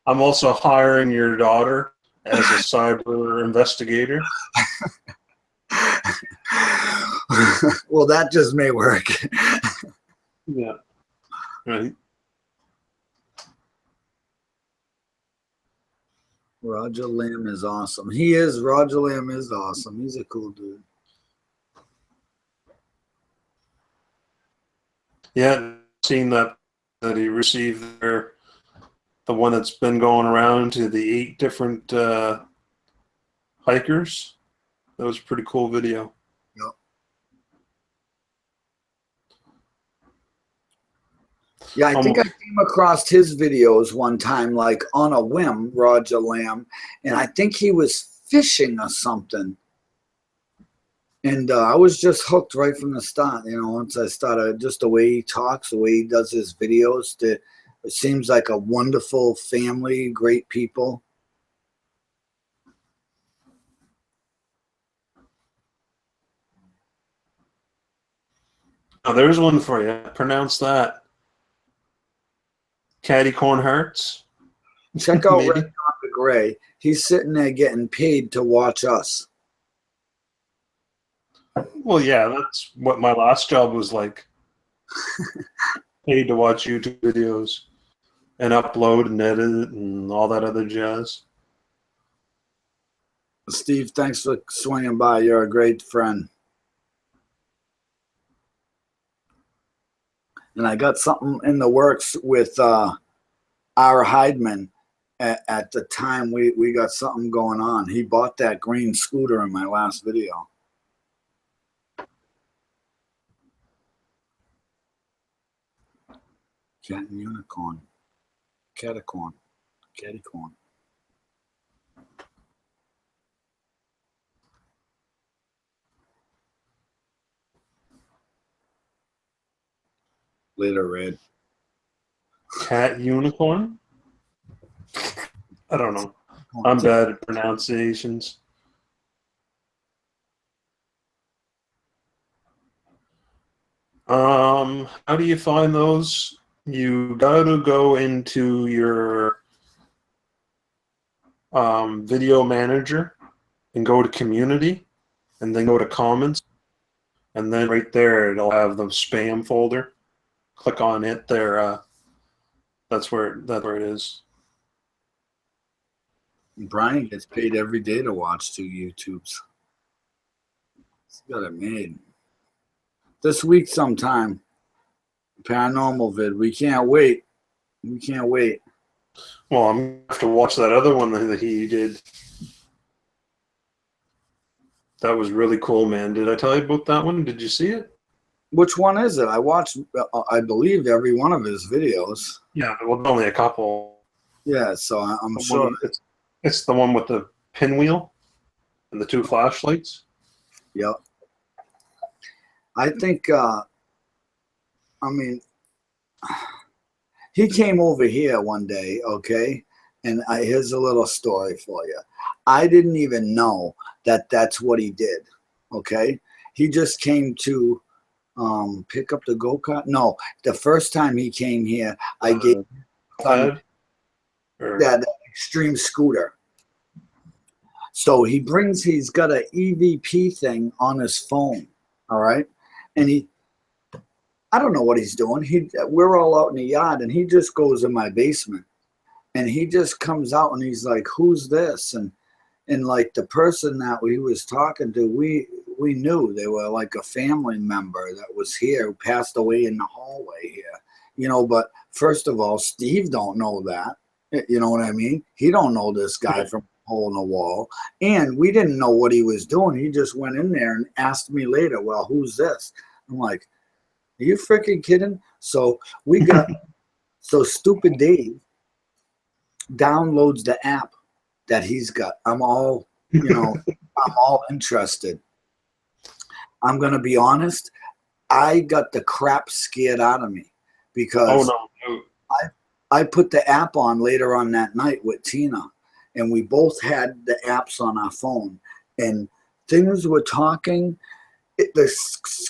[SPEAKER 1] I'm also hiring your daughter as a cyber investigator.
[SPEAKER 2] Well, that just may work.
[SPEAKER 1] Yeah. Right.
[SPEAKER 2] Roger Lamb is awesome. Roger Lamb is awesome. He's a cool dude.
[SPEAKER 1] Yeah, seen that he received the one that's been going around to the 8 different hikers. That was a pretty cool video.
[SPEAKER 2] Yep. Yeah, I think I came across his videos one time, like on a whim, Roger Lamb, and I think he was fishing or something. And I was just hooked right from the start. You know, once I started, just the way he talks, the way he does his videos, it seems like a wonderful family, great people.
[SPEAKER 1] Oh, there's one for you. Pronounce that. Caddy Corn Hearts.
[SPEAKER 2] Check out Red Dog Gray. He's sitting there getting paid to watch us.
[SPEAKER 1] Well, yeah, that's what my last job was like. Paid to watch YouTube videos and upload and edit and all that other jazz.
[SPEAKER 2] Steve, thanks for swinging by. You're a great friend. And I got something in the works with our Heidman. At the time, we got something going on. He bought that green scooter in my last video. Cat and unicorn. Catacorn. Caticorn. Later, Red.
[SPEAKER 1] Cat unicorn? I don't know. I'm bad at pronunciations. How do you find those? You gotta go into your video manager and go to community and then go to comments, and then right there it'll have the spam folder. Click on it there. That's where it is.
[SPEAKER 2] Brian gets paid every day to watch 2 YouTubes. He's got it made. This week sometime. Paranormal vid. We can't wait. We can't wait.
[SPEAKER 1] Well, I'm gonna have to watch that other one that he did. That was really cool, man. Did I tell you about that one? Did you see it?
[SPEAKER 2] Which one is it? I watched, I believe, every one of his videos.
[SPEAKER 1] Yeah, well, only a couple.
[SPEAKER 2] Yeah, so I'm sure.
[SPEAKER 1] It's the one with the pinwheel and the 2 flashlights.
[SPEAKER 2] Yep. I think, I mean, he came over here one day, okay? And here's a little story for you. I didn't even know that that's what he did, okay? He just came to pick up the go-kart. No, the first time he came here, I gave that extreme scooter. So he's got an EVP thing on his phone, all right? And I don't know what he's doing. We're all out in the yard, and he just goes in my basement. And he just comes out, and he's like, who's this? And like the person that we was talking to, we knew they were like a family member that was here who passed away in the hallway here. You know, but first of all, Steve don't know that. You know what I mean? He don't know this guy from a hole in the wall. And we didn't know what he was doing. He just went in there and asked me later, well, who's this? I'm like, are you freaking kidding? So we got, so Stupid Dave downloads the app that he's got. I'm all, you know, I'm all interested. I'm going to be honest. I got the crap scared out of me because I put the app on later on that night with Tina, and we both had the apps on our phone, and things were talking. The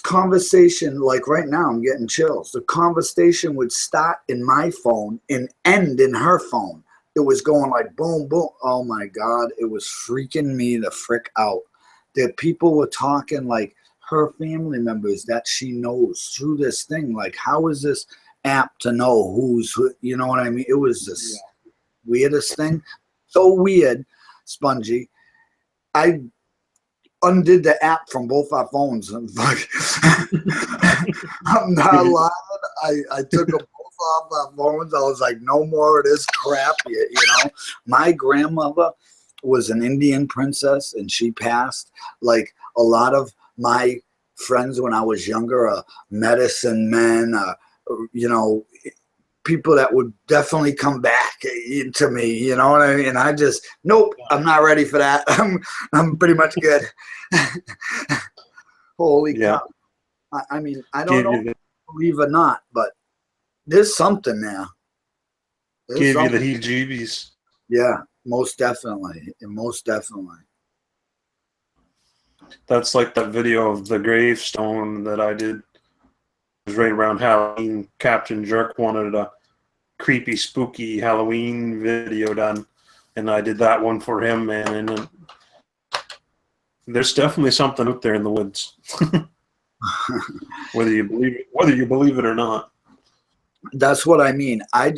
[SPEAKER 2] conversation, like right now, I'm getting chills. The conversation would start in my phone and end in her phone. It was going like boom, boom. Oh my God, it was freaking me the frick out. That people were talking like her family members that she knows through this thing. Like, how is this app to know who's who? You know what I mean? It was this weirdest thing. So weird, Spongie. I undid the app from both our phones. I'm not lying. I took them both off our phones. I was like, no more of this crap. You know, my grandmother was an Indian princess, and she passed. Like a lot of my friends when I was younger, medicine men, you know, people that would definitely come back to me, you know what I mean? And I just, nope, I'm not ready for that. I'm pretty much good. Holy cow. I mean, I don't know, believe or not, but there's something there.
[SPEAKER 1] Gave you the heebie-jeebies.
[SPEAKER 2] Yeah, most definitely. Most definitely.
[SPEAKER 1] That's like that video of the gravestone that I did. It was right around Halloween. Captain Jerk wanted a creepy, spooky Halloween video done, and I did that one for him, man. And there's definitely something out there in the woods, whether you believe it or not.
[SPEAKER 2] That's what I mean. I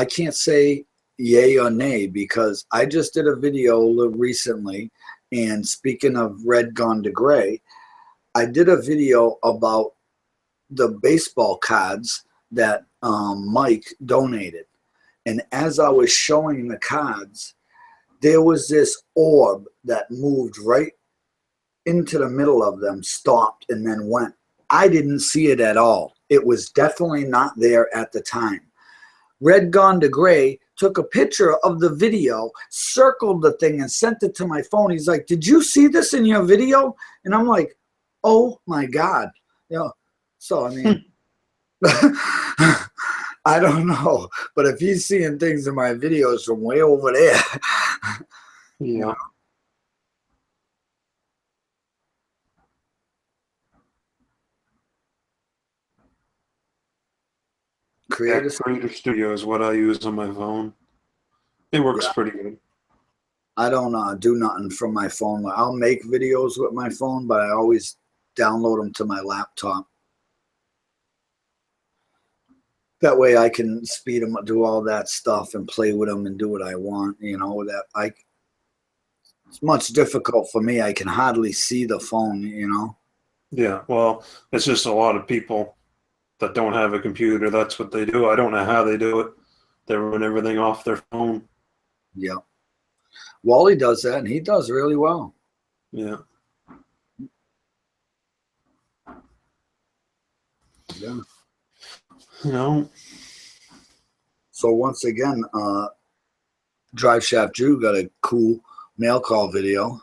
[SPEAKER 2] can't say yay or nay because I just did a video recently, and speaking of red gone to gray, I did a video about the baseball cards that Mike donated. And as I was showing the cards, there was this orb that moved right into the middle of them, stopped, and then went. I didn't see it at all. It was definitely not there at the time. Red Gone to Gray took a picture of the video, circled the thing, and sent it to my phone. He's like, "Did you see this in your video?" And I'm like, "Oh my God." So I mean, I don't know. But if he's seeing things in my videos from way over there,
[SPEAKER 1] Yeah.
[SPEAKER 2] Creator
[SPEAKER 1] Studio is what I use on my phone. It works pretty good.
[SPEAKER 2] I don't do nothing from my phone. I'll make videos with my phone, but I always download them to my laptop. That way I can speed them, do all that stuff, and play with them and do what I want. It's much difficult for me. I can hardly see the phone.
[SPEAKER 1] Yeah, well, it's just a lot of people that don't have a computer. That's what they do. I don't know how they do it. They run everything off their phone.
[SPEAKER 2] Yeah. Wally does that, and he does really well.
[SPEAKER 1] Yeah.
[SPEAKER 2] Yeah. So once again, Drive Shaft Drew got a cool mail call video.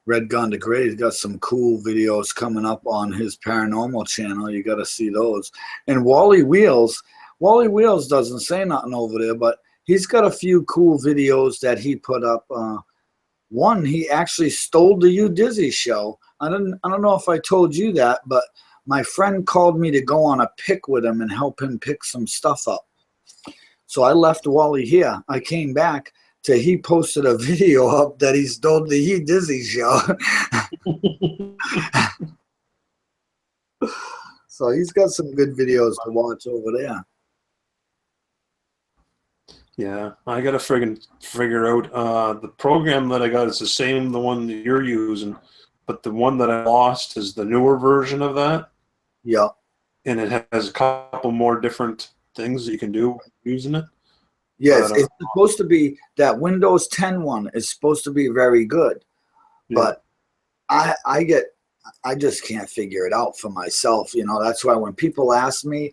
[SPEAKER 2] Red Gone to Gray's got some cool videos coming up on his paranormal channel. You got to see those. And Wally Wheels doesn't say nothing over there, but he's got a few cool videos that he put up. One, he actually stole the You Dizzy show. I don't know if I told you that, but my friend called me to go on a pick with him and help him pick some stuff up. So I left Wally here. I came back to he posted a video up that he stole the You Dizzy show. So he's got some good videos to watch over there.
[SPEAKER 1] Yeah, I gotta figure out the program that I got is the same the one that you're using, but the one that I lost is the newer version of that.
[SPEAKER 2] Yeah.
[SPEAKER 1] And it has a couple more different things that you can do using it.
[SPEAKER 2] Yes, it's supposed to be that Windows 10 one is supposed to be very good. Yeah. But I just can't figure it out for myself. That's why when people ask me,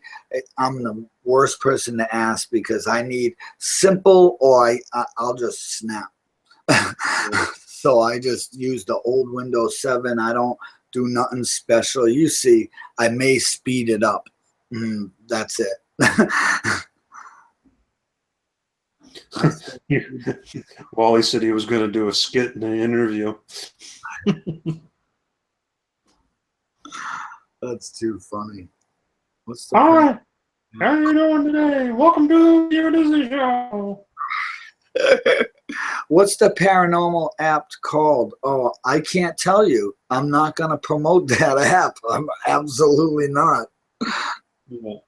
[SPEAKER 2] I'm the worst person to ask because I need simple or I'll just snap. So I just use the old Windows 7. I don't do nothing special. You see, I may speed it up. That's it.
[SPEAKER 1] Wally said he was going to do a skit in the interview.
[SPEAKER 2] That's too funny.
[SPEAKER 1] All right. How are you doing today? Welcome to your Disney show.
[SPEAKER 2] What's the paranormal app called? Oh, I can't tell you. I'm not going to promote that app. I'm absolutely not.
[SPEAKER 1] Yeah.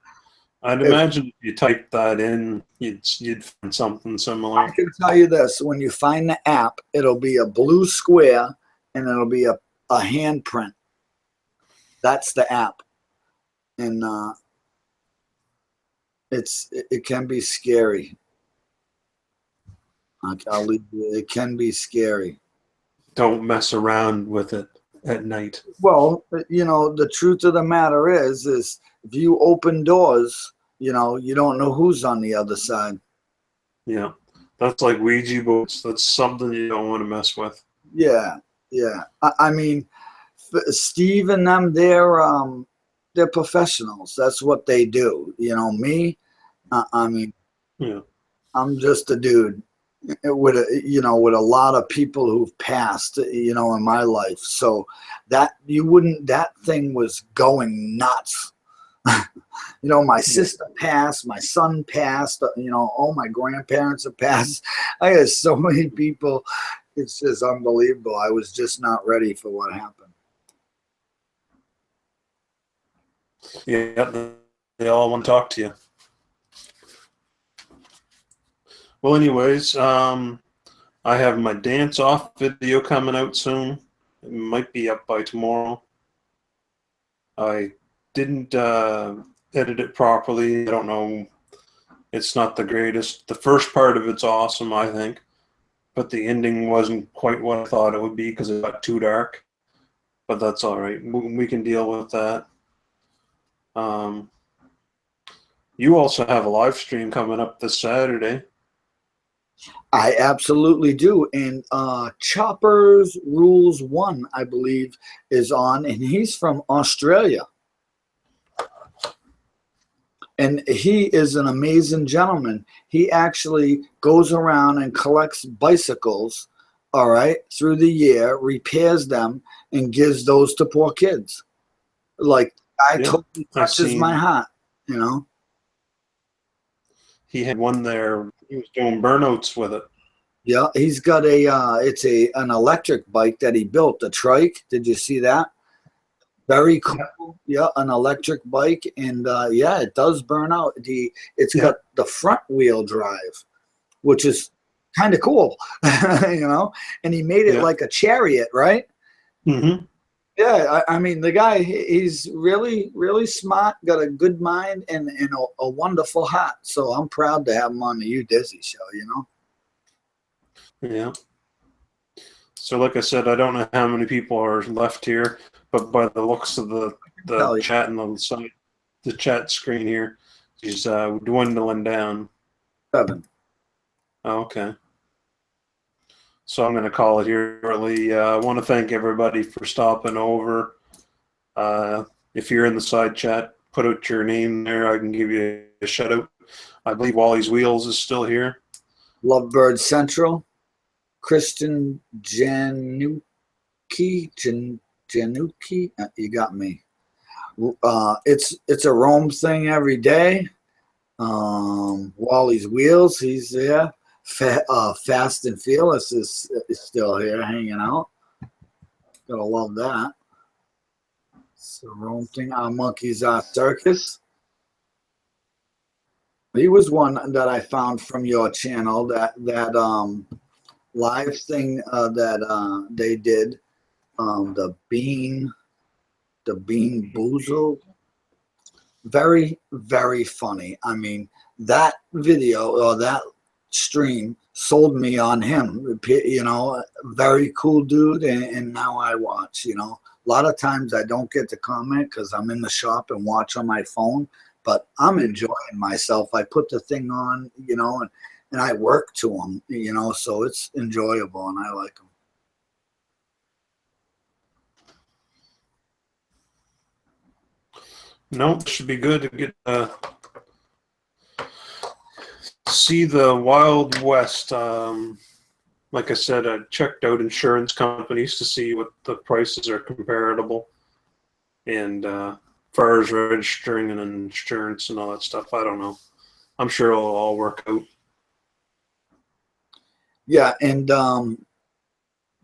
[SPEAKER 1] I'd imagine if you type that in, you'd find something similar.
[SPEAKER 2] I can tell you this. When you find the app, it'll be a blue square and it'll be a handprint. That's the app. And it can be scary. I'll leave you. It can be scary.
[SPEAKER 1] Don't mess around with it at night.
[SPEAKER 2] Well, the truth of the matter is if you open doors, you don't know who's on the other side.
[SPEAKER 1] Yeah, that's like Ouija boards. That's something you don't want to mess with.
[SPEAKER 2] Yeah, yeah. I mean, Steve and them, they're professionals. That's what they do. Me, I mean,
[SPEAKER 1] yeah.
[SPEAKER 2] I'm just a dude with a lot of people who've passed, in my life. So that thing was going nuts. My sister passed, my son passed, all my grandparents have passed. I had so many people. It's just unbelievable. I was just not ready for what happened.
[SPEAKER 1] Yeah, they all want to talk to you. Well, anyways, I have my dance off video coming out soon. It might be up by tomorrow. I didn't edit it properly. I don't know. It's not the greatest. The first part of it's awesome, I think, but the ending wasn't quite what I thought it would be because it got too dark. But that's all right. We can deal with that. You also have a live stream coming up this Saturday.
[SPEAKER 2] I absolutely do. And Choppers Rules 1, I believe, is on, and he's from Australia. And he is an amazing gentleman. He actually goes around and collects bicycles, all right, through the year, repairs them, and gives those to poor kids. Like, I totally touches my heart, you know.
[SPEAKER 1] He had one there. He was doing burnouts with it.
[SPEAKER 2] Yeah, he's got it's an electric bike that he built, a trike. Did you see that? Very cool. Yeah, an electric bike, and yeah, it does burn out. It's got the front wheel drive, which is kind of cool, you know. And he made it like a chariot, right?
[SPEAKER 1] Mm-hmm.
[SPEAKER 2] Yeah, I mean, the guy, he's really, really smart, got a good mind, and a wonderful heart. So I'm proud to have him on the You Dizzy show, you know?
[SPEAKER 1] Yeah. So like I said, I don't know how many people are left here, but by the looks of the chat and the chat screen here, he's dwindling down.
[SPEAKER 2] 7.
[SPEAKER 1] Oh, okay. So I'm going to call it here shortly. I want to thank everybody for stopping over. If you're in the side chat, put out your name there. I can give you a shout out. I believe Wally's Wheels is still here.
[SPEAKER 2] Lovebird Central, Kristen Janucci, you got me. It's a Rome thing every day. Wally's Wheels, he's there. Fast and Fearless is still here hanging out. Gotta love that. It's a Rome thing. Our Monkeys Are Circus. He was one that I found from your channel, that live thing that they did, the Bean Boozled. Very, very funny. I mean, that video or that stream sold me on him, you know. Very cool dude, and now I watch, you know. A lot of times I don't get to comment because I'm in the shop and watch on my phone, but I'm enjoying myself. I put the thing on, you know, and I work to them, you know, so it's enjoyable and I like them.
[SPEAKER 1] No, it should be good to get see the Wild West. Like I said, I checked out insurance companies to see what the prices are comparable, and far as registering and insurance and all that stuff, I don't know. I'm sure it'll all work out.
[SPEAKER 2] Yeah, and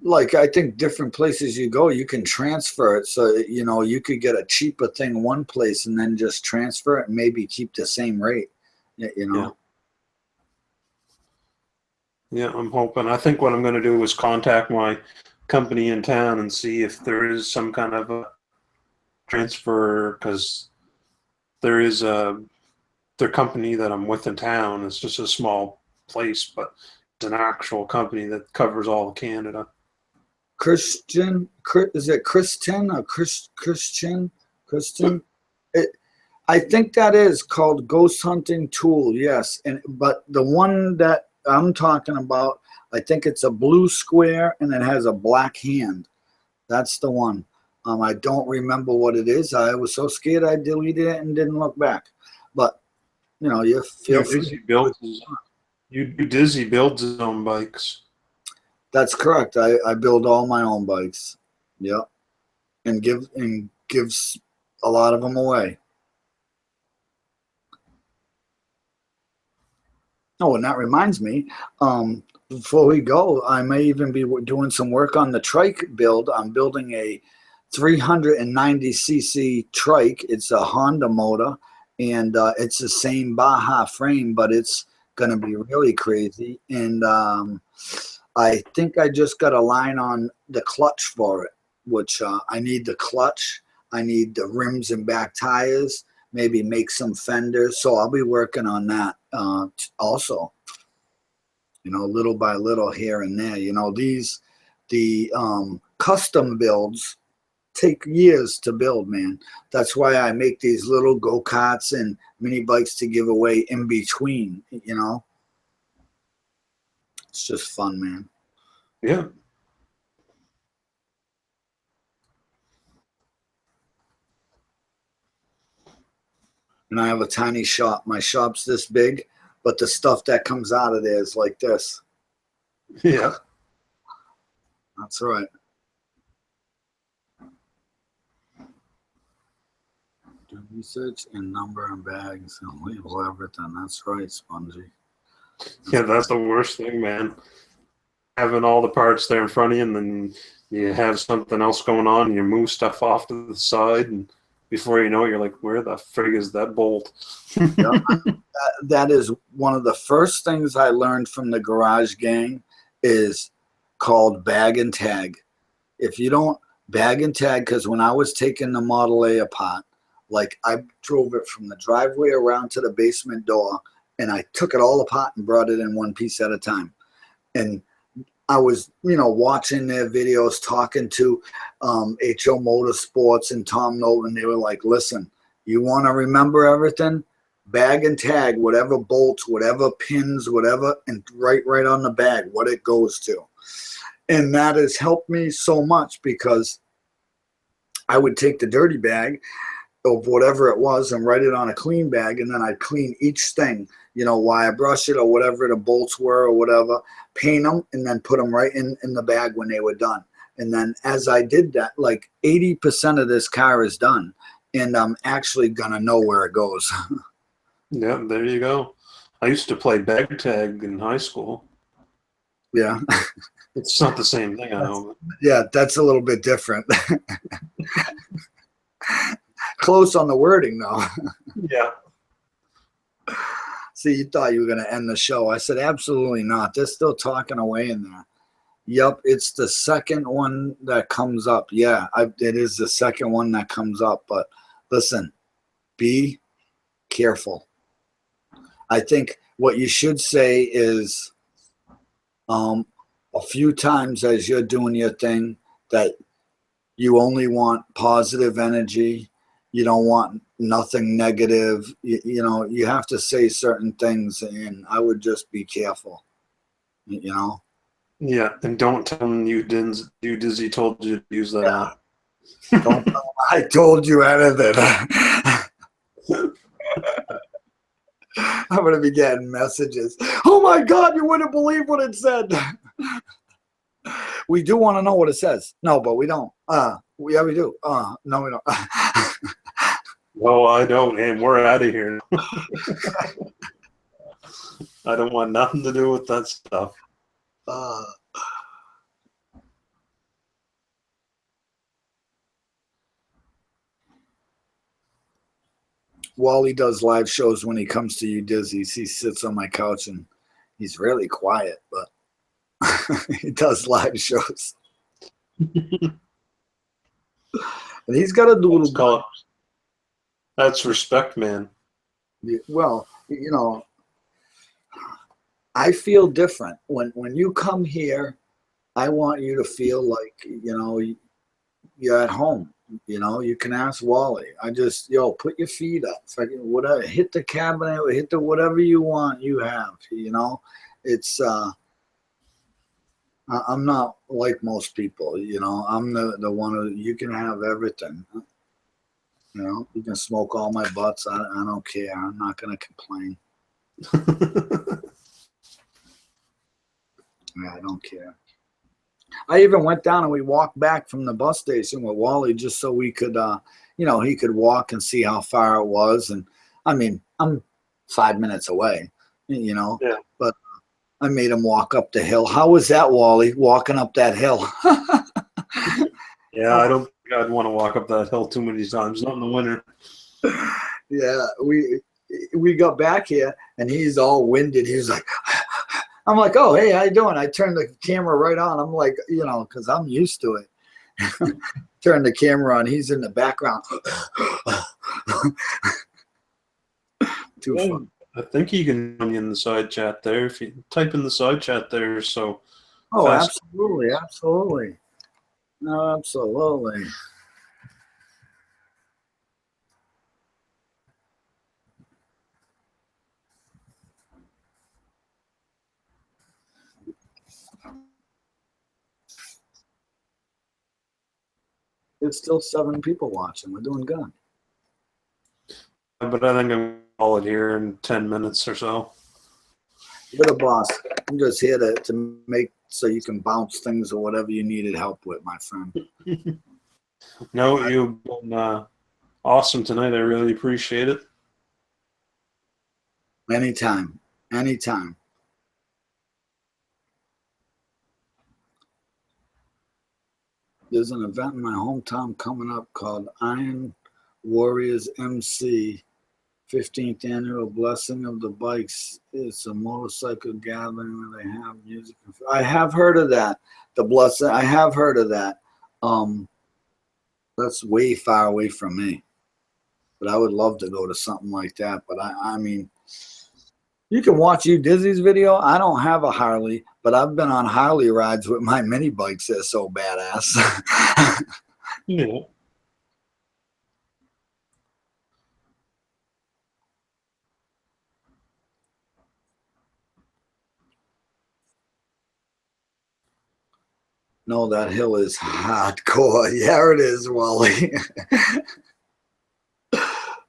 [SPEAKER 2] like, I think different places you go, you can transfer it, so you know you could get a cheaper thing one place and then just transfer it and maybe keep the same rate, you know.
[SPEAKER 1] Yeah, I'm hoping. I think what I'm going to do is contact my company in town and see if there is some kind of a transfer, because there is their company that I'm with in town. It's just a small place, but it's an actual company that covers all of Canada.
[SPEAKER 2] Christian, is it Kristen or Christian? I think that is called Ghost Hunting Tool, yes. But the one that I'm talking about, I think it's a blue square and it has a black hand. That's the one. I don't remember what it is. I was so scared I deleted it and didn't look back. But you know, you feel free.
[SPEAKER 1] Dizzy builds his own bikes.
[SPEAKER 2] That's correct. I build all my own bikes. Yeah, and gives a lot of them away. Oh, and that reminds me, before we go, I may even be doing some work on the trike build. I'm building a 390cc trike. It's a Honda motor, and it's the same Baja frame, but it's going to be really crazy. And I think I just got a line on the clutch for it, which I need the clutch. I need the rims and back tires. maybe make some fenders. So I'll be working on that also. You know, little by little here and there. You know, the custom builds take years to build, man. That's why I make these little go-karts and mini bikes to give away in between, you know. It's just fun, man.
[SPEAKER 1] Yeah.
[SPEAKER 2] And I have a tiny shop. My shop's this big, but the stuff that comes out of there is like this.
[SPEAKER 1] Yeah.
[SPEAKER 2] That's right. Do research and number and bags and label everything. That's right, Spongie.
[SPEAKER 1] Yeah, that's the worst thing, man. Having all the parts there in front of you, and then you have something else going on, and you move stuff off to the side, and before you know it, you're like, where the frig is that bolt?
[SPEAKER 2] Yeah, that is one of the first things I learned from the garage gang is called bag and tag. If you don't bag and tag, because when I was taking the Model A apart, like I drove it from the driveway around to the basement door, and I took it all apart and brought it in one piece at a time. And I was, you know, watching their videos, talking to HO Motorsports and Tom Nolan. They were like, listen, you want to remember everything? Bag and tag, whatever bolts, whatever pins, whatever, and right on the bag what it goes to. And that has helped me so much because I would take the dirty bag of whatever it was and write it on a clean bag, and then I'd clean each thing, you know, wire brush it or whatever the bolts were or whatever, paint them, and then put them right in the bag when they were done. And then as I did that, like 80% of this car is done, and I'm actually gonna know where it goes.
[SPEAKER 1] Yeah, there you go. I used to play bag tag in high school.
[SPEAKER 2] Yeah.
[SPEAKER 1] It's not the same thing, I know.
[SPEAKER 2] Yeah, that's a little bit different. Close on the wording, though.
[SPEAKER 1] Yeah.
[SPEAKER 2] See, you thought you were going to end the show. I said, absolutely not. They're still talking away in there. Yep, it's the second one that comes up. Yeah, it is the second one that comes up. But listen, be careful. I think what you should say is a few times as you're doing your thing that you only want positive energy. You don't want nothing negative. You know, you have to say certain things, and I would just be careful, you know?
[SPEAKER 1] Yeah, and don't tell them you Dizzy told you to use that app.
[SPEAKER 2] Don't tell them I told you anything. I'm going to be getting messages. Oh, my God, you wouldn't believe what it said. We do want to know what it says. No, but we don't. Yeah, we do. No, we don't.
[SPEAKER 1] No, I don't, and we're out of here. I don't want nothing to do with that stuff.
[SPEAKER 2] Wally does live shows when he comes to you, Dizzy. He sits on my couch and he's really quiet, but he does live shows. And he's got a little.
[SPEAKER 1] That's respect, man.
[SPEAKER 2] Well, you know, I feel different when you come here. I want you to feel like, you know, you're at home. You know, you can ask Wally. I just, put your feet up. Fucking whatever, hit the cabinet, hit the whatever you want, you have. You know, it's. I'm not like most people. You know, I'm the one who you can have everything. You know, you can smoke all my butts. I don't care. I'm not going to complain. Yeah, I don't care. I even went down and we walked back from the bus station with Wally just so we could, you know, he could walk and see how far it was. And I mean, I'm 5 minutes away, you know,
[SPEAKER 1] yeah.
[SPEAKER 2] But I made him walk up the hill. How was that, Wally, walking up that hill?
[SPEAKER 1] Yeah, I don't think I'd want to walk up that hill too many times, not in the winter.
[SPEAKER 2] Yeah, we got back here and he's all winded. He was like, I'm like, oh, hey, how you doing? I turned the camera right on. I'm like, you know, because I'm used to it. Turn the camera on. He's in the background. Too
[SPEAKER 1] Yeah,
[SPEAKER 2] fun.
[SPEAKER 1] I think you can join in the side chat there if you type in the side chat there. So
[SPEAKER 2] Oh,
[SPEAKER 1] fast.
[SPEAKER 2] absolutely, absolutely. No, absolutely. There's still 7 people watching. We're doing good.
[SPEAKER 1] But I think I'm going to call it here in 10 minutes or so.
[SPEAKER 2] You're the boss. I'm just here to make so you can bounce things or whatever you needed help with, my friend.
[SPEAKER 1] No, you've been awesome tonight. I really appreciate it.
[SPEAKER 2] Anytime. Anytime. There's an event in my hometown coming up called Iron Warriors MC 15th Annual Blessing of the Bikes. It's a motorcycle gathering where they have music. I have heard of that. The Blessing. I have heard of that. That's way far away from me. But I would love to go to something like that. But I mean, you can watch you Dizzy's video. I don't have a Harley, but I've been on Harley rides with my mini bikes. They're so badass.
[SPEAKER 1] Yeah.
[SPEAKER 2] No, that hill is hardcore. Yeah, it is, Wally.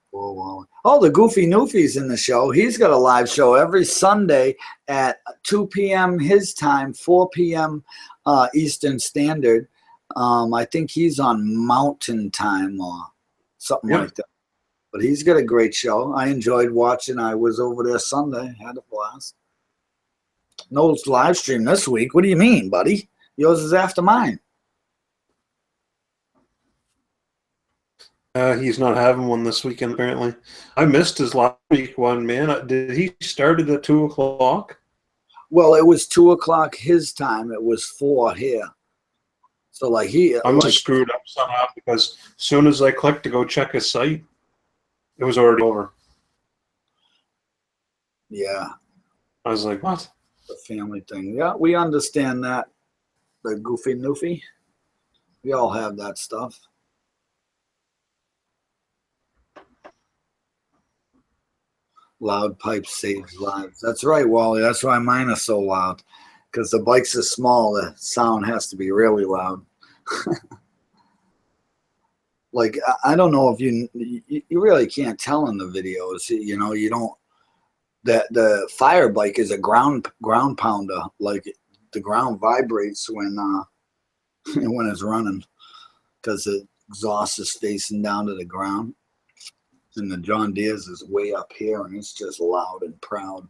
[SPEAKER 2] Poor Wally. Oh, the Goofy Noofy's in the show. He's got a live show every Sunday at 2 p.m. his time, 4 p.m. Eastern Standard. I think he's on Mountain Time or something like that. But he's got a great show. I enjoyed watching. I was over there Sunday. Had a blast. No live stream this week. What do you mean, buddy? Yours is after mine.
[SPEAKER 1] He's not having one this weekend, apparently. I missed his last week one, man. Did he start at 2 o'clock?
[SPEAKER 2] Well, it was 2 o'clock his time. It was 4 here. So like
[SPEAKER 1] I'm just screwed up somehow because as soon as I clicked to go check his site, it was already over.
[SPEAKER 2] Yeah.
[SPEAKER 1] I was like, what?
[SPEAKER 2] The family thing. Yeah, we understand that. The Goofy Noofy. We all have that stuff. Loud pipes saves lives. That's right, Wally. That's why mine are so loud. Because the bikes are small, the sound has to be really loud. Like, I don't know if you really can't tell in the videos. You know, you don't. The fire bike is a ground pounder. Like the ground vibrates when when it's running, because the exhaust is facing down to the ground. And the John Deere's is way up here, and it's just loud and proud.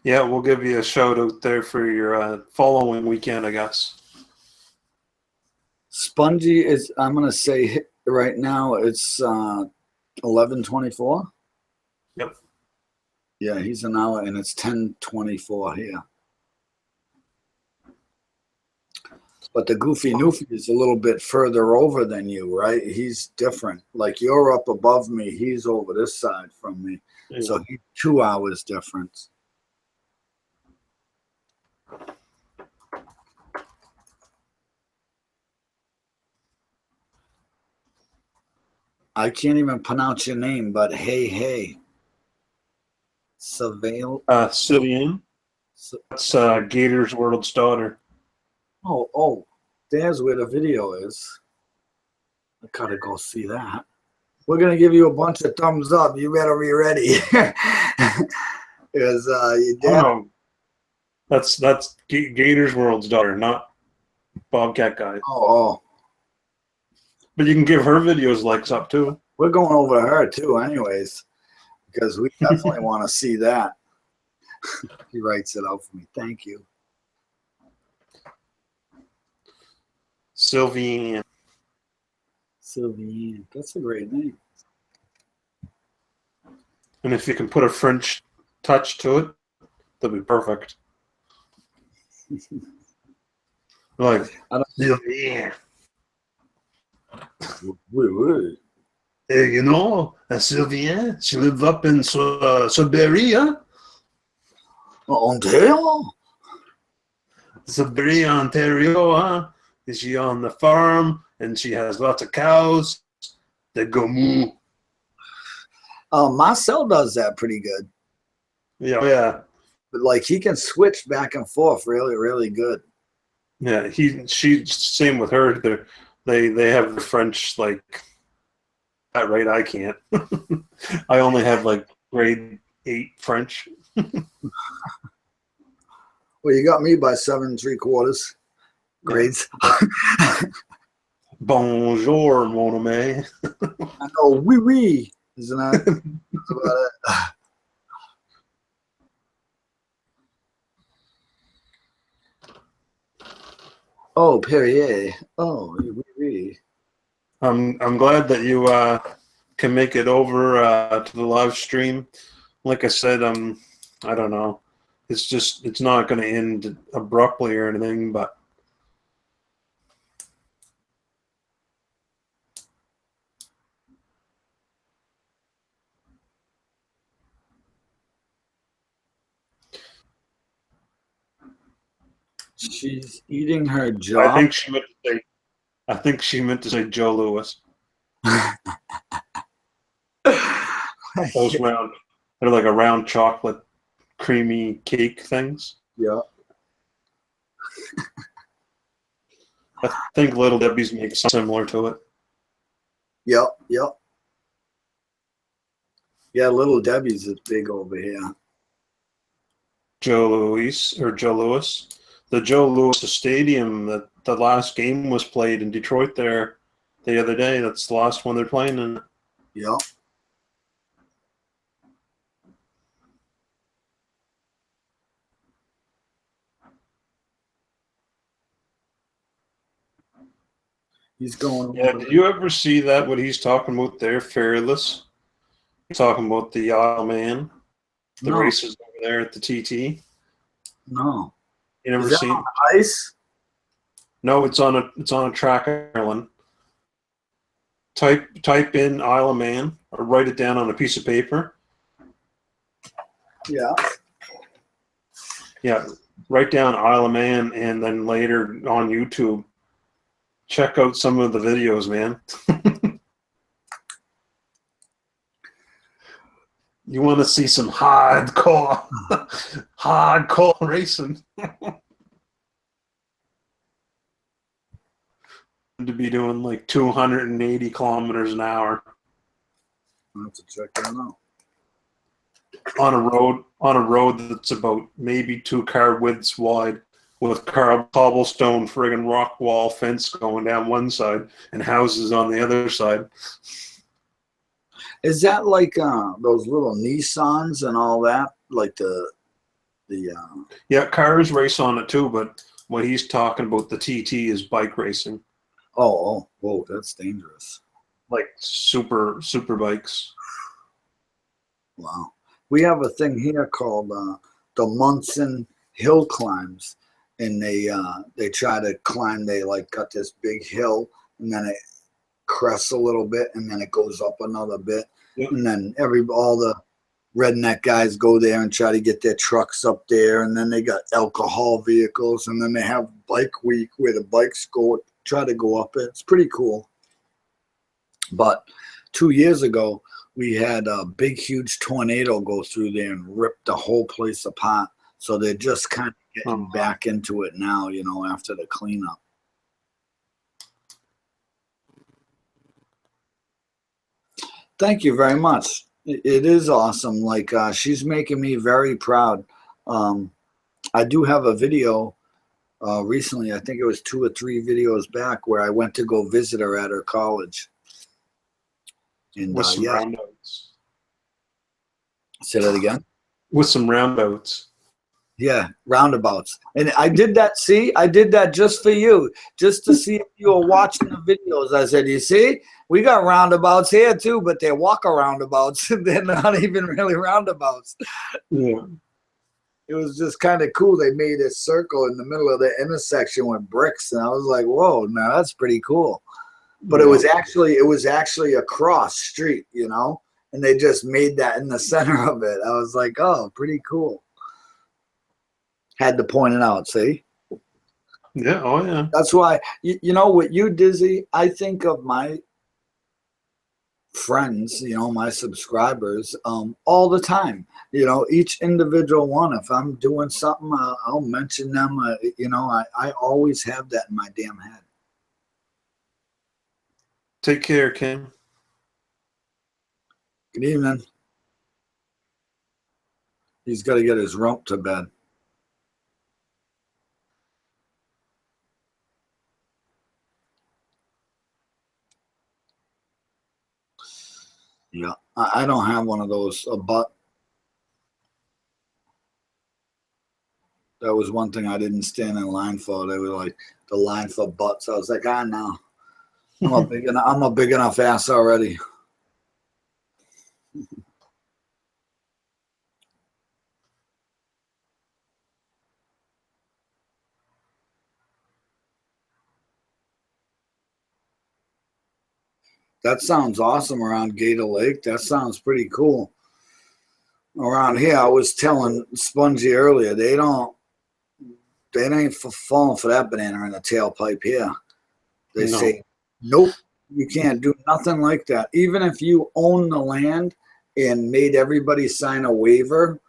[SPEAKER 1] Yeah, we'll give you a shout out there for your following weekend, I guess.
[SPEAKER 2] Spongie is, I'm going to say right now, it's 11:24.
[SPEAKER 1] Yep.
[SPEAKER 2] Yeah, he's an hour, and it's 10:24 here. But the Goofy Noofy is a little bit further over than you, right? He's different. Like you're up above me, he's over this side from me.
[SPEAKER 1] Yeah.
[SPEAKER 2] So he's 2 hours difference. I can't even pronounce your name, but hey. Surveil.
[SPEAKER 1] Cillian. That's Gator's World's daughter.
[SPEAKER 2] Oh, there's where the video is. I gotta go see that. We're gonna give you a bunch of thumbs up. You better be ready. Because your dad.
[SPEAKER 1] Oh, no. That's Gator's World's daughter, not Bobcat Guy.
[SPEAKER 2] Oh.
[SPEAKER 1] But you can give her videos likes up too.
[SPEAKER 2] We're going over to her too, anyways, because we definitely want to see that. He writes it out for me. Thank you.
[SPEAKER 1] Sylvian.
[SPEAKER 2] Sylvian. That's a great name.
[SPEAKER 1] And if you can put a French touch to it, that'd be perfect. Like,
[SPEAKER 2] I don't-
[SPEAKER 1] Sylvia.
[SPEAKER 2] Oui.
[SPEAKER 1] Hey, you know, Sylvia, she lives up in Sudbury, huh?
[SPEAKER 2] Ontario?
[SPEAKER 1] Sudbury, Ontario, huh? Is she on the farm and she has lots of cows that go moo?
[SPEAKER 2] Marcel does that pretty good.
[SPEAKER 1] Yeah, yeah,
[SPEAKER 2] But like he can switch back and forth really, really good.
[SPEAKER 1] yeah. She, same with her. They have the French like that, right? I can't. I only have like grade 8 French.
[SPEAKER 2] Well, you got me by 7 3/4 grades.
[SPEAKER 1] Bonjour, mon ami.
[SPEAKER 2] I know, oui, isn't that? That's about it. Oh, Perrier. Oh, oui.
[SPEAKER 1] I'm glad that you can make it over to the live stream. Like I said, I don't know. It's not going to end abruptly or anything, but
[SPEAKER 2] She's eating her
[SPEAKER 1] I
[SPEAKER 2] job.
[SPEAKER 1] think she meant to say. I think she meant to say Joe Louis. Those round, they're like a round chocolate, creamy cake things.
[SPEAKER 2] Yeah.
[SPEAKER 1] I think Little Debbie's make something similar to it.
[SPEAKER 2] Yep. Yeah, Little Debbie's is big over here.
[SPEAKER 1] Joe Louis. The Joe Louis Stadium that the last game was played in Detroit there the other day. That's the last one they're playing in.
[SPEAKER 2] Yep. He's going.
[SPEAKER 1] Yeah, did you ever see that, what he's talking about there, Fearless? He's talking about the Isle Man, the
[SPEAKER 2] No.
[SPEAKER 1] races over there at the TT.
[SPEAKER 2] No.
[SPEAKER 1] You never
[SPEAKER 2] Is that
[SPEAKER 1] seen?
[SPEAKER 2] on ice?
[SPEAKER 1] No, it's on a track in Ireland. Type in Isle of Man or write it down on a piece of paper.
[SPEAKER 2] Yeah.
[SPEAKER 1] Yeah, write down Isle of Man and then later on YouTube, check out some of the videos, man. You want to see some hardcore racing. To be doing like 280 kilometers an hour
[SPEAKER 2] I'll have to check that out.
[SPEAKER 1] on a road that's about maybe 2 car widths wide with cobblestone friggin' rock wall fence going down one side and houses on the other side.
[SPEAKER 2] Is that like those little Nissans and all that? Like the
[SPEAKER 1] Yeah, cars race on it too, but what he's talking about, the TT, is bike racing.
[SPEAKER 2] whoa, that's dangerous.
[SPEAKER 1] Like super bikes.
[SPEAKER 2] Wow. We have a thing here called the Munson Hill Climbs, and they try to climb. They like got this big hill, and then it crests a little bit, and then it goes up another bit,
[SPEAKER 1] Yep.
[SPEAKER 2] and then all the redneck guys go there and try to get their trucks up there, and then they got alcohol vehicles, and then they have bike week where the bikes try to go up it. It's pretty cool. But 2 years ago, we had a big, huge tornado go through there and rip the whole place apart. So they're just kind of getting back into it now, after the cleanup. Thank you very much. It is awesome. Like, she's making me very proud. I do have a video recently. I think it was 2 or 3 videos back where I went to go visit her at her college. And
[SPEAKER 1] With some roundouts.
[SPEAKER 2] Say that again.
[SPEAKER 1] With some roundouts.
[SPEAKER 2] Yeah, roundabouts. And I did that. See, I did that just for you, just to see if you were watching the videos. I said, you see, we got roundabouts here too, but they're walk-aroundabouts. They're not even really roundabouts.
[SPEAKER 1] Yeah.
[SPEAKER 2] it was just kind of cool. They made a circle in the middle of the intersection with bricks, and I was like, "Whoa, now that's pretty cool." But it was actually a cross street, you know, and they just made that in the center of it. I was like, "Oh, pretty cool." Had to point it out. See?
[SPEAKER 1] Yeah. Oh yeah.
[SPEAKER 2] That's why you know with you, Dizzy. I think of my friends, you know, my subscribers, all the time. You know, each individual one. If I'm doing something, I'll mention them. You know, I always have that in my damn head.
[SPEAKER 1] Take care, Kim.
[SPEAKER 2] Good evening. He's got to get his rump to bed. Yeah, I don't have one of those, but that was one thing I didn't stand in line for. They were like the line for butts. I was like, no, I'm a big enough ass already. That sounds awesome around Gator Lake. That sounds pretty cool. Around here, I was telling Spongie earlier, they ain't falling for that banana in the tailpipe here. They say, nope, you can't do nothing like that. Even if you own the land and made everybody sign a waiver,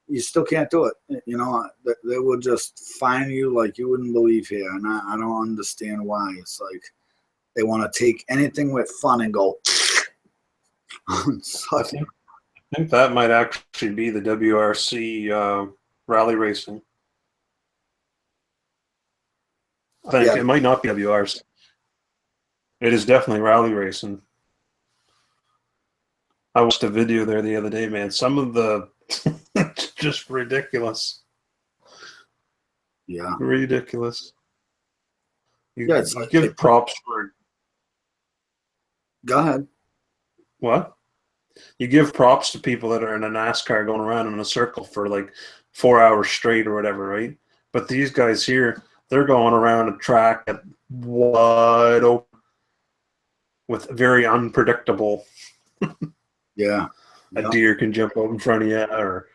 [SPEAKER 2] you still can't do it. You know, they will just fine you like you wouldn't believe here. And I don't understand why. It's like they want to take anything with fun and go.
[SPEAKER 1] I think that might actually be the WRC rally racing. I think it might not be WRC. It is definitely rally racing. I watched a video there the other day, man. Some of the it's just ridiculous.
[SPEAKER 2] Yeah.
[SPEAKER 1] Ridiculous. You
[SPEAKER 2] Like
[SPEAKER 1] give props for.
[SPEAKER 2] Go ahead.
[SPEAKER 1] What? You give props to people that are in a NASCAR going around in a circle for like 4 hours straight or whatever, right? But these guys here, they're going around a track at wide open with very unpredictable.
[SPEAKER 2] Yeah.
[SPEAKER 1] A deer can jump out in front of you, or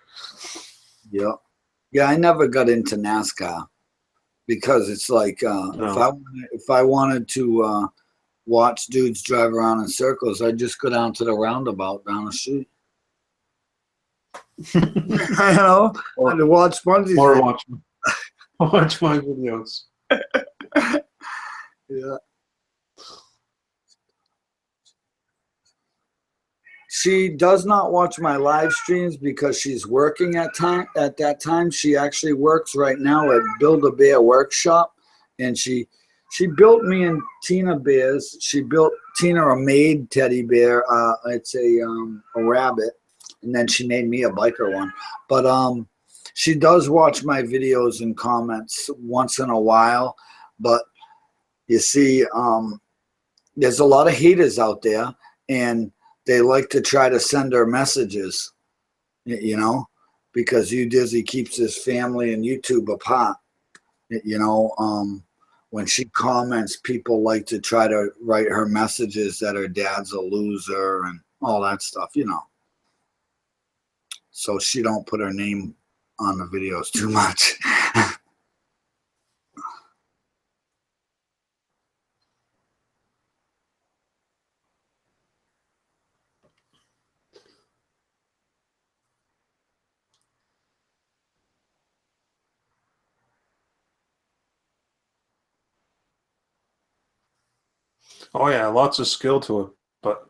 [SPEAKER 2] yeah. I never got into NASCAR because it's like if I wanted to watch dudes drive around in circles, I'd just go down to the roundabout down the street. You know, I'd watch Spongie.
[SPEAKER 1] Or watch my videos.
[SPEAKER 2] Yeah. She does not watch my live streams because she's working at that time. She actually works right now at Build-A-Bear Workshop, and she built me and Tina bears. She built Tina a maid teddy bear. It's a rabbit, and then she made me a biker one. But she does watch my videos and comments once in a while. But you see, there's a lot of haters out there, and they like to try to send her messages, you know, because Dizzy keeps his family and YouTube apart. You know, when she comments, people like to try to write her messages that her dad's a loser and all that stuff, you know. So she don't put her name on the videos too much.
[SPEAKER 1] Oh yeah, lots of skill to it, but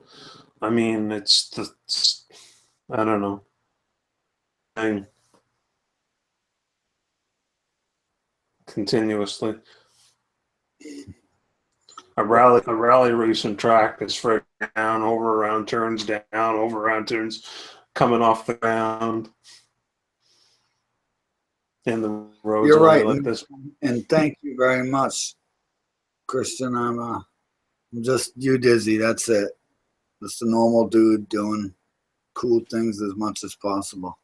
[SPEAKER 1] I mean, I don't know. Continuously. A rally racing track is straight down, over around turns, down, over around turns, coming off the ground. And the roads.
[SPEAKER 2] You're right,
[SPEAKER 1] like this.
[SPEAKER 2] And thank you very much, Christian. I'm just you, Dizzy. That's it. Just a normal dude doing cool things as much as possible.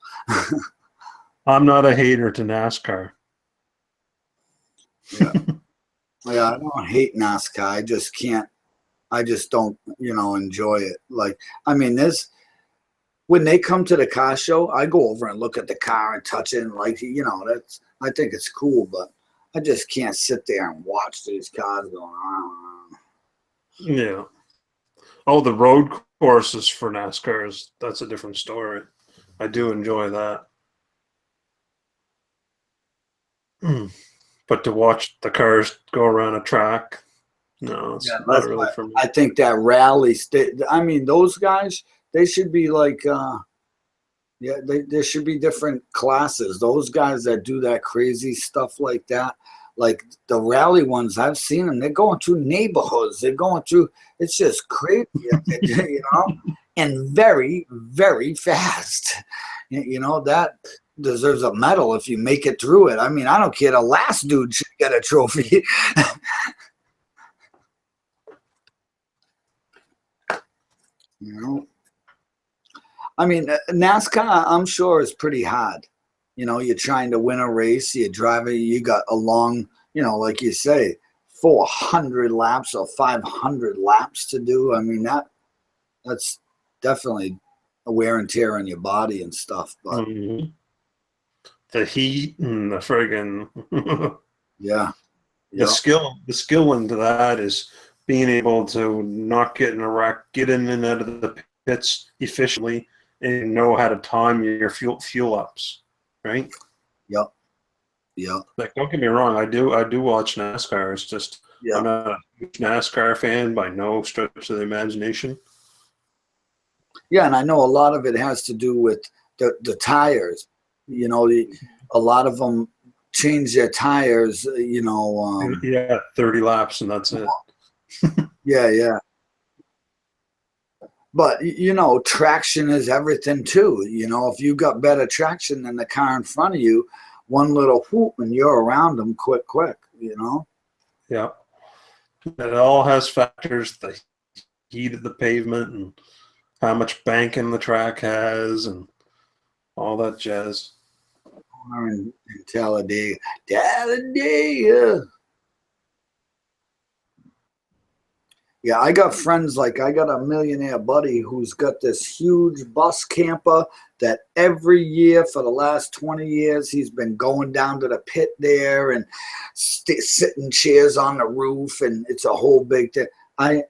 [SPEAKER 1] I'm not a hater to NASCAR.
[SPEAKER 2] Yeah. Yeah, I don't hate NASCAR. I just can't. I just don't, enjoy it. Like, I mean, when they come to the car show, I go over and look at the car and touch it, and like, I think it's cool, but I just can't sit there and watch these cars going on.
[SPEAKER 1] Yeah. Oh, the road courses for NASCAR that's a different story. I do enjoy that. But to watch the cars go around a track, no, it's
[SPEAKER 2] Yeah,
[SPEAKER 1] not
[SPEAKER 2] that's
[SPEAKER 1] really
[SPEAKER 2] why
[SPEAKER 1] for me.
[SPEAKER 2] I think that rally. I mean, those guys, they should be like, yeah, there should be different classes. Those guys that do that crazy stuff like that, like the rally ones, I've seen them. They're going through neighborhoods. They're going through. It's just crazy, and very, very fast. That deserves a medal if you make it through it. I mean, I don't care. The last dude should get a trophy. I mean, NASCAR, I'm sure, is pretty hard. You're trying to win a race, you're driving, you got a long, like you say, 400 laps or 500 laps to do. I mean, that's definitely a wear and tear on your body and stuff. But
[SPEAKER 1] the heat and the friggin'
[SPEAKER 2] yeah.
[SPEAKER 1] the skill into that is being able to not get in a wreck, get in and out of the pits efficiently, and know how to time your fuel ups, right?
[SPEAKER 2] Yep.
[SPEAKER 1] Like, don't get me wrong, I do watch NASCAR. It's just
[SPEAKER 2] Yeah.
[SPEAKER 1] I'm not a huge NASCAR fan by no stretch of the imagination.
[SPEAKER 2] Yeah, and I know a lot of it has to do with the tires. A lot of them change their tires.
[SPEAKER 1] Yeah, 30 laps and that's it.
[SPEAKER 2] Yeah. But traction is everything too. If you got better traction than the car in front of you, one little whoop and you're around them quick.
[SPEAKER 1] Yeah. It all has factors, the heat of the pavement and how much banking the track has and all that jazz.
[SPEAKER 2] In Talladega. Yeah, I got friends, like I got a millionaire buddy who's got this huge bus camper that every year for the last 20 years he's been going down to the pit there and sitting chairs on the roof, and it's a whole big thing. I've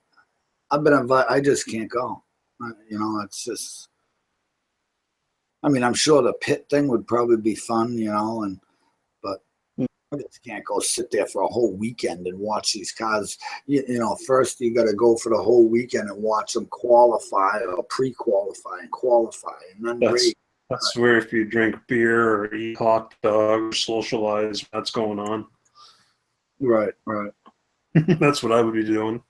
[SPEAKER 2] been invited. I just can't go. It's just. I mean, I'm sure the pit thing would probably be fun, but I just can't go sit there for a whole weekend and watch these cars. First you got to go for the whole weekend and watch them qualify or pre-qualify and qualify and then race.
[SPEAKER 1] That's where if you drink beer or eat hot dog or socialize, that's going on.
[SPEAKER 2] Right.
[SPEAKER 1] That's what I would be doing.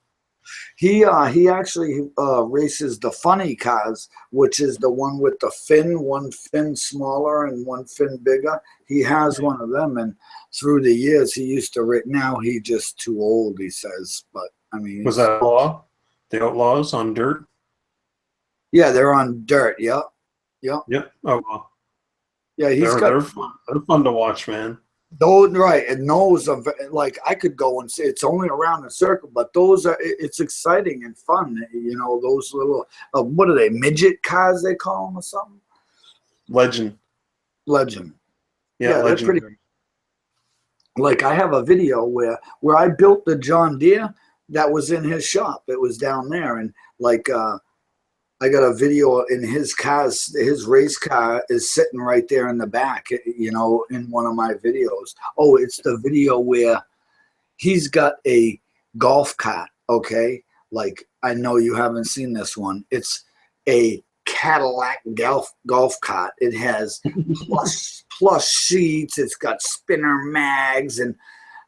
[SPEAKER 2] He actually races the funny cars, which is the one with the fin, one fin smaller and one fin bigger. He has one of them, and through the years he used to race. Now he's just too old, he says. But I mean,
[SPEAKER 1] was that Outlaw? The Outlaws on dirt?
[SPEAKER 2] Yeah, they're on dirt. Yep.
[SPEAKER 1] Oh, well.
[SPEAKER 2] Yeah,
[SPEAKER 1] they're fun to watch, man.
[SPEAKER 2] Those, right, and those are like, I could go and say it's only around the circle, but it's exciting and fun. Those little what are they, midget cars they call them or something?
[SPEAKER 1] Legend.
[SPEAKER 2] Yeah,
[SPEAKER 1] Legend.
[SPEAKER 2] they're pretty. Like I have a video where I built the John Deere that was in his shop. It was down there, and like I got a video in his cars. His race car is sitting right there in the back, in one of my videos. Oh, it's the video where he's got a golf cart, okay? Like, I know you haven't seen this one. It's a Cadillac golf cart. It has plush seats. It's got spinner mags, and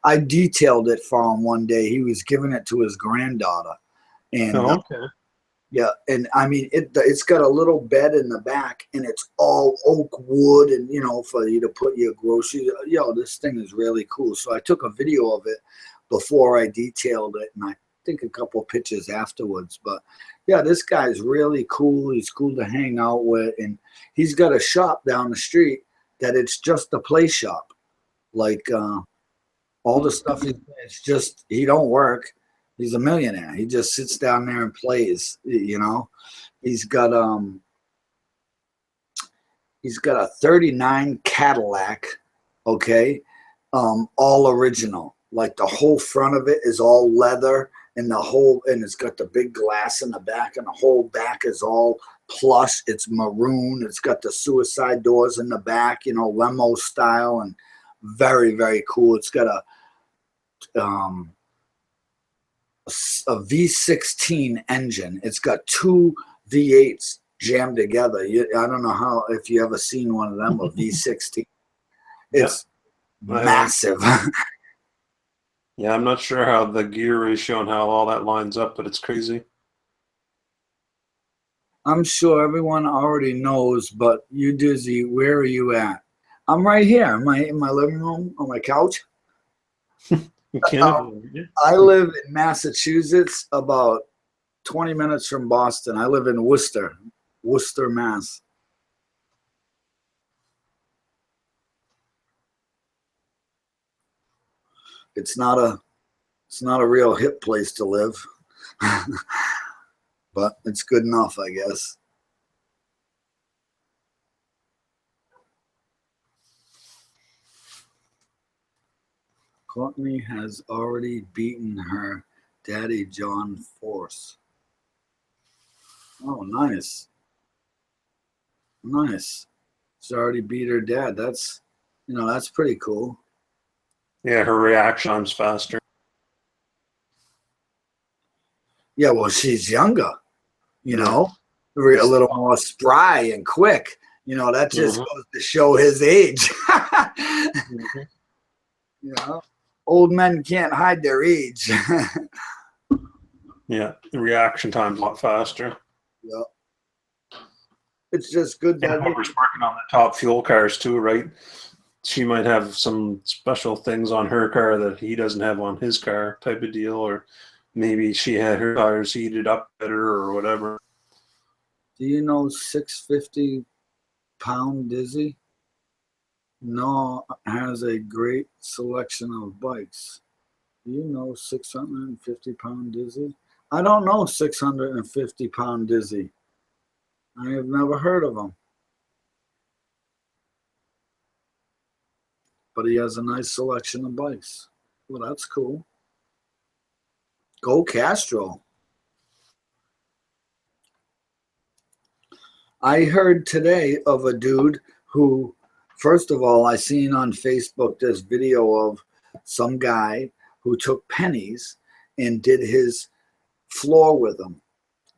[SPEAKER 2] I detailed it for him one day. He was giving it to his granddaughter. And
[SPEAKER 1] okay.
[SPEAKER 2] Yeah, and I mean, it's got a little bed in the back, and it's all oak wood, and for you to put your groceries. This thing is really cool. So I took a video of it before I detailed it, and I think a couple of pictures afterwards. But yeah, this guy's really cool. He's cool to hang out with, and he's got a shop down the street, that it's just a play shop. Like all the stuff it's just, he don't work. He's a millionaire. He just sits down there and plays, you know. He's got a 39 Cadillac, okay, all original. Like the whole front of it is all leather, and it's got the big glass in the back, and the whole back is all plush. It's maroon. It's got the suicide doors in the back, you know, limo style, and very, very cool. It's got a V16 engine. It's got two V8s jammed together. I don't know if you ever seen one of them, a V16. It's massive.
[SPEAKER 1] Yeah, I'm not sure how the gear ratio and how all that lines up, but it's crazy.
[SPEAKER 2] I'm sure everyone already knows, but you, Dizzy, where are you at? I'm right here in my living room on my couch. I live in Massachusetts, about 20 minutes from Boston. I live in Worcester, Mass. It's not a real hip place to live, but it's good enough, I guess. Courtney has already beaten her daddy John Force. Oh, nice. Nice. She's already beat her dad. That's pretty cool.
[SPEAKER 1] Yeah, her reaction time's faster.
[SPEAKER 2] Yeah, well, she's younger, you know, a little more spry and quick. You know, that just goes to show his age. You know, old men can't hide their age.
[SPEAKER 1] Yeah, the reaction time's a lot faster.
[SPEAKER 2] Yeah. It's just good that
[SPEAKER 1] whoever's working on the top fuel cars too, right? She might have some special things on her car that he doesn't have on his car, type of deal, or maybe she had her tires heated up better or whatever.
[SPEAKER 2] Do you know 650-pound Dizzy? No, has a great selection of bikes. Do you know 650-pound Dizzy? I don't know 650-pound Dizzy. I have never heard of him. But he has a nice selection of bikes. Well, that's cool. Go Castro. I heard today of a dude who, first of all, I seen on Facebook this video of some guy who took pennies and did his floor with them.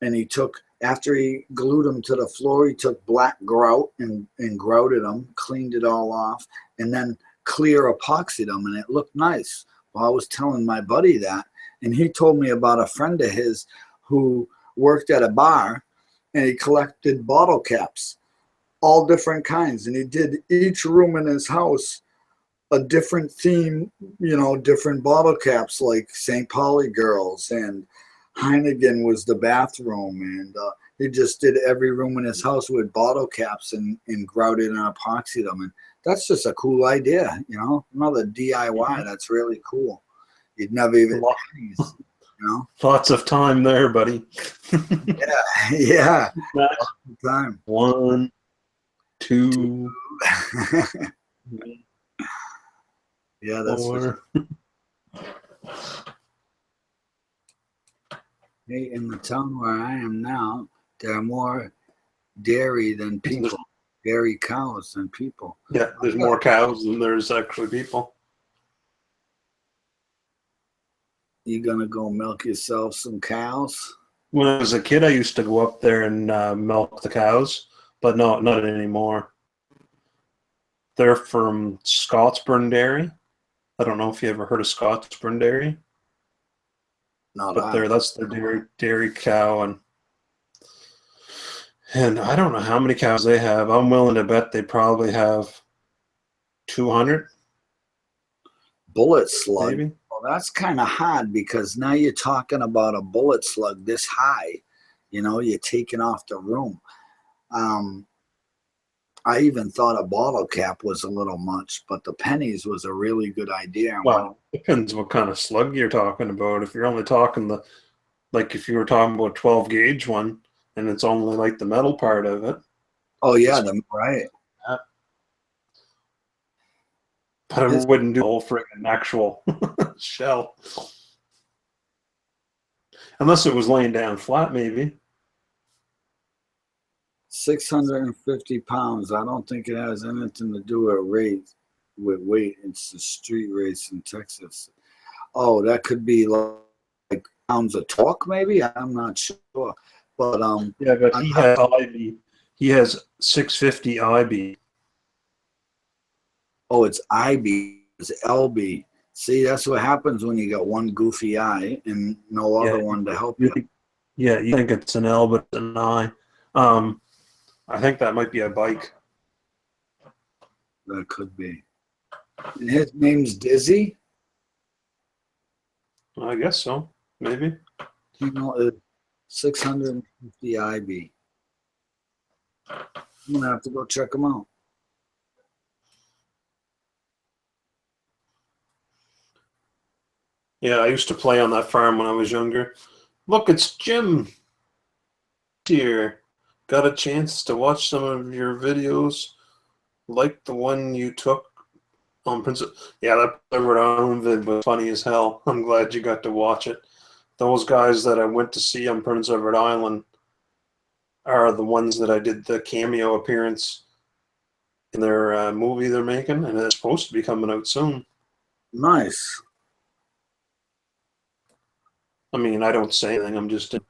[SPEAKER 2] And he took, after he glued them to the floor, he took black grout and grouted them, cleaned it all off, and then clear epoxied them, and it looked nice. Well, I was telling my buddy that, and he told me about a friend of his who worked at a bar, and he collected bottle caps, all different kinds, and he did each room in his house a different theme, you know, different bottle caps, like St. Pauli girls, and Heineken was the bathroom, and he just did every room in his house with bottle caps and grouted and epoxied them. And that's just a cool idea, you know, another DIY. That's really cool. You'd never even, you know.
[SPEAKER 1] Lots of time there, buddy.
[SPEAKER 2] Yeah. Lots of time.
[SPEAKER 1] 1, 2.
[SPEAKER 2] Yeah, that's
[SPEAKER 1] 4.
[SPEAKER 2] Hey, in the town where I am now, there are more dairy than people. Dairy cows than people.
[SPEAKER 1] Yeah, there's more cows than there's actually people.
[SPEAKER 2] You gonna go milk yourself some cows?
[SPEAKER 1] When I was a kid, I used to go up there and milk the cows, but no, not anymore. They're from Scottsburn Dairy. I don't know if you ever heard of Scottsburn Dairy.
[SPEAKER 2] No,
[SPEAKER 1] but that's their dairy cow, and I don't know how many cows they have. I'm willing to bet they probably have 200.
[SPEAKER 2] Bullet slug.
[SPEAKER 1] Maybe.
[SPEAKER 2] Well, that's kind of hard, because now you're talking about a bullet slug this high. You know, you're taking off the room. I even thought a bottle cap was a little much, but the pennies was a really good idea.
[SPEAKER 1] Well, depends what kind of slug you're talking about. If you're only talking like if you were talking about 12 gauge one, and it's only like the metal part of it.
[SPEAKER 2] Oh yeah, right.
[SPEAKER 1] But I wouldn't do the whole friggin' actual shell. Unless it was laying down flat, maybe.
[SPEAKER 2] 650 pounds. I don't think it has anything to do with weight. It's the street race in Texas. Oh, that could be like pounds of torque, maybe. I'm not sure, but
[SPEAKER 1] yeah, but he has IB. He has 650 IB.
[SPEAKER 2] Oh, it's IB. It's LB. See, that's what happens when you got one goofy eye and no other one to help you.
[SPEAKER 1] Yeah, you think it's an L, but it's an I. I think that might be a bike.
[SPEAKER 2] That could be. And his name's Dizzy.
[SPEAKER 1] I guess so. Maybe.
[SPEAKER 2] You know, it's 650 IB. I'm gonna have to go check him out.
[SPEAKER 1] Yeah, I used to play on that farm when I was younger. Look, it's Jim here. Got a chance to watch some of your videos, like the one you took on Prince. Yeah, that Rhode Island vid was funny as hell. I'm glad you got to watch it. Those guys that I went to see on Prince Edward Island are the ones that I did the cameo appearance in their movie they're making, and it's supposed to be coming out soon.
[SPEAKER 2] Nice.
[SPEAKER 1] I mean, I don't say anything. I'm just in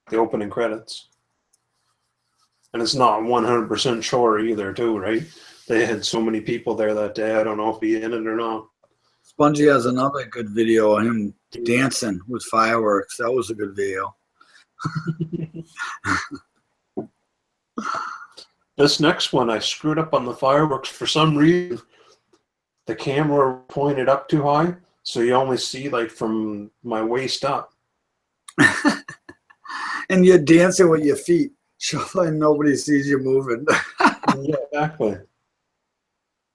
[SPEAKER 1] the opening credits. And it's not 100% sure either, too, right? They had so many people there that day. I don't know if he's in it or not.
[SPEAKER 2] Spongie has another good video of him dancing with fireworks. That was a good video.
[SPEAKER 1] This next one, I screwed up on the fireworks for some reason. The camera pointed up too high, so you only see like from my waist up.
[SPEAKER 2] And you're dancing with your feet, and nobody sees you moving.
[SPEAKER 1] Yeah, exactly.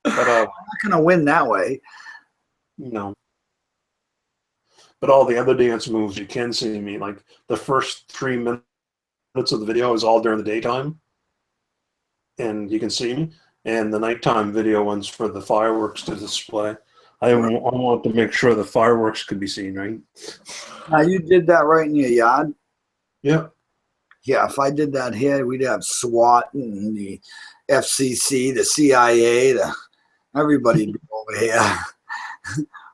[SPEAKER 1] But
[SPEAKER 2] I'm not gonna win that way.
[SPEAKER 1] no. But all the other dance moves, you can see me. Like the first 3 minutes of the video is all during the daytime, and you can see me. And the nighttime video one's for the fireworks to display. I want to make sure the fireworks could be seen, right?
[SPEAKER 2] Now you did that right in your yard.
[SPEAKER 1] Yeah.
[SPEAKER 2] Yeah, if I did that here, we'd have SWAT and the FCC, the CIA, everybody over here.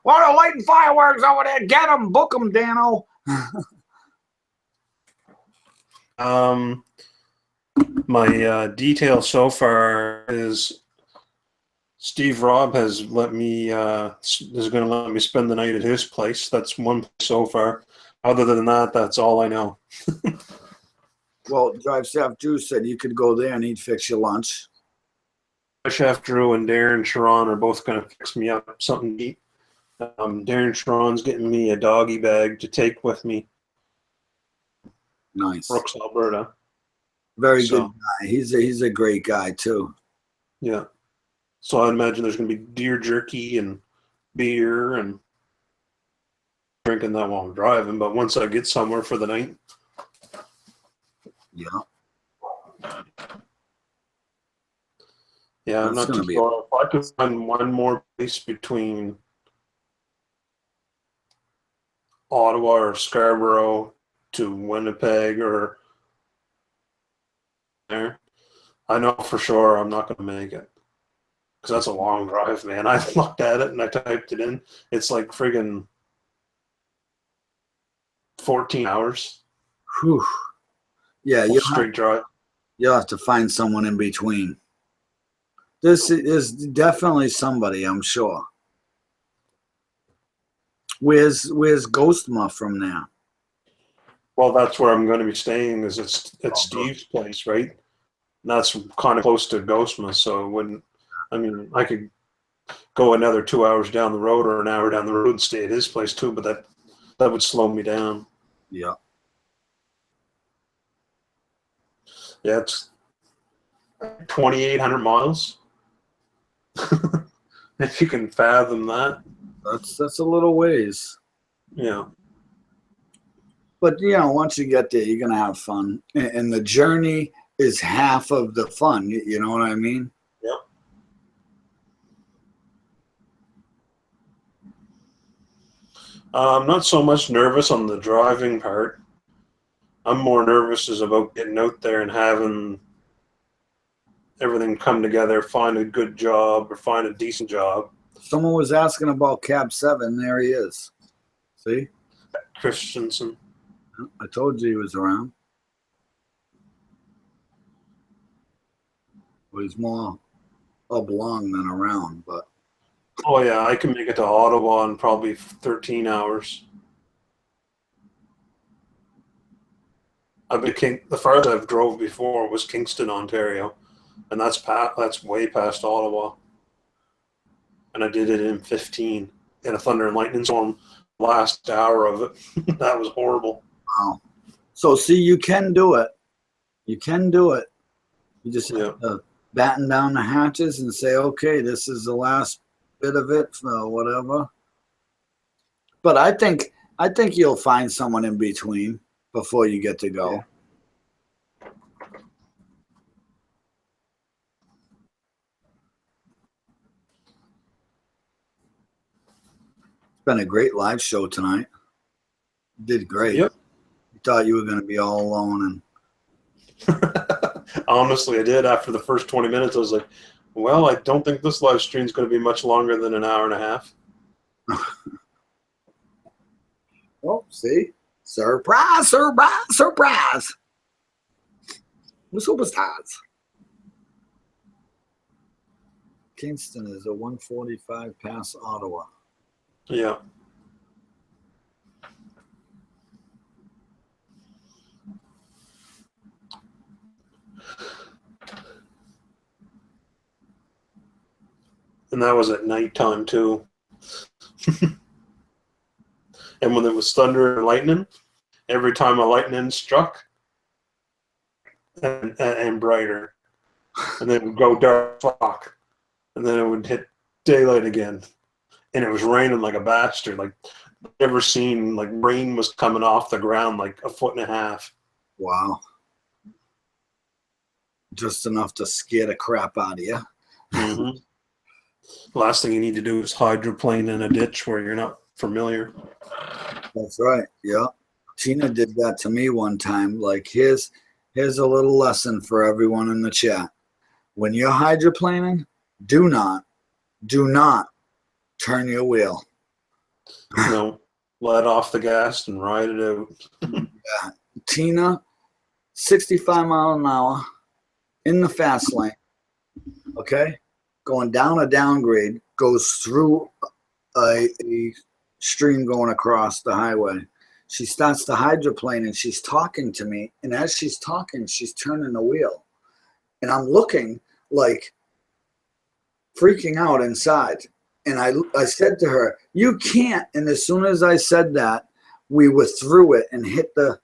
[SPEAKER 2] What are lighting fireworks over there? Get them, book them, Dano.
[SPEAKER 1] My detail so far is Steve Robb has let me is going to let me spend the night at his place. That's one place so far. Other than that, that's all I know.
[SPEAKER 2] Well, Drive Staff Drew said you could go there and he'd fix your lunch.
[SPEAKER 1] Chef Drew and Darren Sharon are both going to fix me up something to eat. Darren Sharon's getting me a doggy bag to take with me.
[SPEAKER 2] Nice.
[SPEAKER 1] Brooks, Alberta.
[SPEAKER 2] Very good guy. He's a great guy too.
[SPEAKER 1] Yeah. So I'd imagine there's going to be deer jerky and beer and drinking that while I'm driving. But once I get somewhere for the night.
[SPEAKER 2] Yeah.
[SPEAKER 1] Yeah, I'm not too sure. If I could find one more place between Ottawa or Scarborough to Winnipeg or there, I know for sure I'm not going to make it. Because that's a long drive, man. I looked at it and I typed it in. It's like friggin' 14 hours.
[SPEAKER 2] Whew. Yeah,
[SPEAKER 1] straight drive.
[SPEAKER 2] You'll have to find someone in between. This is definitely somebody, I'm sure. Where's Ghostma from now?
[SPEAKER 1] Well, that's where I'm going to be staying. Is it's Steve's place, right? And that's kind of close to Ghostma, so it wouldn't. I mean, I could go another 2 hours down the road or an hour down the road and stay at his place too, but that would slow me down.
[SPEAKER 2] Yeah.
[SPEAKER 1] Yeah, 2,800 miles. If you can fathom that.
[SPEAKER 2] That's a little ways.
[SPEAKER 1] Yeah.
[SPEAKER 2] But you know, once you get there, you're gonna have fun, and the journey is half of the fun. You know what I mean?
[SPEAKER 1] Yep. I'm not so much nervous on the driving part. I'm more nervous is about getting out there and having everything come together, find a good job or find a decent job.
[SPEAKER 2] Someone was asking about Cab 7. There he is. See?
[SPEAKER 1] Christensen.
[SPEAKER 2] I told you he was around. Well, he's more oblong than around, but
[SPEAKER 1] Oh yeah, I can make it to Ottawa in probably 13 hours. The farthest I've drove before was Kingston, Ontario, and that's way past Ottawa. And I did it in 15 in a thunder and lightning storm. Last hour of it, that was horrible.
[SPEAKER 2] wow. So see, you can do it. You can do it. You just have to batten down the hatches and say, okay, this is the last bit of it, whatever. But I think you'll find someone in between before you get to go.
[SPEAKER 1] Yeah.
[SPEAKER 2] It's been a great live show tonight. You did great.
[SPEAKER 1] Yep.
[SPEAKER 2] You thought you were going to be all alone, and
[SPEAKER 1] Honestly, I did. After the first 20 minutes, I was like, well, I don't think this live stream is going to be much longer than an hour and a half.
[SPEAKER 2] oh, see? Surprise, surprise, surprise. We're superstars. Kingston is a 145 past Ottawa.
[SPEAKER 1] Yeah. And that was at nighttime too. And when there was thunder and lightning, every time a lightning struck, and brighter, and then it would go dark, and then it would hit daylight again, and it was raining like a bastard. Like never seen, like rain was coming off the ground like a foot and a half.
[SPEAKER 2] Wow. Just enough to scare the crap out of you.
[SPEAKER 1] Mm-hmm. Last thing you need to do is hydroplane in a ditch where you're not familiar.
[SPEAKER 2] That's right. Yeah. Tina did that to me one time. Like, here's a little lesson for everyone in the chat. When you're hydroplaning, do not turn your wheel.
[SPEAKER 1] No, let off the gas and ride it out.
[SPEAKER 2] Yeah. Tina, 65 mile an hour in the fast lane. Okay? Going down a downgrade, goes through a stream going across the highway. She starts to hydroplane and she's talking to me. And as she's talking, she's turning the wheel. And I'm looking like freaking out inside. And I said to her, you can't. And as soon as I said that, we were through it and hit the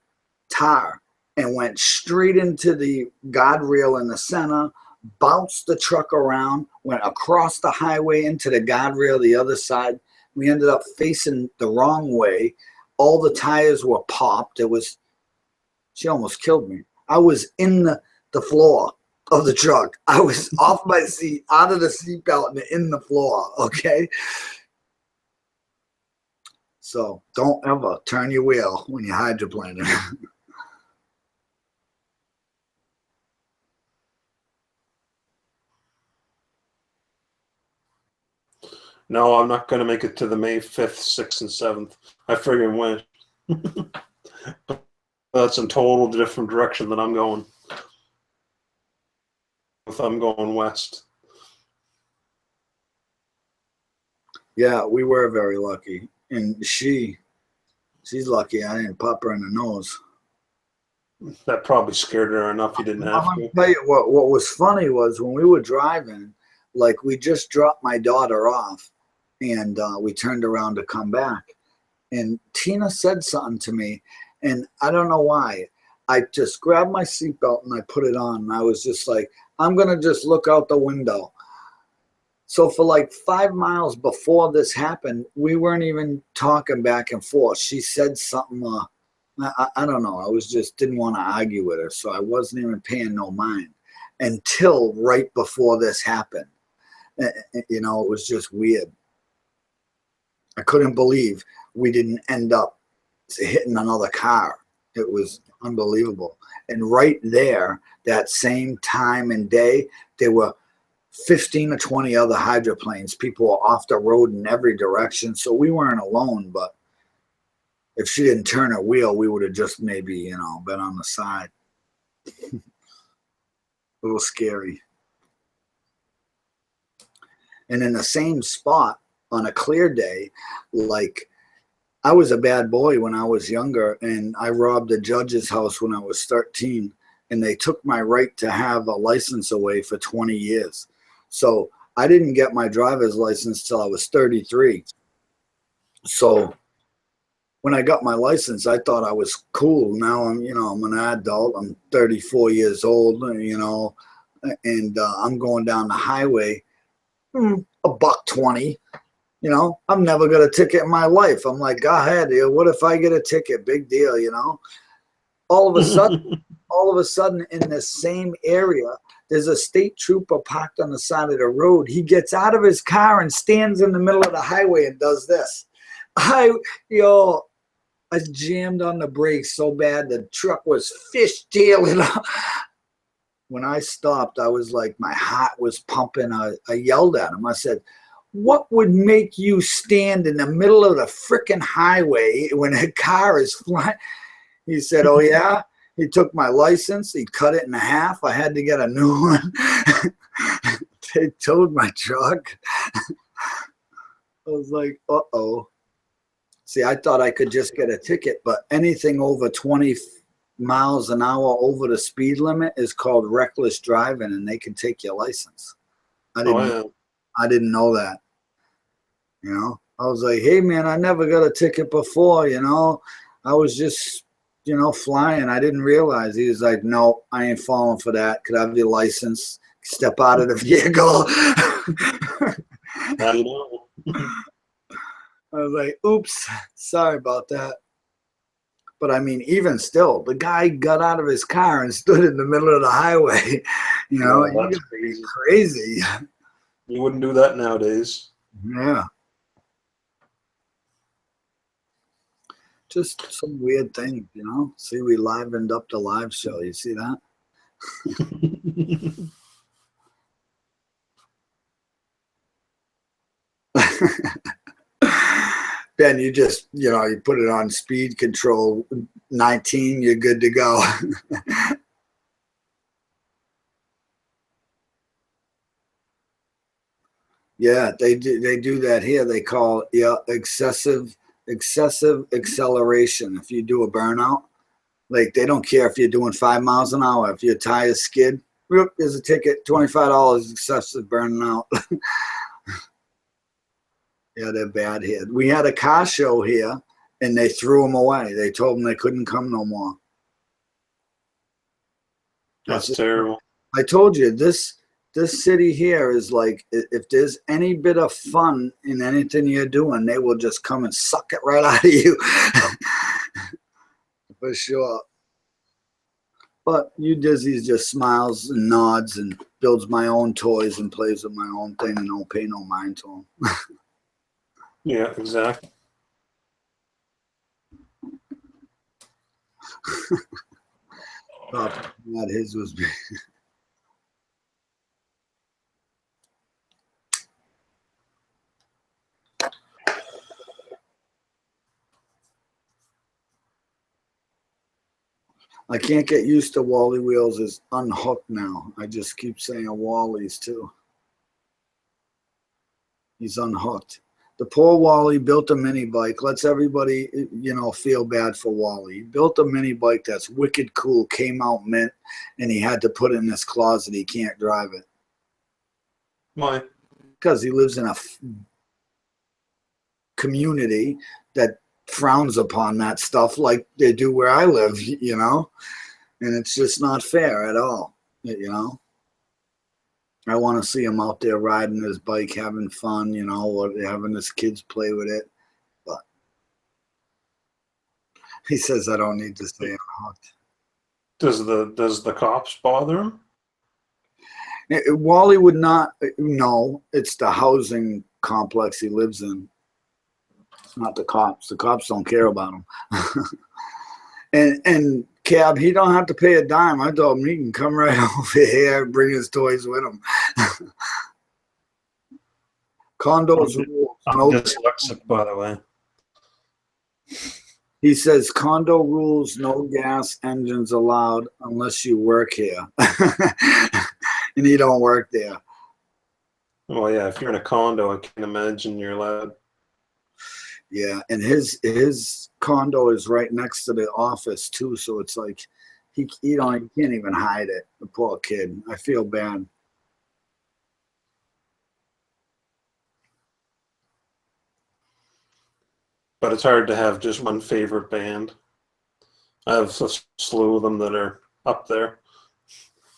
[SPEAKER 2] tar and went straight into the guardrail in the center, bounced the truck around, went across the highway into the guardrail the other side. We ended up facing the wrong way. All the tires were popped. She almost killed me. I was in the floor of the truck. I was off my seat, out of the seatbelt, and in the floor, okay? So don't ever turn your wheel when you're hydroplaning.
[SPEAKER 1] No, I'm not going to make it to the May 5th, 6th, and 7th. I friggin' went. That's a total different direction than I'm going. If I'm going west.
[SPEAKER 2] Yeah, we were very lucky. And she's lucky I didn't pop her in the nose.
[SPEAKER 1] That probably scared her enough you didn't have
[SPEAKER 2] I'm
[SPEAKER 1] to.
[SPEAKER 2] gonna tell you what was funny was when we were driving, like we just dropped my daughter off and we turned around to come back. And Tina said something to me, and I don't know why. I just grabbed my seatbelt and I put it on. And I was just like, I'm going to just look out the window. So for like 5 miles before this happened, we weren't even talking back and forth. She said something, I don't know. I was just didn't want to argue with her. So I wasn't even paying no mind until right before this happened. You know, it was just weird. I couldn't believe we didn't end up hitting another car. It was unbelievable. And right there, that same time and day, there were 15 or 20 other hydroplanes. People were off the road in every direction. So we weren't alone, but if she didn't turn her wheel, we would have just maybe, you know, been on the side. A little scary. And in the same spot on a clear day, like I was a bad boy when I was younger, and I robbed a judge's house when I was 13, and they took my right to have a license away for 20 years. So I didn't get my driver's license till I was 33. So when I got my license, I thought I was cool. Now I'm, you know, I'm an adult. I'm 34 years old, you know, and I'm going down the highway, $1.20. You know, I've never got a ticket in my life. I'm like, go ahead, what if I get a ticket? Big deal, you know. All of a sudden, in the same area, there's a state trooper parked on the side of the road. He gets out of his car and stands in the middle of the highway and does this. I jammed on the brakes so bad the truck was fishtailing. When I stopped, I was like, my heart was pumping. I yelled at him. I said, what would make you stand in the middle of the frickin' highway when a car is flying? He said, oh, yeah? He took my license. He cut it in half. I had to get a new one. They towed my truck. I was like, uh-oh. See, I thought I could just get a ticket, but anything over 20 miles an hour over the speed limit is called reckless driving, and they can take your license. I didn't know that. You know, I was like, hey, man, I never got a ticket before, you know. I was just, you know, flying. I didn't realize. He was like, no, I ain't falling for that. Could I have your license? Step out of the vehicle.
[SPEAKER 1] I know.
[SPEAKER 2] I was like, oops, sorry about that. But I mean, even still, the guy got out of his car and stood in the middle of the highway. You know,
[SPEAKER 1] Yeah, that's crazy.
[SPEAKER 2] Crazy.
[SPEAKER 1] You wouldn't do that nowadays.
[SPEAKER 2] Yeah. Just some weird things, you know. See, we livened up the live show. You see that? Ben, you just, you know, you put it on speed control 19, you're good to go. Yeah, they do that here. They call excessive acceleration. If you do a burnout, like they don't care if you're doing 5 miles an hour. If your tires skid, whoop, there's a ticket, $25 excessive burnout. Yeah, they're bad here. We had a car show here, and they threw them away. They told them they couldn't come no more.
[SPEAKER 1] That's terrible.
[SPEAKER 2] I told you, this city here is like, if there's any bit of fun in anything you're doing, they will just come and suck it right out of you. For sure. But you Dizzy just smiles and nods and builds my own toys and plays with my own thing and don't pay no mind to him.
[SPEAKER 1] Yeah, exactly.
[SPEAKER 2] Oh, God, his was big. I can't get used to Wally Wheels is unhooked now. I just keep saying Wally's too. He's unhooked. The poor Wally built a mini bike. Let's everybody, you know, feel bad for Wally. He built a mini bike that's wicked cool, came out mint, and he had to put it in his closet. He can't drive it.
[SPEAKER 1] Why?
[SPEAKER 2] Because he lives in a community that frowns upon that stuff like they do where I live, you know. And it's just not fair at all, you know. I want to see him out there riding his bike, having fun, you know, or having his kids play with it. But he says I don't need to stay unhooked.
[SPEAKER 1] Does the cops bother him?
[SPEAKER 2] Wally would not. No, it's the housing complex he lives in. It's not the cops. The cops don't care about him. and Cab, he don't have to pay a dime. I told him he can come right over here and bring his toys with him. Condos rules.
[SPEAKER 1] I'm
[SPEAKER 2] No,
[SPEAKER 1] dyslexic, by the way.
[SPEAKER 2] he says condo rules, no gas engines allowed unless you work here. And he don't work there.
[SPEAKER 1] Well, yeah, if you're in a condo, I can't imagine you're allowed.
[SPEAKER 2] Yeah, and his condo is right next to the office too, so it's like he can't even hide it. The poor kid. I feel bad.
[SPEAKER 1] But it's hard to have just one favorite band. I have a slew of them that are up there.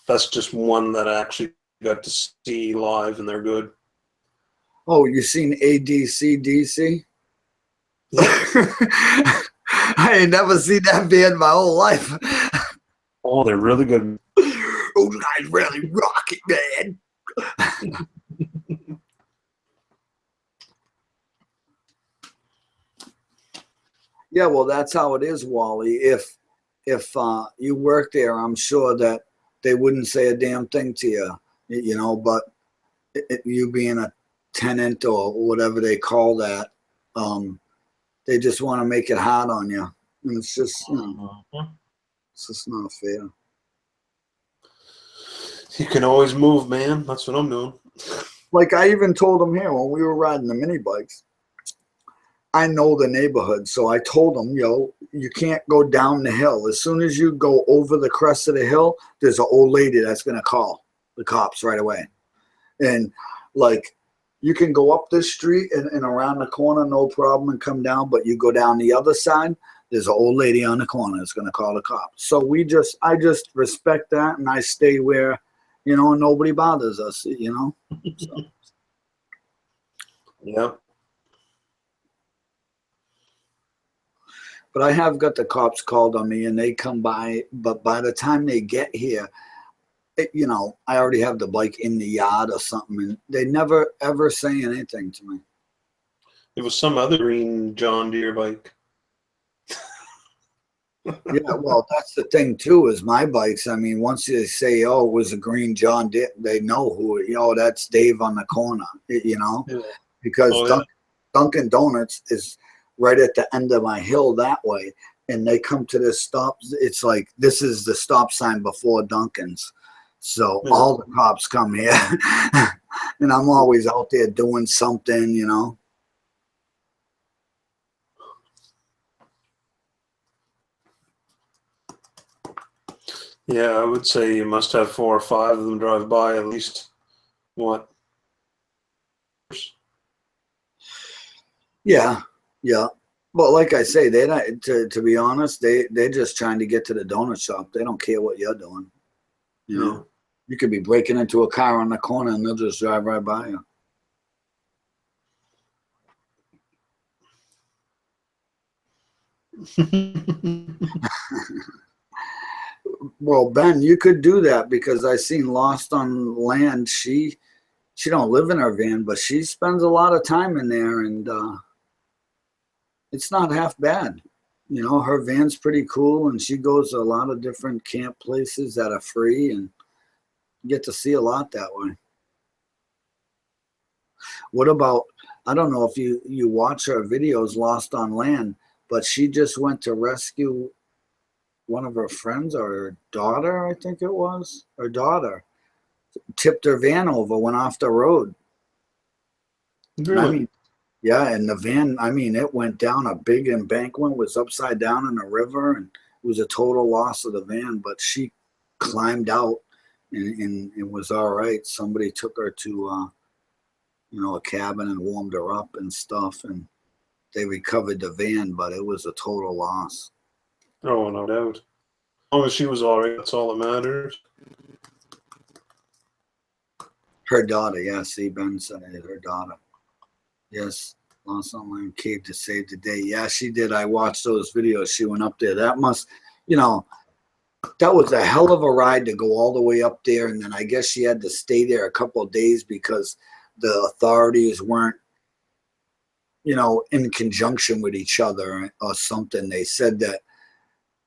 [SPEAKER 1] That's just one that I actually got to see live, and they're good.
[SPEAKER 2] Oh, you seen ADCDC? I ain't never seen that band my whole life.
[SPEAKER 1] Oh, they're really good.
[SPEAKER 2] Oh, guys, really rock it, man. Yeah, well, that's how it is, Wally. If you work there, I'm sure that they wouldn't say a damn thing to you, you know. But you being a tenant or whatever they call that, they just want to make it hard on you, and it's just, you know, it's just not fair.
[SPEAKER 1] You can always move, man. That's what I'm doing.
[SPEAKER 2] Like I even told them here when we were riding the mini bikes, I know the neighborhood, so I told them, yo, you can't go down the hill. As soon as you go over the crest of the hill, there's an old lady that's gonna call the cops right away. And like, you can go up this street and around the corner, no problem, and come down. But you go down the other side, there's an old lady on the corner that's going to call the cops. So I just respect that, and I stay where, you know, nobody bothers us, you know. So.
[SPEAKER 1] Yep.
[SPEAKER 2] But I have got the cops called on me, and they come by. But by the time they get here, you know, I already have the bike in the yard or something, and they never ever say anything to me.
[SPEAKER 1] It was some other green John Deere bike.
[SPEAKER 2] Yeah, well, that's the thing too. Is my bikes. I mean, once they say, "Oh, it was a green John Deere," they know who. You know, that's Dave on the corner. You know,
[SPEAKER 1] Yeah.
[SPEAKER 2] because
[SPEAKER 1] Oh, yeah.
[SPEAKER 2] Dunkin' Donuts is right at the end of my hill that way, and they come to this stop. It's like this is the stop sign before Dunkin's. So
[SPEAKER 1] Yeah.
[SPEAKER 2] all the cops come here, and I'm always out there doing something, you know.
[SPEAKER 1] Yeah, I would say you must have 4 or 5 of them drive by at least. What?
[SPEAKER 2] Yeah, yeah. But like I say, they not to be honest, they're just trying to get to the donut shop. They don't care what you're doing. You know, you could be breaking into a car on the corner and they'll just drive right by you. Well, Ben, you could do that because I seen Lost on Land. She don't live in her van, but she spends a lot of time in there, and it's not half bad. You know, her van's pretty cool, and she goes to a lot of different camp places that are free, and you get to see a lot that way. What about, I don't know if you watch her videos, Lost on Land, but she just went to rescue one of her friends or her daughter, I think it was. Her daughter tipped her van over, went off the road.
[SPEAKER 1] Really?
[SPEAKER 2] I mean, yeah, and the van, I mean, it went down a big embankment, was upside down in the river, and it was a total loss of the van, but she climbed out and it was all right. Somebody took her to, you know, a cabin and warmed her up and stuff, and they recovered the van, but it was a total loss.
[SPEAKER 1] Oh, no doubt. long as she was all right, that's all that matters.
[SPEAKER 2] Her daughter, yeah, see, Ben said it, her daughter. Yes, lost online cave to save the day. Yeah, she did. I watched those videos. She went up there. That must, you know, that was a hell of a ride to go all the way up there. And then I guess she had to stay there a couple of days because the authorities weren't, you know, in conjunction with each other or something. They said that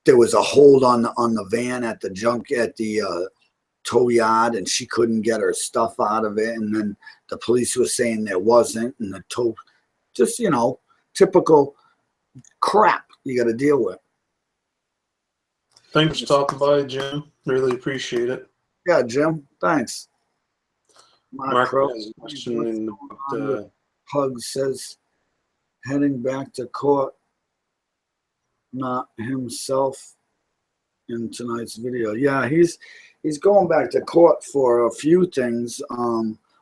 [SPEAKER 2] there was a hold on the van at the tow yard, and she couldn't get her stuff out of it. And then the police were saying there wasn't, and the tow, just, you know, typical crap you got to deal with.
[SPEAKER 1] Thanks for stopping by, Jim. Really appreciate it.
[SPEAKER 2] Yeah, Jim, thanks.
[SPEAKER 1] Mark has a question in the
[SPEAKER 2] Pug says heading back to court, not himself in tonight's video. Yeah, he's going back to court for a few things.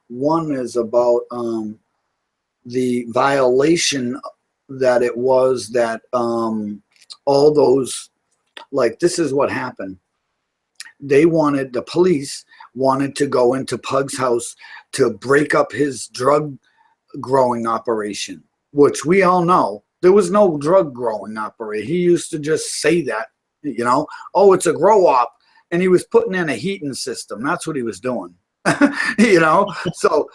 [SPEAKER 2] One is about the violation that it was that all those, like, this is what happened. The police wanted to go into Pug's house to break up his drug growing operation, which we all know there was no drug growing operation. He used to just say that, you know, oh, it's a grow op. And he was putting in a heating system. That's what he was doing, you know? So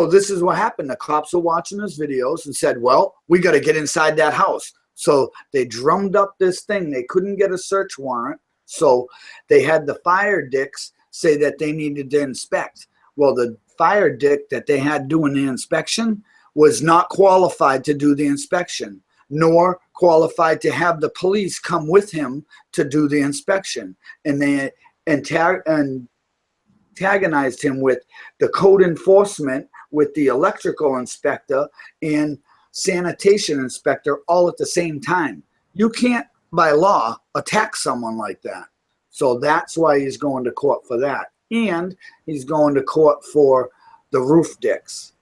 [SPEAKER 2] this is what happened. The cops were watching his videos and said, well, we got to get inside that house. So they drummed up this thing. They couldn't get a search warrant. So they had the fire dicks say that they needed to inspect. Well, the fire dick that they had doing the inspection was not qualified to do the inspection, nor qualified to have the police come with him to do the inspection. And they antagonized him with the code enforcement, with the electrical inspector and sanitation inspector all at the same time. You can't, by law, attack someone like that. So that's why he's going to court for that. And he's going to court for the roof dicks.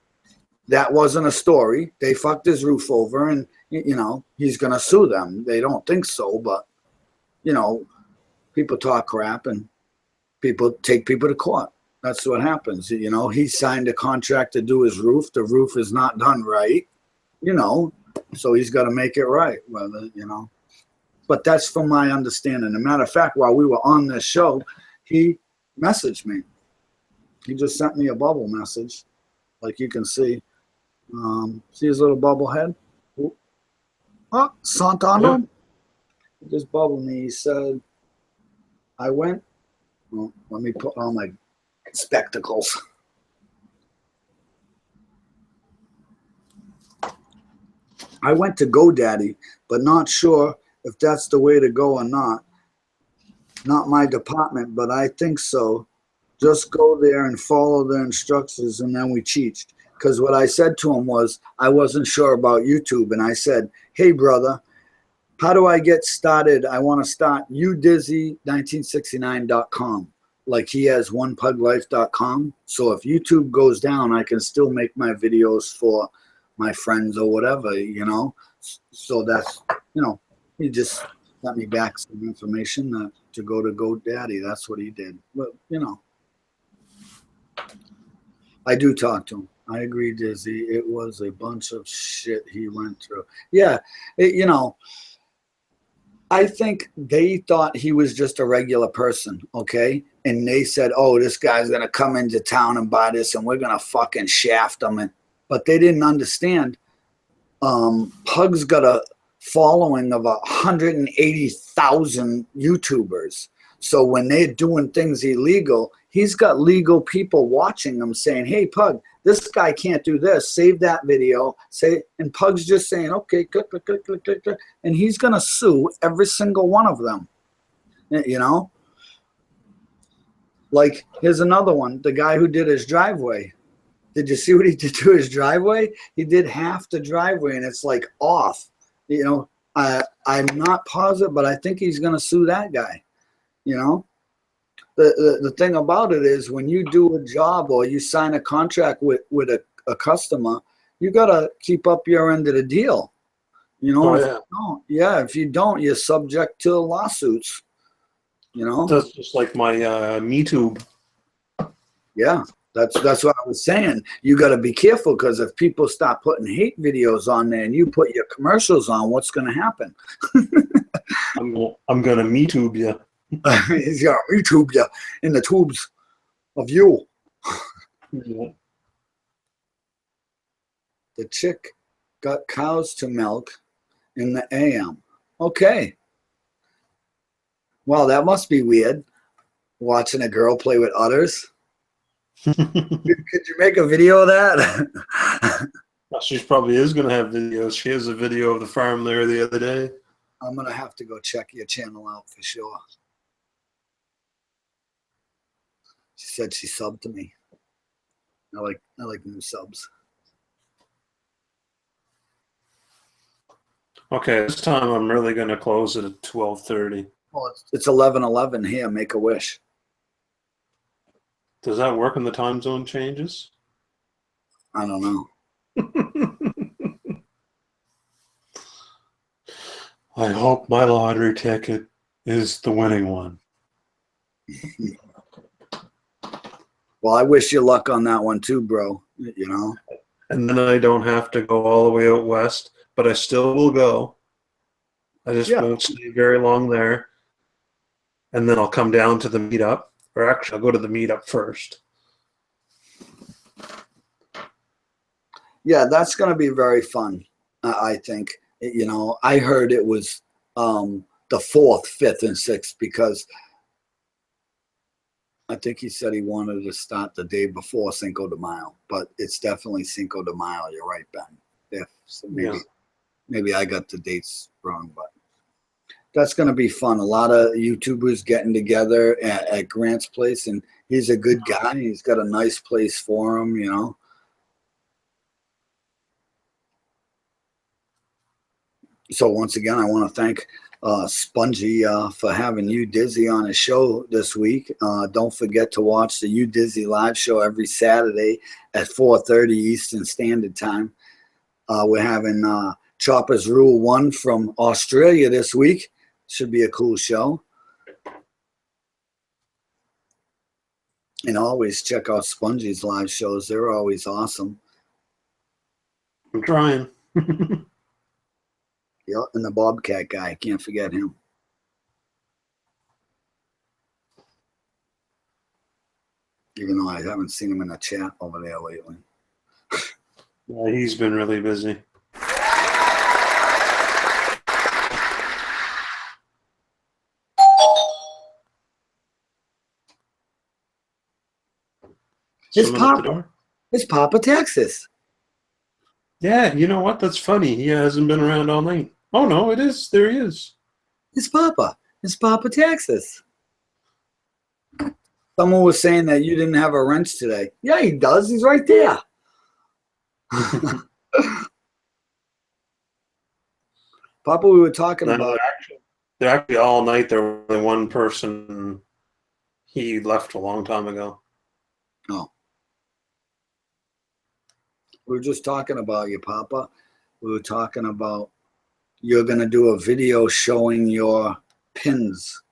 [SPEAKER 2] That wasn't a story. They fucked his roof over, and, you know, he's going to sue them. They don't think so, but, you know, people talk crap and people take people to court. That's what happens. You know, he signed a contract to do his roof. The roof is not done right, you know, so he's got to make it right, whether, you know. But that's from my understanding. As a matter of fact, while we were on this show, he messaged me. He just sent me a bubble message, like you can see. See his little bubble head? Oh, Santana. He just bubbled me. He said, I went, well, let me put on my spectacles. I went to GoDaddy, but not sure if that's the way to go or not. Not my department, but I think so. Just go there and follow the instructions, and then we cheat. Because what I said to him was, I wasn't sure about YouTube, and I said, hey, brother, how do I get started? I want to start udizzy1969.com. Like he has onepuglife.com. So if YouTube goes down, I can still make my videos for my friends or whatever, you know. So that's, you know, he just sent me back some information to go to GoDaddy. That's what he did. But, you know, I do talk to him. I agree, Dizzy. It was a bunch of shit he went through. Yeah, you know, I think they thought he was just a regular person, okay? And they said, oh, this guy's going to come into town and buy this, and we're going to fucking shaft him. But they didn't understand. Pug's got a following of 180,000 YouTubers. So when they're doing things illegal, he's got legal people watching them saying, hey, Pug, this guy can't do this. Save that video. And Pug's just saying, okay, click, click, click, click, click, click. And he's going to sue every single one of them, you know? Like, here's another one, the guy who did his driveway. Did you see what he did to his driveway? He did half the driveway, and it's like off. You know, I'm not positive, but I think he's going to sue that guy, you know? The thing about it is when you do a job or you sign a contract with a customer, you got to keep up your end of the deal. You know, if you don't, you're subject to lawsuits. you know?
[SPEAKER 1] That's just like my MeTube.
[SPEAKER 2] Yeah, that's what I was saying. You got to be careful because if people start putting hate videos on there and you put your commercials on, what's going to happen?
[SPEAKER 1] I'm gonna MeTube you.
[SPEAKER 2] He's got YouTube you in the tubes of you.
[SPEAKER 1] Yeah.
[SPEAKER 2] The chick got cows to milk in the AM. Okay. Well, that must be weird. Watching a girl play with udders. Could you make a video of that?
[SPEAKER 1] She probably is gonna have videos. She has a video of the farm there the other day.
[SPEAKER 2] I'm gonna have to go check your channel out for sure. She said she subbed to me. I like new subs.
[SPEAKER 1] Okay, this time I'm really gonna close it at 12:30.
[SPEAKER 2] Well, it's 11:11 here. Make a wish.
[SPEAKER 1] Does that work when the time zone changes?
[SPEAKER 2] I don't know.
[SPEAKER 1] I hope my lottery ticket is the winning one.
[SPEAKER 2] Well, I wish you luck on that one too, bro. You know.
[SPEAKER 1] And then I don't have to go all the way out west, but I still will go. I just won't stay very long there. And then I'll come down to the meetup. Or actually, I'll go to the meetup first.
[SPEAKER 2] Yeah, that's going to be very fun, I think. You know, I heard it was the 4th, 5th, and 6th because I think he said he wanted to start the day before Cinco de Mayo, but it's definitely Cinco de Mayo. You're right, Ben. So maybe I got the dates wrong, but that's going to be fun. A lot of YouTubers getting together at Grant's place, and he's a good guy. He's got a nice place for him, you know. So once again, I want to thank Spongie for having you Dizzy on his show this week. Don't forget to watch the You Dizzy live show every Saturday at 4:30 Eastern Standard Time. We're having Chopper's Rule 1 from Australia this week. Should be a cool show. And always check out Spongie's live shows. They're always awesome.
[SPEAKER 1] I'm trying.
[SPEAKER 2] Yeah, and the Bobcat guy, can't forget him. Even though I haven't seen him in the chat over there lately.
[SPEAKER 1] Yeah, he's been really busy.
[SPEAKER 2] It's Papa Texas.
[SPEAKER 1] Yeah, you know what? That's funny. He hasn't been around all night. Oh, no, it is. There he is.
[SPEAKER 2] It's Papa. It's Papa Texas. Someone was saying that you didn't have a wrench today. Yeah, he does. He's right there. Papa, we were talking about.
[SPEAKER 1] They're actually all night. There was only one person. He left a long time ago.
[SPEAKER 2] Oh. We were just talking about you, Papa. We were talking about you're going to do a video showing your pins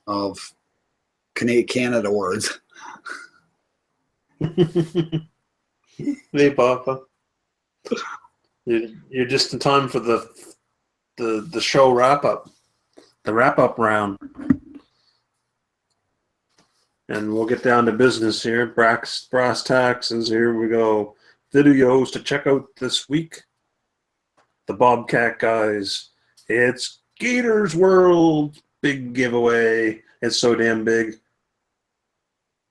[SPEAKER 2] of Canada words.
[SPEAKER 1] Hey, Papa. You're just in time for the show wrap-up. The wrap-up round. And we'll get down to business here. Brass taxes. Here we go. Videos to check out this week. The Bobcat guys. It's Gators World. Big giveaway. It's so damn big.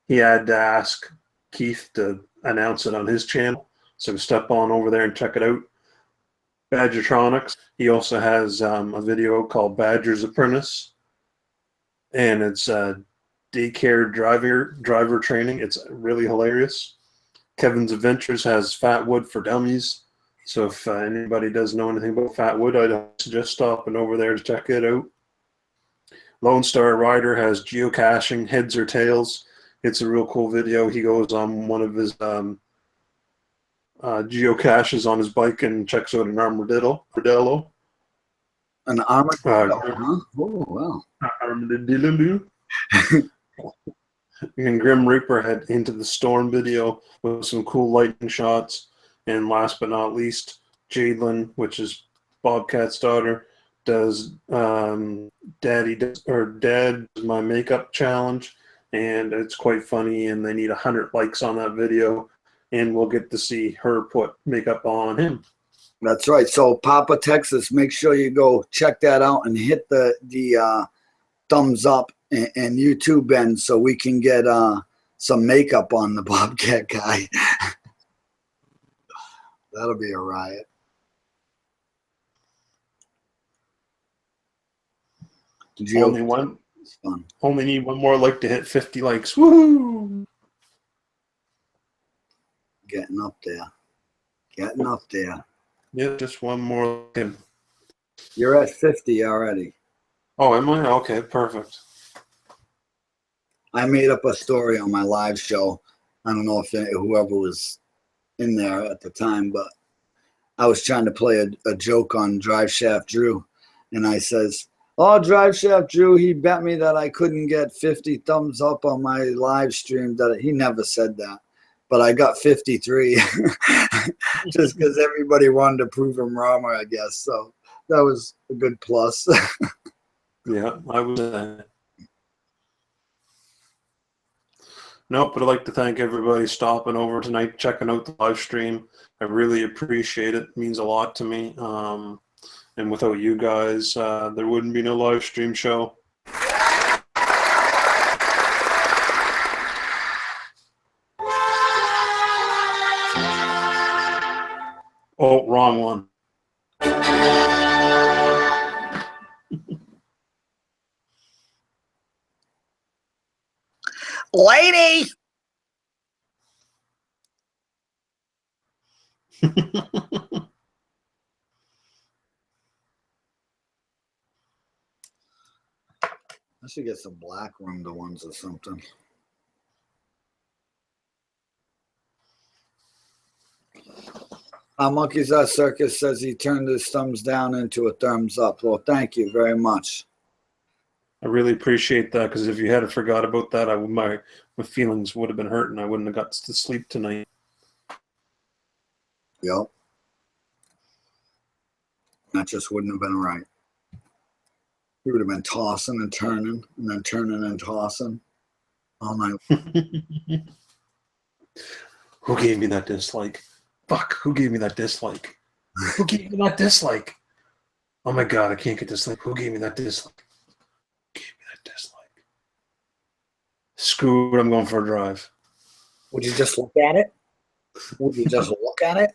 [SPEAKER 1] He had to ask Keith to announce it on his channel. So step on over there and check it out. Badgertronics. He also has a video called Badger's Apprentice. And it's daycare driver training. It's really hilarious. Kevin's Adventures has Fat Wood for Dummies. So if anybody does know anything about Fat Wood, I'd suggest stopping over there to check it out. Lone Star Rider has geocaching, heads or tails. It's a real cool video. He goes on one of his geocaches on his bike and checks out an armadillo.
[SPEAKER 2] An armadillo,
[SPEAKER 1] Uh,
[SPEAKER 2] huh? Oh, wow.
[SPEAKER 1] Armadillo. And Grim Reaper had Into the Storm video with some cool lighting shots. And last but not least, Jadlyn, which is Bobcat's daughter, does Dad does my makeup challenge, and it's quite funny. And they need 100 likes on that video, and we'll get to see her put makeup on him.
[SPEAKER 2] That's right. So Papa Texas, make sure you go check that out and hit the thumbs up and you too, Ben, so we can get some makeup on the Bobcat guy. That'll be a riot.
[SPEAKER 1] Only one.
[SPEAKER 2] It's fun.
[SPEAKER 1] Only need one more like to hit 50 likes. Woo!
[SPEAKER 2] Getting up there. Getting up there.
[SPEAKER 1] Yeah, just one more.
[SPEAKER 2] You're at 50 already.
[SPEAKER 1] Oh, am I? Okay, perfect.
[SPEAKER 2] I made up a story on my live show. I don't know if whoever was in there at the time, but I was trying to play a joke on Drive Shaft Drew. And I says, oh, Drive Shaft Drew, he bet me that I couldn't get 50 thumbs up on my live stream. That he never said that. But I got 53 just because everybody wanted to prove him wrong, I guess. So that was a good plus.
[SPEAKER 1] Yeah, I was. Nope, but I'd like to thank everybody stopping over tonight, checking out the live stream. I really appreciate it. It means a lot to me. And without you guys, there wouldn't be no live stream show. Oh, wrong one.
[SPEAKER 2] Lady! I should get some black room ones or something. Monkey's Circus says he turned his thumbs down into a thumbs up. Well, thank you very much.
[SPEAKER 1] I really appreciate that, because if you had forgot about that, my feelings would have been hurt and I wouldn't have got to sleep tonight.
[SPEAKER 2] Yep. That just wouldn't have been right. He would have been tossing and turning and then turning and tossing all night.
[SPEAKER 1] Who gave me that dislike? Fuck, who gave me that dislike? Who gave me that dislike? Oh my god, I can't get this. Like, who gave me that dislike? Who gave me that dislike? Screw it, I'm going for a drive.
[SPEAKER 2] Would you just look at it? Would you just look at it?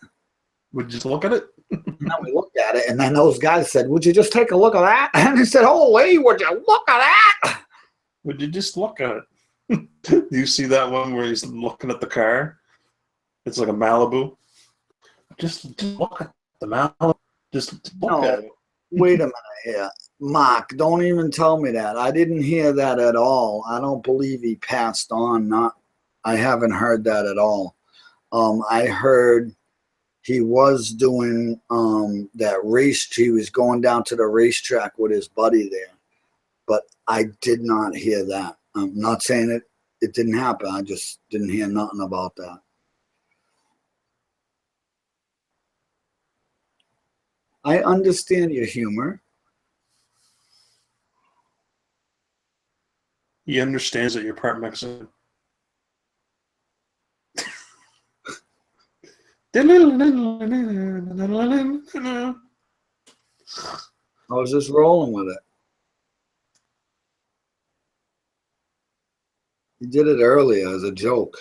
[SPEAKER 1] Would you just look at it?
[SPEAKER 2] And then we looked at it, and then those guys said, would you just take a look at that? And he said, holy, would you look at that?
[SPEAKER 1] Would you just look at it? Do you see that one where he's looking at the car? It's like a Malibu. Just look at the Malibu. Just look at it.
[SPEAKER 2] Wait a minute here. Mark, don't even tell me that. I didn't hear that at all. I don't believe he passed on. I haven't heard that at all. I heard he was doing that race. He was going down to the racetrack with his buddy there. But I did not hear that. I'm not saying it didn't happen. I just didn't hear nothing about that. I understand your humor.
[SPEAKER 1] He understands that you're part Mexican.
[SPEAKER 2] I was just rolling with it. He did it earlier as a joke.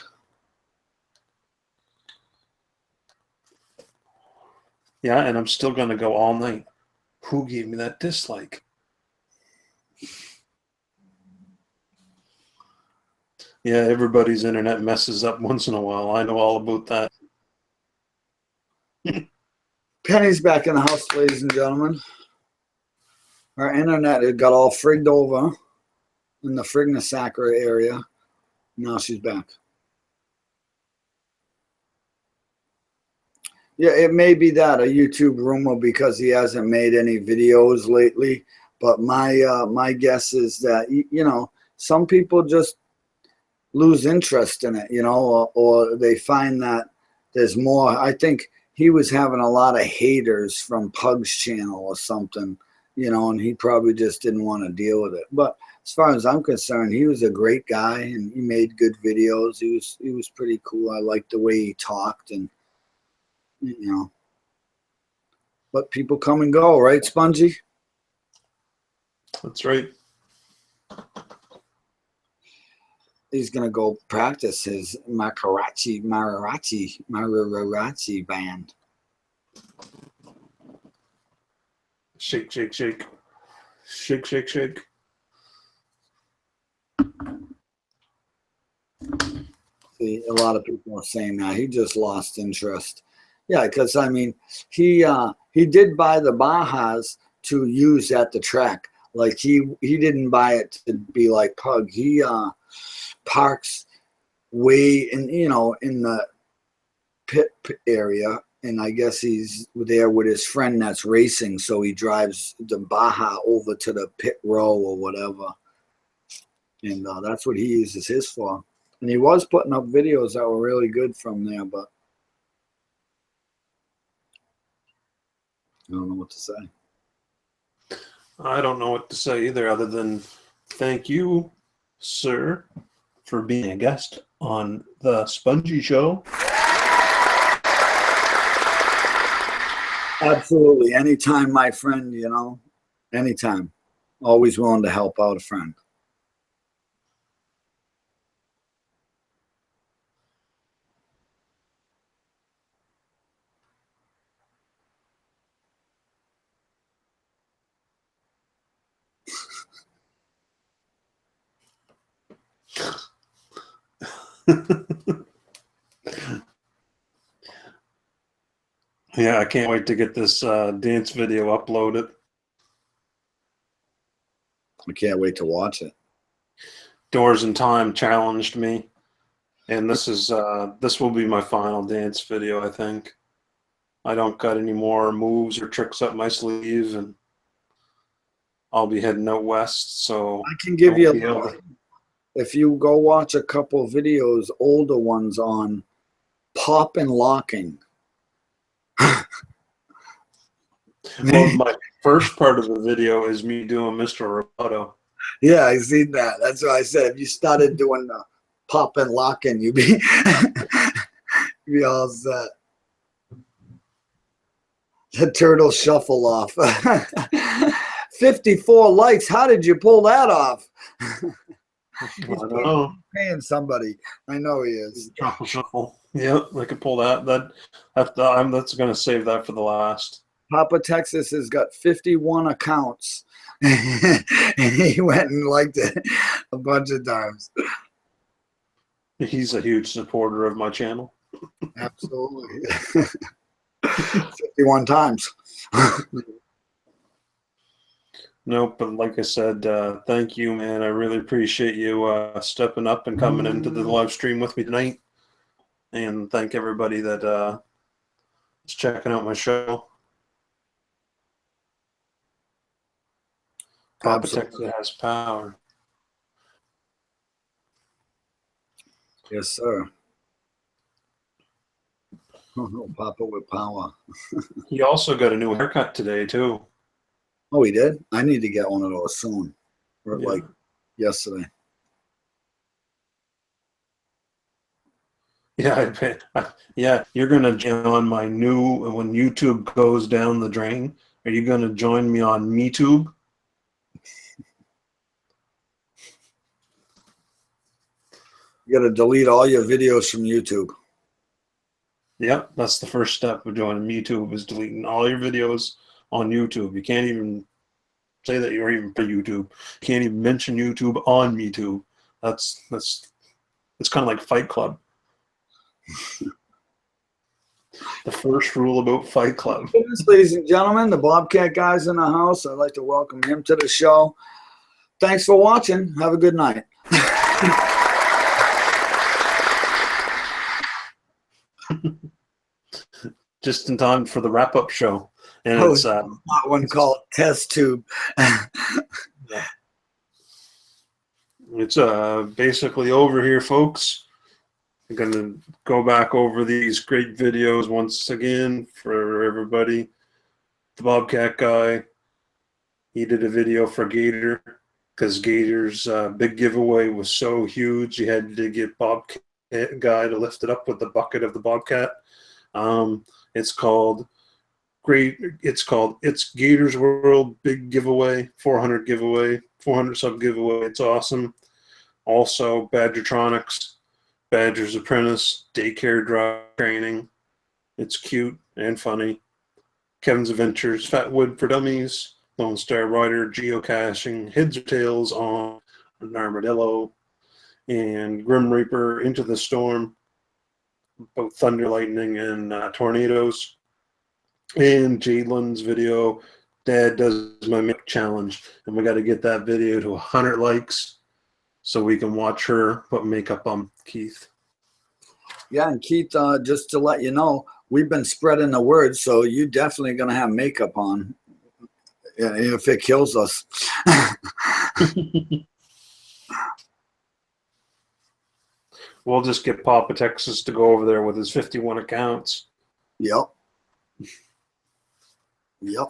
[SPEAKER 1] Yeah, and I'm still going to go all night. Who gave me that dislike? Yeah, everybody's internet messes up once in a while. I know all about that.
[SPEAKER 2] Penny's back in the house, ladies and gentlemen. Our internet had got all frigged over in the Frigna-Sacra area. Now she's back. Yeah, it may be that a YouTube rumor because he hasn't made any videos lately. But my guess is that you know, some people just lose interest in it, you know, or they find that there's more. I think he was having a lot of haters from Pug's channel or something, you know, and he probably just didn't want to deal with it. But as far as I'm concerned, he was a great guy and he made good videos. He was pretty cool. I liked the way he talked, and you know, but people come and go, right, Spongie?
[SPEAKER 1] That's right.
[SPEAKER 2] He's gonna go practice his Mararachi band.
[SPEAKER 1] Shake, shake, shake. Shake, shake, shake.
[SPEAKER 2] See, a lot of people are saying that he just lost interest. Yeah, because I mean, he did buy the Bajas to use at the track. Like he didn't buy it to be like Pug. He parks way in, you know, in the pit area, and I guess he's there with his friend that's racing, so he drives the Baja over to the pit row or whatever, and that's what he uses his for. And he was putting up videos that were really good from there, but I don't know what to say.
[SPEAKER 1] I don't know what to say either, other than thank you, sir, for being a guest on the Spongie Show.
[SPEAKER 2] Absolutely. Anytime, my friend, you know, anytime. Always willing to help out a friend.
[SPEAKER 1] Yeah, I can't wait to get this dance video uploaded.
[SPEAKER 2] I can't wait to watch it.
[SPEAKER 1] Doors in Time challenged me, and this will be my final dance video, I think. I don't got any more moves or tricks up my sleeve, and I'll be heading out west, so
[SPEAKER 2] I can give you
[SPEAKER 1] a
[SPEAKER 2] if you go watch a couple of videos, older ones on pop and locking.
[SPEAKER 1] Well, my first part of the video is me doing Mr. Roboto.
[SPEAKER 2] Yeah, I seen that. That's what I said. If you started doing the pop and locking, you'd be be all set. The turtle shuffle off. 54 likes. How did you pull that off?
[SPEAKER 1] I don't know.
[SPEAKER 2] Paying somebody. I know he is.
[SPEAKER 1] Shuffle. Yeah, I could pull that. That's going to save that for the last.
[SPEAKER 2] Papa Texas has got 51 accounts. And he went and liked it a bunch of times.
[SPEAKER 1] He's a huge supporter of my channel.
[SPEAKER 2] Absolutely. 51 times.
[SPEAKER 1] Nope, but like I said, thank you, man. I really appreciate you stepping up and coming into the live stream with me tonight. And thank everybody that is checking out my show. Papa Texas has power.
[SPEAKER 2] Yes, sir. Oh, Papa with power.
[SPEAKER 1] He also got a new haircut today, too.
[SPEAKER 2] Oh, he did? I need to get one of those soon. Or
[SPEAKER 1] Yeah.
[SPEAKER 2] like yesterday.
[SPEAKER 1] Yeah, yeah. You're gonna join my new when YouTube goes down the drain. Are you gonna join me on MeTube?
[SPEAKER 2] You got to delete all your videos from YouTube.
[SPEAKER 1] Yep, that's the first step of joining MeTube is deleting all your videos on YouTube. You can't even say that you're even for YouTube. You can't even mention YouTube on MeTube. That's kind of like Fight Club. The first rule about Fight Club.
[SPEAKER 2] Ladies and gentlemen, the Bobcat guy's in the house. I'd like to welcome him to the show. Thanks for watching. Have a good night.
[SPEAKER 1] just in time for the wrap-up show. And
[SPEAKER 2] Oh,
[SPEAKER 1] it's
[SPEAKER 2] that one called Test Tube.
[SPEAKER 1] it's basically over here, folks. I'm going to go back over these great videos once again for everybody. The Bobcat guy, he did a video for Gator because Gator's big giveaway was so huge. You had to get Bobcat guy to lift it up with the bucket of the Bobcat. It's called It's Gator's World Big Giveaway, 400 giveaway, 400 sub giveaway. It's awesome. Also, Badgertronics, Badger's Apprentice, Daycare Drive Training. It's cute and funny. Kevin's Adventures, Fat Wood for Dummies, Lone Star Rider, Geocaching, Heads or Tails on an Armadillo, and Grim Reaper, Into the Storm, both thunder, lightning, and tornadoes. And Jalen's video, Dad Does My Makeup Challenge. And we got to get that video to 100 likes so we can watch her put makeup on Keith.
[SPEAKER 2] Yeah, and Keith, just to let you know, we've been spreading the word, so you're definitely going to have makeup on if it kills us.
[SPEAKER 1] We'll just get Papa Texas to go over there with his 51 accounts.
[SPEAKER 2] Yep. Yep.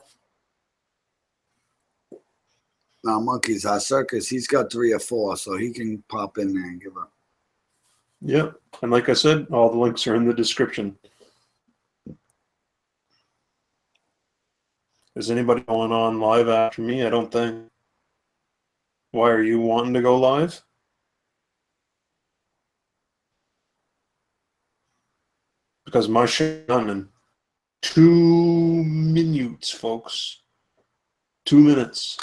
[SPEAKER 2] Now, Monkey's our circus. He's got 3 or 4, so he can pop in there and give up.
[SPEAKER 1] Yep. And like I said, all the links are in the description. Is anybody going on live after me? I don't think. Why are you wanting to go live? Because my show's done in 2 minutes, folks. 2 minutes.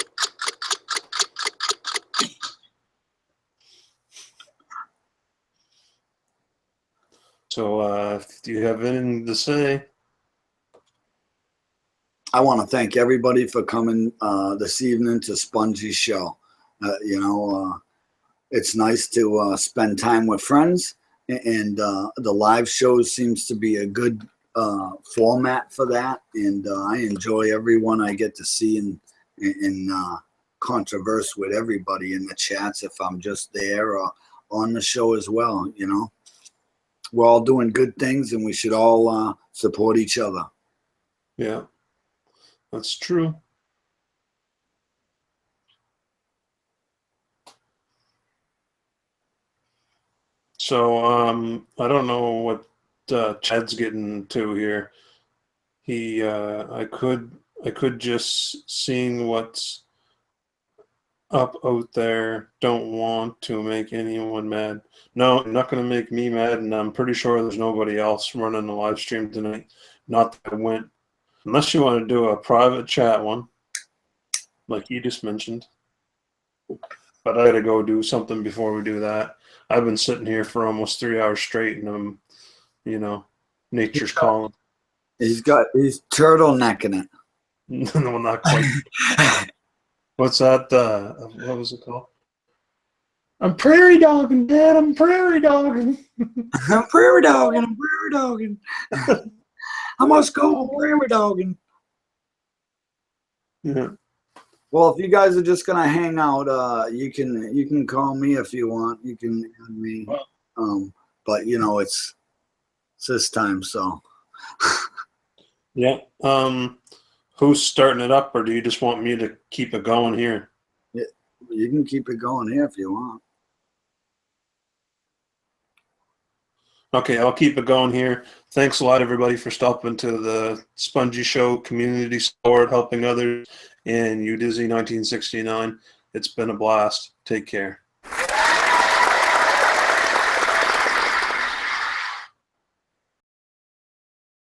[SPEAKER 1] So, do you have anything to say?
[SPEAKER 2] I want to thank everybody for coming this evening to Spongie's show. It's nice to spend time with friends, and the live shows seems to be a good format for that. And I enjoy everyone I get to see and converse with everybody in the chats if I'm just there or on the show as well. We're all doing good things, and we should all support each other.
[SPEAKER 1] Yeah, that's true. So, I don't know what Chad's getting to here. I could just seeing what's up out there. Don't want to make anyone mad. No, not going to make me mad, and I'm pretty sure there's nobody else running the live stream tonight. Not that I went. Unless you want to do a private chat one, like you just mentioned. But I got to go do something before we do that. I've been sitting here for almost 3 hours straight, and I'm, nature's calling.
[SPEAKER 2] He's turtlenecking it.
[SPEAKER 1] No, not quite. What's that? What was it called? I'm prairie dogging, Dad. I'm prairie dogging.
[SPEAKER 2] I'm prairie dogging. I'm prairie dogging. I must go prairie dogging.
[SPEAKER 1] Yeah.
[SPEAKER 2] Well, if you guys are just gonna hang out, you can call me if you want. You can add me. But it's this time, so.
[SPEAKER 1] Yeah. Who's starting it up, or do you just want me to keep it going here?
[SPEAKER 2] Yeah, you can keep it going here if you want.
[SPEAKER 1] Okay, I'll keep it going here. Thanks a lot, everybody, for stopping to the Spongie Show community support, helping others, and you Dizzy 1969. It's been a blast. Take care.